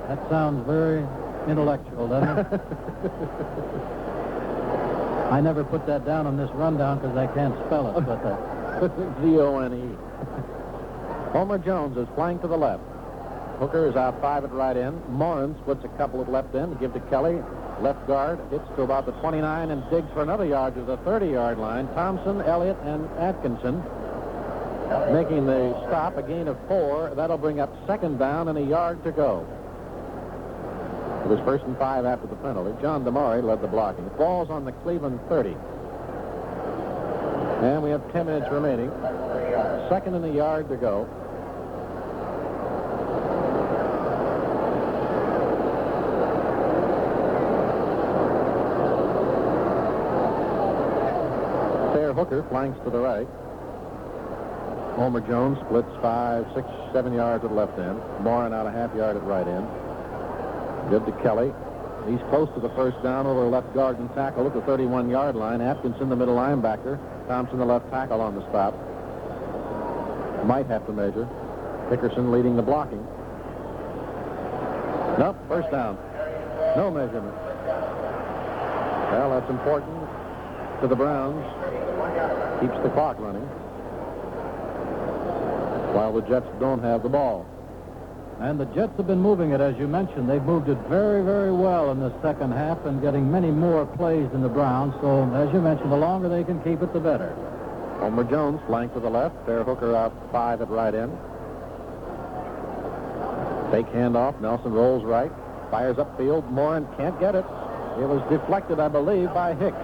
That sounds very intellectual, doesn't it? I never put that down on this rundown because I can't spell it, but Z-O-N-E. Homer Jones is flying to the left. Hooker is out 5 at right end. Morin splits a couple at left end to give to Kelly. Left guard hits to about the 29 and digs for another yard to the 30-yard line. Thompson, Elliott, and Atkinson making the stop, a gain of 4. That'll bring up second down and a yard to go. It was 1st and 5 after the penalty. John DeMare led the blocking. The ball's on the Cleveland 30. And we have 10 minutes remaining. Second and a yard to go. Hooker flanks to the right. Homer Jones splits 5, 6, 7 yards at left end. Morin out a half yard at right end. Good to Kelly. He's close to the first down over left guard and tackle at the 31-yard line. Atkinson, the middle linebacker. Thompson, the left tackle on the stop. Might have to measure. Dickerson leading the blocking. Nope, first down. No measurement. Well, that's important to the Browns. Keeps the clock running while the Jets don't have the ball. And the Jets have been moving it, as you mentioned. They've moved it very, very well in the second half and getting many more plays than the Browns. So, as you mentioned, the longer they can keep it, the better. Homer Jones flanked to the left. Fair Hooker out 5 at right end. Fake handoff. Nelson rolls right. Fires upfield. Morin can't get it. It was deflected, I believe, by Hicks.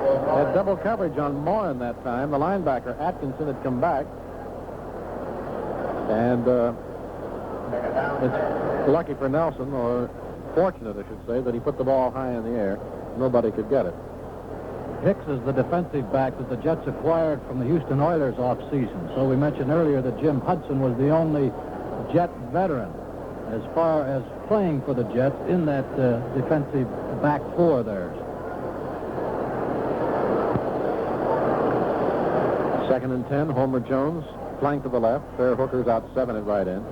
Had double coverage on Morin that time. The linebacker, Atkinson, had come back. And it's lucky for Nelson, or fortunate, I should say, that he put the ball high in the air. Nobody could get it. Hicks is the defensive back that the Jets acquired from the Houston Oilers off-season. So we mentioned earlier that Jim Hudson was the only Jet veteran as far as playing for the Jets in that defensive back four theirs. Second and 10, Homer Jones, flank to the left. Fair Hooker's out 7 at right end.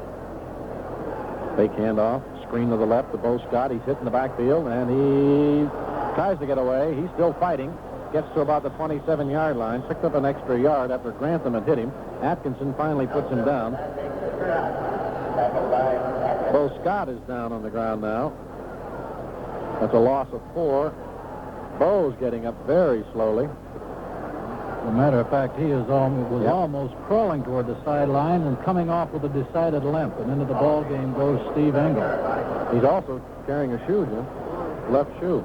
Fake handoff, screen to the left to Bo Scott. He's hit in the backfield, and he tries to get away. He's still fighting. Gets to about the 27-yard line. Picked up an extra yard after Grantham had hit him. Atkinson finally puts him down. Bo Scott is down on the ground now. That's a loss of 4. Bo's getting up very slowly. As a matter of fact, he was almost crawling toward the sideline and coming off with a decided limp. And into the ball game goes Steve Engel. He's also carrying a shoe, Jim. Left shoe.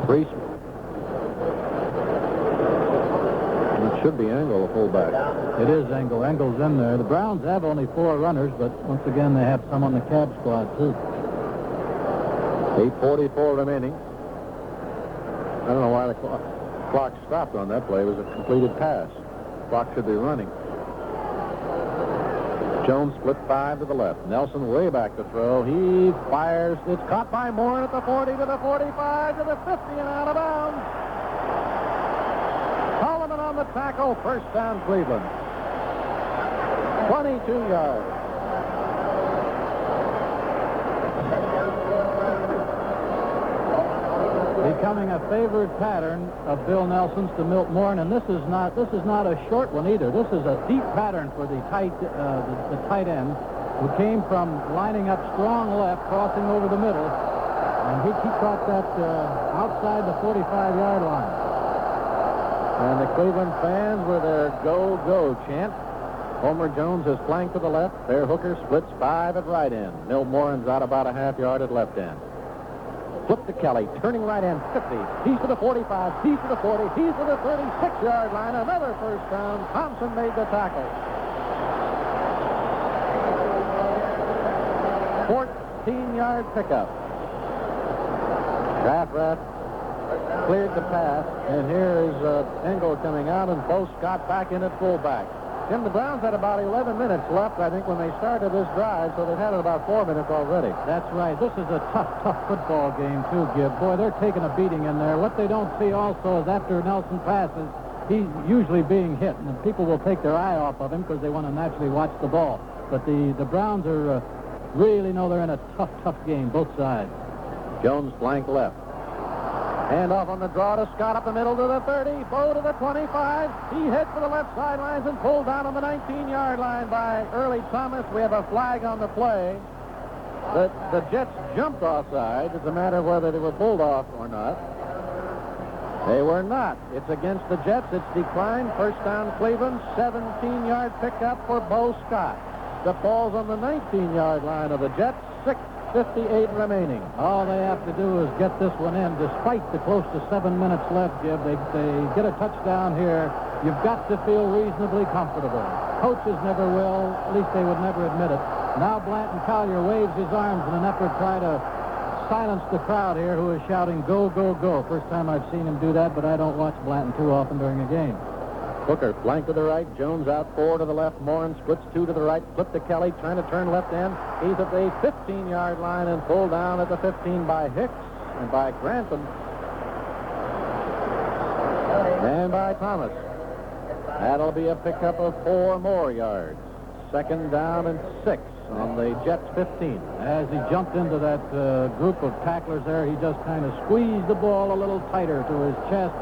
Reese. It should be Engel, the fullback. It is Engel. Engel's in there. The Browns have only 4 runners, but once again, they have some on the cab squad, too. 8:44 remaining. I don't know why the clock stopped on that play. It was a completed pass. Clock should be running. Jones split 5 to the left. Nelson way back to throw. He fires. It's caught by Moore at the 40 to the 45 to the 50 and out of bounds. Holloman on the tackle. First down, Cleveland. 22 yards. Becoming a favored pattern of Bill Nelson's to Milt Morin, and this is not a short one either. This is a deep pattern for the tight end, who came from lining up strong left, crossing over the middle, and he caught that outside the 45-yard line. And the Cleveland fans with their "Go, go" chant. Homer Jones is flanked to the left. Fair Hooker splits 5 at right end. Milt Morin's out about a half yard at left end. Flip to Kelly, turning right end, 50. He's to the 45, he's to the 40, he's to the 36-yard line. Another first down. Thompson made the tackle. 14-yard pickup. Rath cleared the pass, and here is Engel coming out, and Bo Scott back in at fullback. Jim, the Browns had about 11 minutes left, I think, when they started this drive, so they've had it about 4 minutes already. That's right. This is a tough football game, too, Gib. Boy, they're taking a beating in there. What they don't see also is after Nelson passes, he's usually being hit, and people will take their eye off of him because they want to naturally watch the ball. But the Browns are really know they're in a tough game, both sides. Jones flank left. Hand off on the draw to Scott up the middle to the 30. Bo to the 25. He hit for the left sidelines and pulled down on the 19-yard line by Early Thomas. We have a flag on the play. The Jets jumped offside. It's a matter of whether they were pulled off or not. They were not. It's against the Jets. It's declined. First down, Cleveland. 17-yard pickup for Bo Scott. The ball's on the 19-yard line of the Jets. 6:58 remaining. All they have to do is get this one in. Despite the close to 7 minutes left, Gib, they get a touchdown here. You've got to feel reasonably comfortable. Coaches never will. At least they would never admit it. Now Blanton Collier waves his arms in an effort to try to silence the crowd here who is shouting, "Go, go, go." First time I've seen him do that, but I don't watch Blanton too often during a game. Hooker flank to the right. Jones out 4 to the left. Morin splits 2 to the right. Flip to Kelly, trying to turn left end. He's at the 15-yard line and pulled down at the 15 by Hicks and by Grantham and by Thomas. That'll be a pickup of 4 more yards. Second down and 6 on the Jets 15. As he jumped into that group of tacklers there, he just kind of squeezed the ball a little tighter to his chest.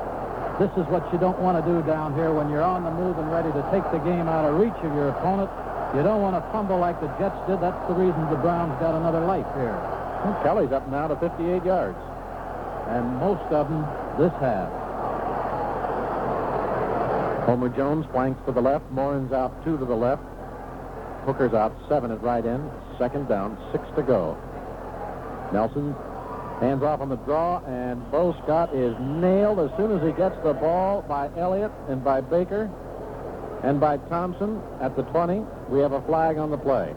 This is what you don't want to do down here when you're on the move and ready to take the game out of reach of your opponent. You don't want to fumble like the Jets did. That's the reason the Browns got another life here. And Kelly's up now to 58 yards. And most of them this half. Homer Jones flanks to the left. Morin's out 2 to the left. Hooker's out 7 at right end. Second down, 6 to go. Nelson hands off on the draw, and Bo Scott is nailed as soon as he gets the ball by Elliott and by Baker and by Thompson at the 20. We have a flag on the play.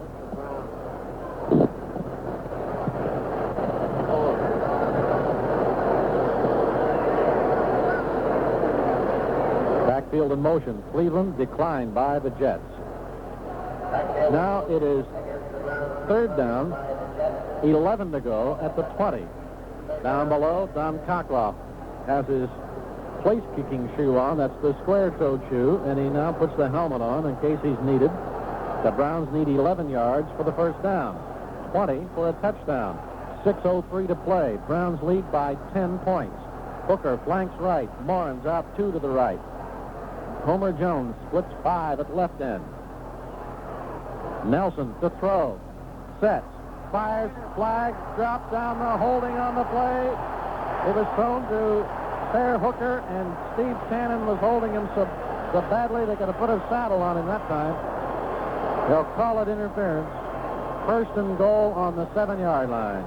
Backfield in motion. Cleveland declined by the Jets. Now it is third down, 11 to go at the 20. Down below, Don Cockloff has his place-kicking shoe on. That's the square-toed shoe, and he now puts the helmet on in case he's needed. The Browns need 11 yards for the first down, 20 for a touchdown. 6:03 to play. Browns lead by 10 points. Hooker flanks right. Morin's out 2 to the right. Homer Jones splits 5 at left end. Nelson to throw. Sets. Fires, flag, drops down the holding on the play. It was thrown to Fair Hooker, and Steve Shannon was holding him so badly they could have put a saddle on him that time. They'll call it interference. First and goal on the 7-yard line.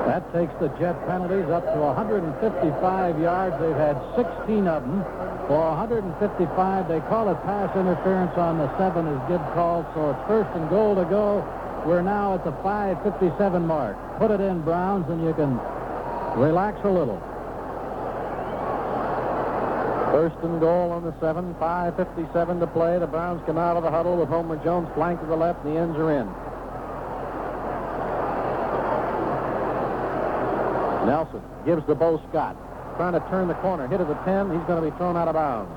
That takes the Jet penalties up to 155 yards. They've had 16 of them. For 155, they call it pass interference on the 7 as Gib called, so it's first and goal to go. We're now at the 5:57 mark. Put it in, Browns, and you can relax a little. First and goal on the 7, 5:57 to play. The Browns come out of the huddle with Homer Jones flanked to the left, and the ends are in. Nelson gives to Bo Scott. Trying to turn the corner. Hit at the 10. He's going to be thrown out of bounds.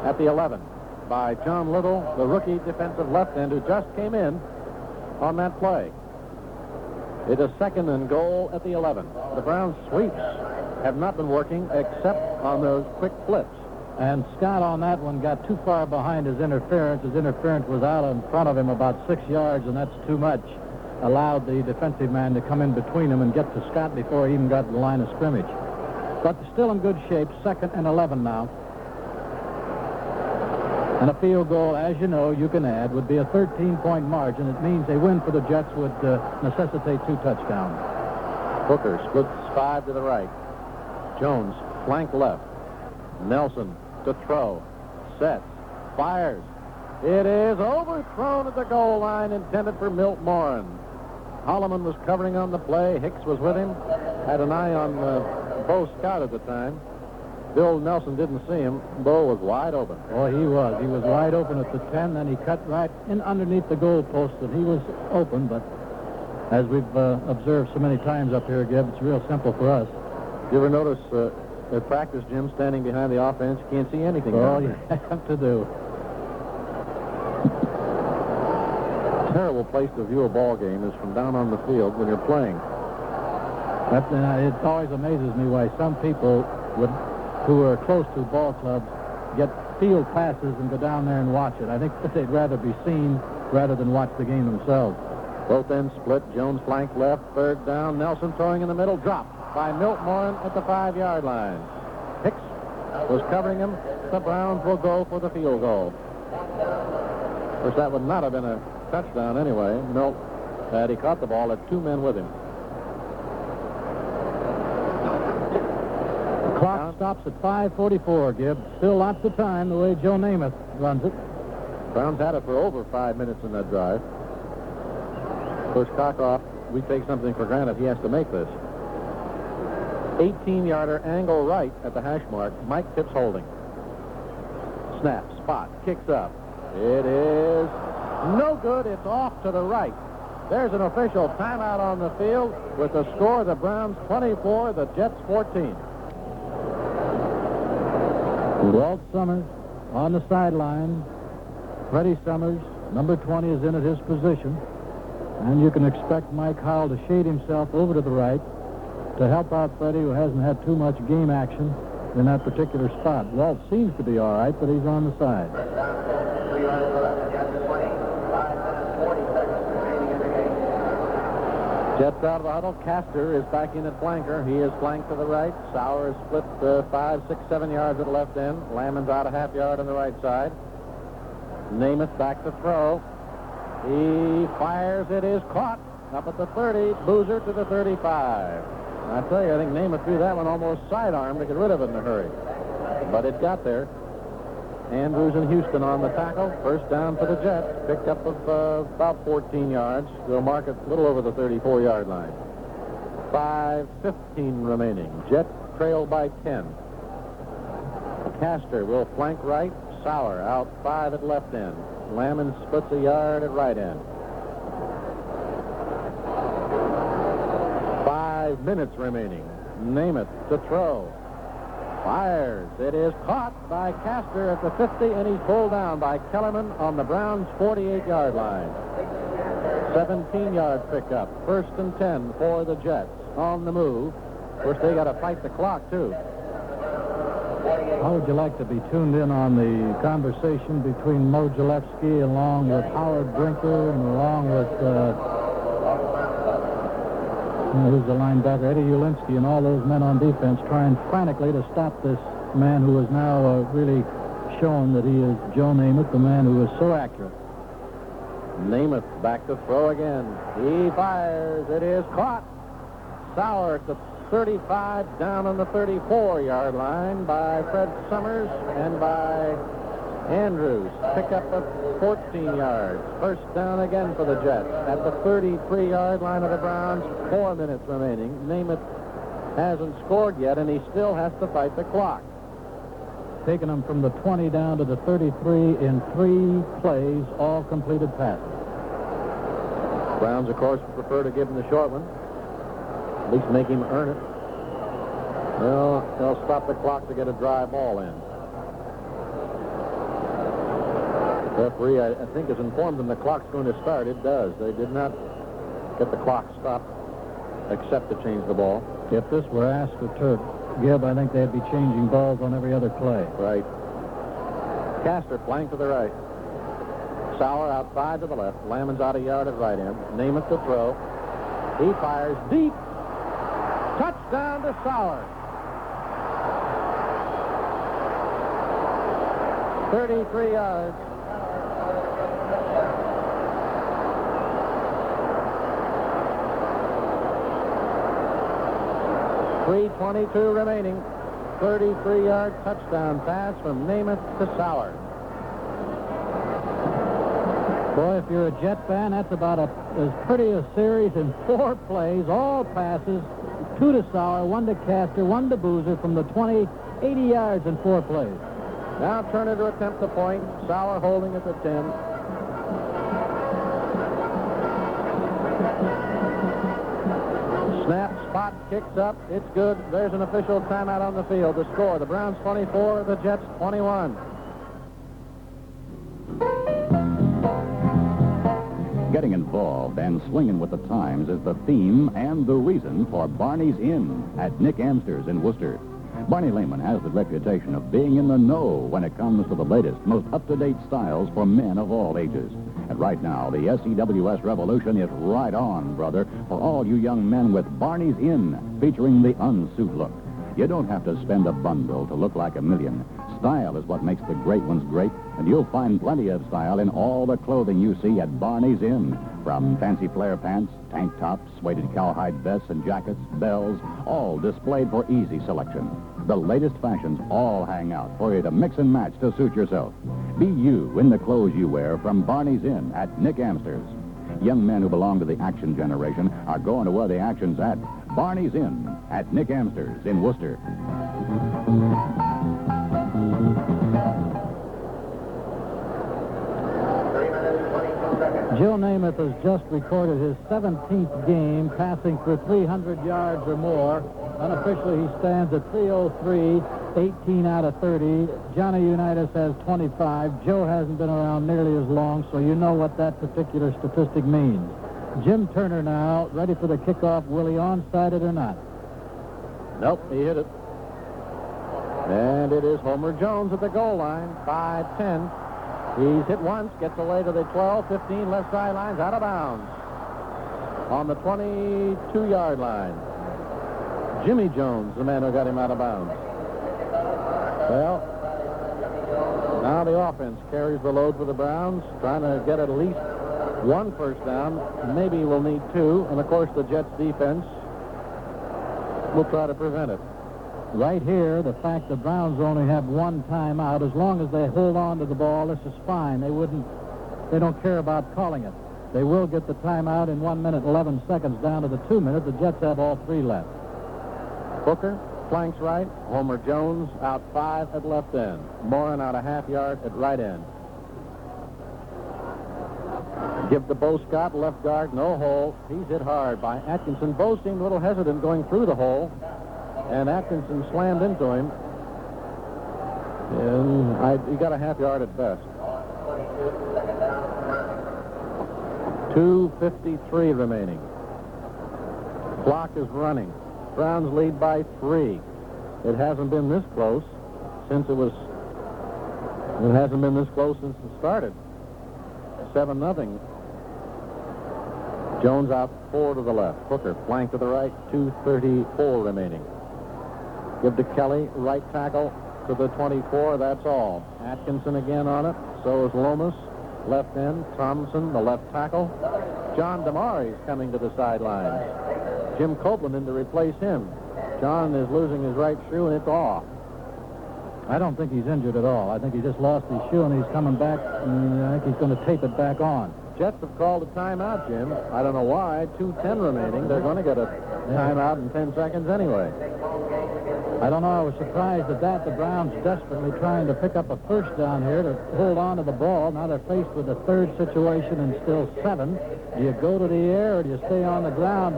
At the 11 by John Little, the rookie defensive left end who just came in on that play. It is second and goal at the 11. The Browns' sweeps have not been working except on those quick flips. And Scott on that one got too far behind his interference. His interference was out in front of him about 6 yards, and that's too much. Allowed the defensive man to come in between him and get to Scott before he even got to the line of scrimmage. But still in good shape, second and 11 now. And a field goal, as you know, you can add, would be a 13-point margin. It means a win for the Jets would necessitate 2 touchdowns. Hooker splits 5 to the right. Jones, flank left. Nelson to throw. Sets. Fires. It is overthrown at the goal line, intended for Milt Morin. Holloman was covering on the play. Hicks was with him. Had an eye on Bo Scott at the time. Bill Nelson didn't see him. Bo was wide open. Oh, he was. He was wide open at the 10. Then he cut right in underneath the goal post, and he was open, but As we've observed so many times up here, Gib, it's real simple for us. You ever notice at practice, Jim, standing behind the offense, you can't see anything. All you have to do. Terrible place to view a ball game is from down on the field when you're playing. It always amazes me why some people who are close to ball clubs get field passes and go down there and watch it. I think that they'd rather be seen rather than watch the game themselves. Both ends split. Jones flank left, third down. Nelson throwing in the middle, dropped by Milt Morin at the 5-yard line. Hicks was covering him. The Browns will go for the field goal. Of course, that would not have been a touchdown anyway. Milt had he caught the ball, had 2 men with him. The clock stops at 5:44, Gib. Still lots of time the way Joe Namath runs it. Browns had it for over 5 minutes in that drive. Of course, Kockoff, we take something for granted. He has to make this. 18-yarder angle right at the hash mark. Mike Phipps holding. Snap, spot, kicks up. It is no good. It's off to the right. There's an official timeout on the field with the score, the Browns 24, the Jets 14. Walt Summers on the sideline. Freddie Summers, number 20, is in at his position. And you can expect Mike Howell to shade himself over to the right to help out Freddie, who hasn't had too much game action in that particular spot. Walt seems to be all right, but he's on the side. First down, 3 yards left at the end of 20. 5 minutes, 40 seconds remaining in the game. Jets out of the huddle. Castor is back in at flanker. He is flanked to the right. Sauer is split 5, 6, 7 yards at the left end. Lammons out a half yard on the right side. Namath back to throw. He fires. It is caught up at the 30. Boozer to the 35. I tell you, I think Namath threw that one almost sidearm to get rid of it in a hurry. But it got there. Andrews and Houston on the tackle. First down for the Jets. Picked up of about 14 yards. They'll mark it a little over the 34-yard line. 5:15 remaining. Jets trail by 10. Castor will flank right. Sauer out 5 at left end. Lammons splits a yard at right end. 5 minutes remaining. Namath to throw. Fires. It is caught by Castor at the 50, and he's pulled down by Kellerman on the Browns' 48-yard line. 17-yard pickup. 1st and 10 for the Jets. On the move. Of course, they got to fight the clock, too. How would you like to be tuned in on the conversation between Mo Gillespie along with Howard Brinker and along with who's the linebacker, Eddie Ulinski, and all those men on defense trying frantically to stop this man who has now really shown that he is Joe Namath, the man who is so accurate. Namath back to throw again. He fires. It is caught. Sauer at the 35, down on the 34-yard line by Fred Summers and by Andrews. Pick up of 14 yards. First down again for the Jets at the 33-yard line of the Browns. 4 minutes remaining. Namath hasn't scored yet, and he still has to fight the clock. Taking them from the 20 down to the 33 in 3 plays, all completed passes. Browns, of course, prefer to give him the short one. At least make him earn it. Well, they'll stop the clock to get a dry ball in. The referee, I think, has informed them the clock's going to start. It does. They did not get the clock stopped except to change the ball. If this were AstroTurf, Gib, I think they'd be changing balls on every other play. Right. Castor flank to the right. Sauer outside to the left. Lammons out a yard at right end. Namath to throw. He fires deep. Touchdown to Sauer. 33 yards. .322 remaining. 33-yard touchdown pass from Namath to Sauer. Boy, if you're a Jet fan, that's about as pretty a series in 4 plays, all passes. 2 to Sauer, 1 to Castor, 1 to Boozer from the 20, 80 yards in 4 plays. Now Turner to attempt the point. Sauer holding at the 10. Snap, spot, kicks up. It's good. There's an official timeout on the field. The score, the Browns 24, the Jets 21. Getting involved and swinging with the times is the theme and the reason for Barney's Inn at Nick Amster's in Worcester. Barney Lehman has the reputation of being in the know when it comes to the latest, most up-to-date styles for men of all ages. And right now, the SEWS revolution is right on, brother, for all you young men with Barney's Inn, featuring the unsuit look. You don't have to spend a bundle to look like a million. Style is what makes the great ones great, and you'll find plenty of style in all the clothing you see at Barney's Inn. From fancy flare pants, tank tops, suede cowhide vests and jackets, bells, all displayed for easy selection. The latest fashions all hang out for you to mix and match to suit yourself. Be you in the clothes you wear from Barney's Inn at Nick Amster's. Young men who belong to the action generation are going to where the action's at. Barney's Inn at Nick Amster's in Worcester. 3 minutes, 22 seconds. Joe Namath has just recorded his 17th game passing for 300 yards or more. Unofficially, he stands at 303, 18 out of 30. Johnny Unitas has 25. Joe hasn't been around nearly as long, so you know what that particular statistic means. Jim Turner now, ready for the kickoff. Will he onside it or not? Nope, he hit it. And it is Homer Jones at the goal line, 5-10. He's hit once, gets away to the 12, 15, left sidelines, out of bounds. On the 22-yard line. Jimmy Jones, the man who got him out of bounds. Well, now the offense carries the load for the Browns, trying to get at least one first down. Maybe we'll need two. And, of course, the Jets' defense will try to prevent it. Right here, the fact the Browns only have one timeout, as long as they hold on to the ball, this is fine. They don't care about calling it. They will get the timeout in 1 minute, 11 seconds down to the 2 minutes. The Jets have all three left. Booker flanks right. Homer Jones out 5 at left end. Morin out a half yard at right end. Give to Bo Scott, left guard, no hole. He's hit hard by Atkinson. Bo seemed a little hesitant going through the hole, and Atkinson slammed into him. And he got a half yard at best. 2:53 remaining. Clock is running. Browns lead by 3. It hasn't been this close since it hasn't been this close since it started. 7-0. Jones out 4 to the left. Hooker flank to the right. 2:34 remaining. Give to Kelly, right tackle to the 24. That's all. Atkinson again on it. So is Lomas. Left end. Thompson, the left tackle. John Damari is coming to the sidelines. Jim Copeland in to replace him. John is losing his right shoe, and it's off. I don't think he's injured at all. I think he just lost his shoe, and he's coming back, and I think he's going to tape it back on. Jets have called a timeout, Jim. I don't know why. 2:10 remaining. They're going to get a timeout in 10 seconds anyway. I don't know. I was surprised at that. The Browns desperately trying to pick up a first down here to hold on to the ball. Now they're faced with a third situation and still 7. Do you go to the air or do you stay on the ground?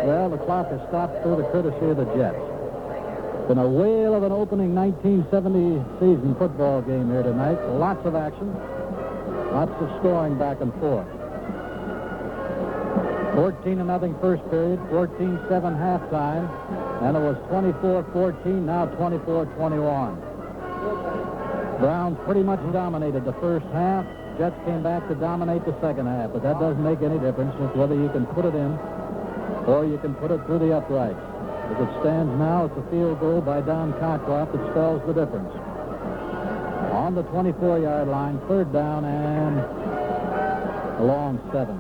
Well, the clock has stopped through the courtesy of the Jets. It's been a whale of an opening 1970 season football game here tonight. Lots of action. Lots of scoring back and forth. 14-0 first period, 14-7 halftime, and it was 24-14, now 24-21. Browns pretty much dominated the first half. Jets came back to dominate the second half, but that doesn't make any difference. It's whether you can put it in or you can put it through the uprights. As it stands now, it's a field goal by Don Cockcroft that spells the difference. On the 24-yard line, third down and a long 7.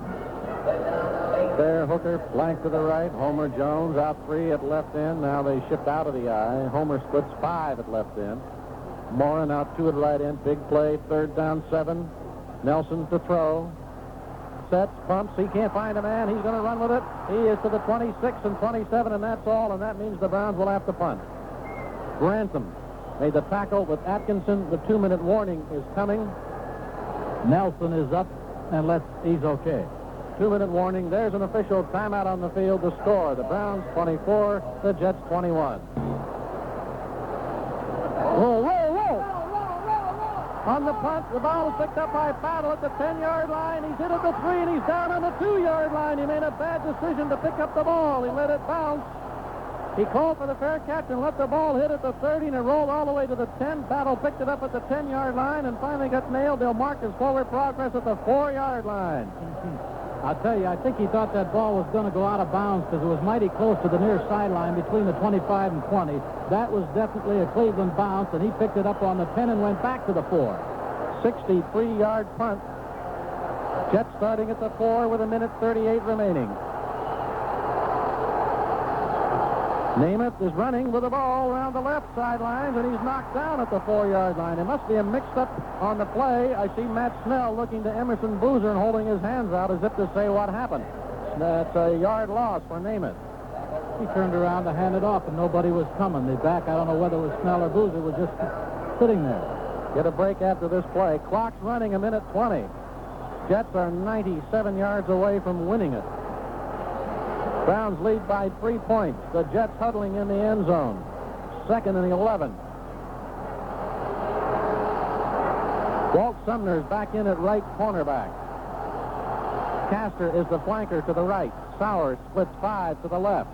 There, Hooker, flank to the right. Homer Jones out 3 at left end. Now they shift out of the eye. Homer splits 5 at left end. Morin out 2 at right end. Big play, third down 7. Nelson to throw. Sets, pumps. He can't find a man. He's going to run with it. He is to the 26 and 27, and that's all, and that means the Browns will have to punt. Grantham made the tackle with Atkinson. The 2-minute warning is coming. Nelson is up, and he's okay. 2-minute warning. There's an official timeout on the field to score. The Browns 24, the Jets 21. Whoa, whoa, whoa! On the punt, the ball is picked up by Battle at the 10-yard line. He's hit at the 3, and he's down on the 2-yard line. He made a bad decision to pick up the ball. He let it bounce. He called for the fair catch and let the ball hit at the 30, and it rolled all the way to the 10. Battle picked it up at the 10-yard line and finally got nailed. They'll mark his forward progress at the 4-yard line. I'll tell you, I think he thought that ball was going to go out of bounds because it was mighty close to the near sideline between the 25 and 20. That was definitely a Cleveland bounce, and he picked it up on the 10 and went back to the 4. 63-yard punt. Jets starting at the 4 with 1:38 remaining. Namath is running with the ball around the left sideline, and he's knocked down at the 4-yard line. It must be a mix-up on the play. I see Matt Snell looking to Emerson Boozer and holding his hands out as if to say what happened. That's a yard loss for Namath. He turned around to hand it off, and nobody was coming. The back, I don't know whether it was Snell or Boozer, was just sitting there. Get a break after this play. Clock's running 1:20. Jets are 97 yards away from winning it. Browns lead by 3 points. The Jets huddling in the end zone. 2nd and 11. Walt Sumner's back in at right cornerback. Castor is the flanker to the right. Sauer splits 5 to the left.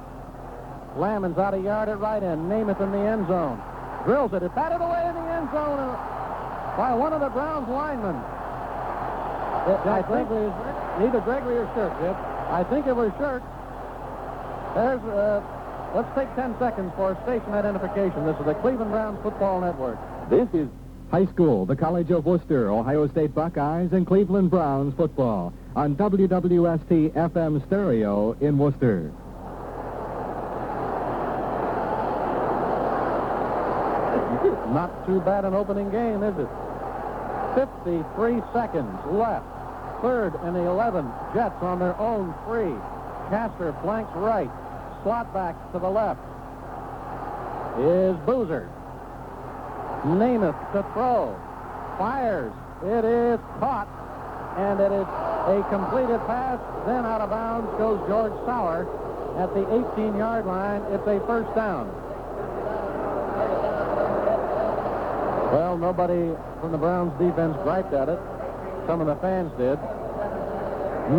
Lammons out a yard at right end. Namath in the end zone. Drills it. It batted away in the end zone by one of the Browns linemen. I think it was either Gregory or Shirk, Jim. I think it was Shirk. There's, let's take 10 seconds for station identification. This is the Cleveland Browns Football Network. This is high school, the College of Worcester, Ohio State Buckeyes, and Cleveland Browns football on WWST FM stereo in Worcester. Not too bad an opening game, is it? 53 seconds left. 3rd and 11. Jets on their own 3. Castor flanks right. Slot back to the left is Boozer. Namath to throw. Fires. It is caught. And it is a completed pass. Then out of bounds goes George Sauer at the 18-yard line. It's a first down. Well, nobody from the Browns defense griped at it. Some of the fans did.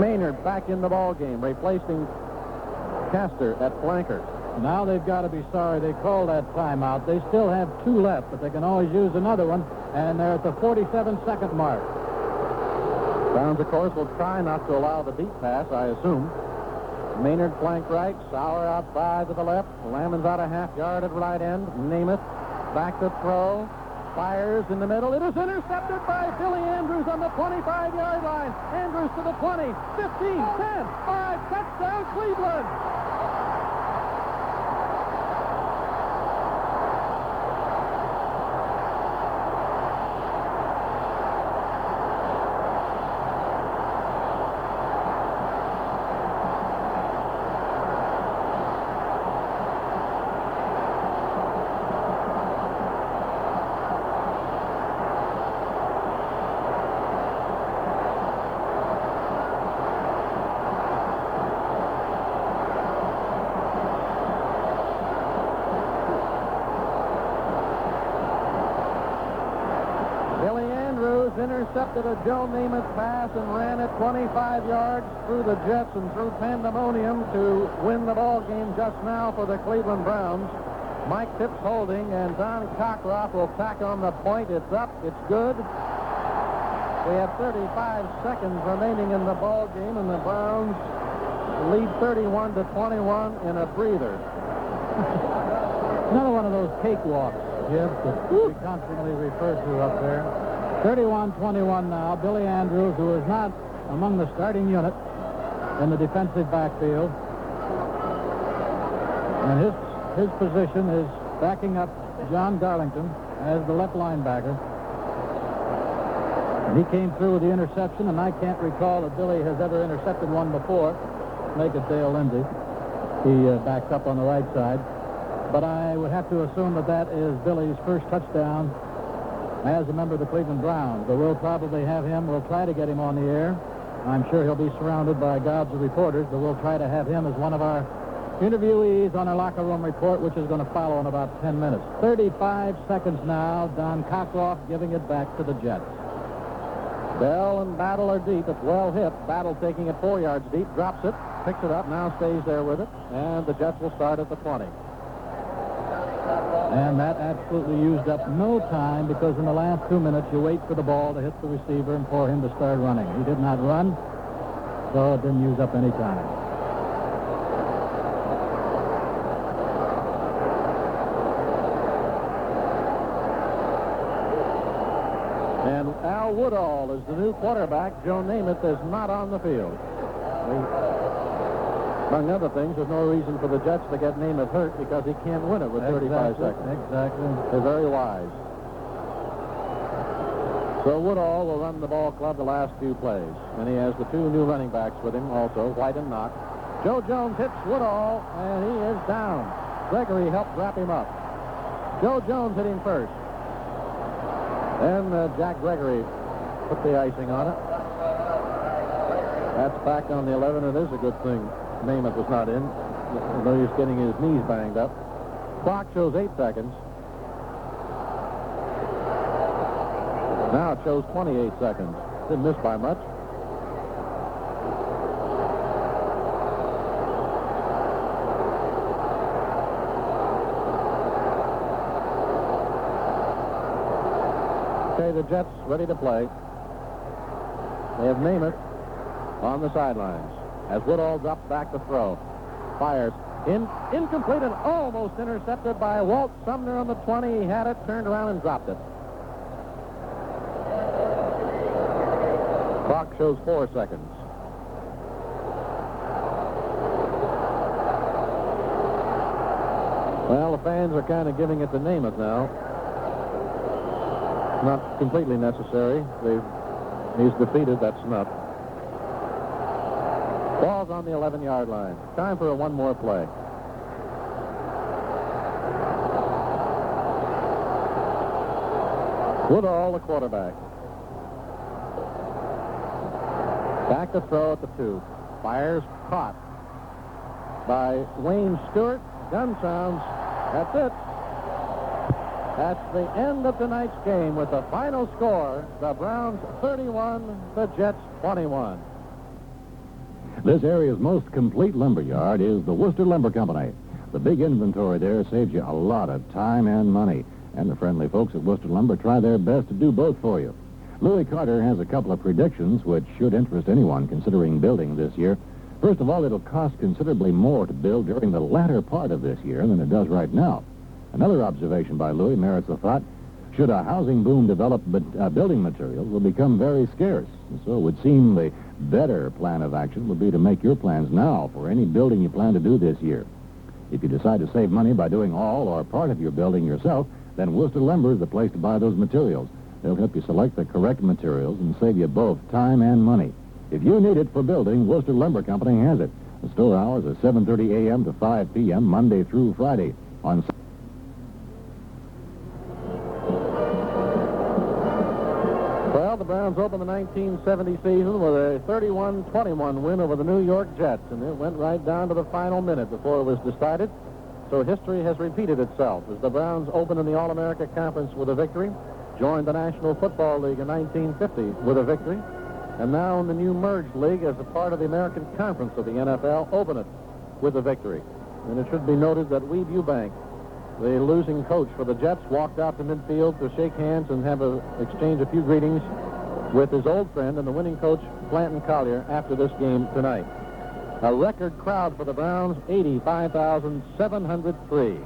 Maynard back in the ball game, replacing Castor at flanker. Now they've got to be sorry they called that timeout. They still have 2 left, but they can always use another one, and they're at the 47-second mark. Browns, of course, will try not to allow the deep pass, I assume. Maynard flank right, Sauer outside to the left, Lammons out a half yard at right end, Namath back to throw. Fires in the middle. It is intercepted by Billy Andrews on the 25-yard line. Andrews to the 20, 15, 10, 5, touchdown Cleveland. Intercepted a Joe Namath pass and ran it 25 yards through the Jets and through pandemonium to win the ball game just now for the Cleveland Browns. Mike Tipps holding, and Don Cockroft will tack on the point. It's up. It's good. We have 35 seconds remaining in the ball game, and the Browns lead 31-21 in a breather. Another one of those cakewalks, Jim, that we constantly refer to up there. 31-21 now. Billy Andrews, who is not among the starting unit in the defensive backfield. And his position is backing up John Darlington as the left linebacker. And he came through with the interception, and I can't recall that Billy has ever intercepted one before. Make it Dale Lindsey. He backs up on the right side. But I would have to assume that that is Billy's first touchdown as a member of the Cleveland Browns. But we'll probably have him. We'll try to get him on the air. I'm sure he'll be surrounded by gobs of reporters, but we'll try to have him as one of our interviewees on our locker room report, which is going to follow in about 10 minutes. 35 seconds now. Don Cockroft giving it back to the Jets. Bell and Battle are deep. It's well hit. Battle taking it 4 yards deep, drops it, picks it up, now stays there with it, and the Jets will start at the 20. And that absolutely used up no time, because in the last 2 minutes you wait for the ball to hit the receiver and for him to start running. He did not run, so it didn't use up any time. And Al Woodall is the new quarterback. Joe Namath is not on the field. Among other things, there's no reason for the Jets to get Namath hurt, because he can't win it with 35 seconds. Exactly. They're very wise. So Woodall will run the ball club the last few plays. And he has the 2 new running backs with him also, White and Knox. Joe Jones hits Woodall, and he is down. Gregory helped wrap him up. Joe Jones hit him first. Then Jack Gregory put the icing on it. That's back on the 11. It is a good thing Namath was not in, although he's getting his knees banged up. Clock shows 8 seconds. Now it shows 28 seconds. Didn't miss by much. Okay, the Jets ready to play. They have Namath on the sidelines as Woodall drops back to throw. Fires. Incomplete and almost intercepted by Walt Sumner on the 20. He had it, turned around, and dropped it. Clock shows 4 seconds. Well, the fans are kind of giving it to Namath now. Not completely necessary. He's defeated. That's enough. Ball's on the 11-yard line. Time for one more play. Woodall, the quarterback. Back to throw at the 2. Fires, caught by Wayne Stewart. Gun sounds. That's it. That's the end of tonight's game with the final score. The Browns 31, the Jets 21. This area's most complete lumberyard is the Worcester Lumber Company. The big inventory there saves you a lot of time and money. And the friendly folks at Worcester Lumber try their best to do both for you. Louis Carter has a couple of predictions which should interest anyone considering building this year. First of all, it'll cost considerably more to build during the latter part of this year than it does right now. Another observation by Louis merits the thought, should a housing boom develop, building materials will become very scarce. And so it would seem the better plan of action would be to make your plans now for any building you plan to do this year. If you decide to save money by doing all or part of your building yourself, then Worcester Lumber is the place to buy those materials. They'll help you select the correct materials and save you both time and money. If you need it for building, Worcester Lumber Company has it. The store hours are 7:30 a.m. to 5 p.m. Monday through Friday. Well, the Browns opened the 1970 season with a 31-21 win over the New York Jets, and it went right down to the final minute before it was decided. So history has repeated itself as the Browns opened in the All-America Conference with a victory, joined the National Football League in 1950 with a victory, and now in the new merged league as a part of the American Conference of the NFL, open it with a victory. And it should be noted that Weeb Eubank, the losing coach for the Jets, walked out to midfield to shake hands and exchange a few greetings with his old friend and the winning coach, Blanton Collier, after this game tonight. A record crowd for the Browns, 85,703.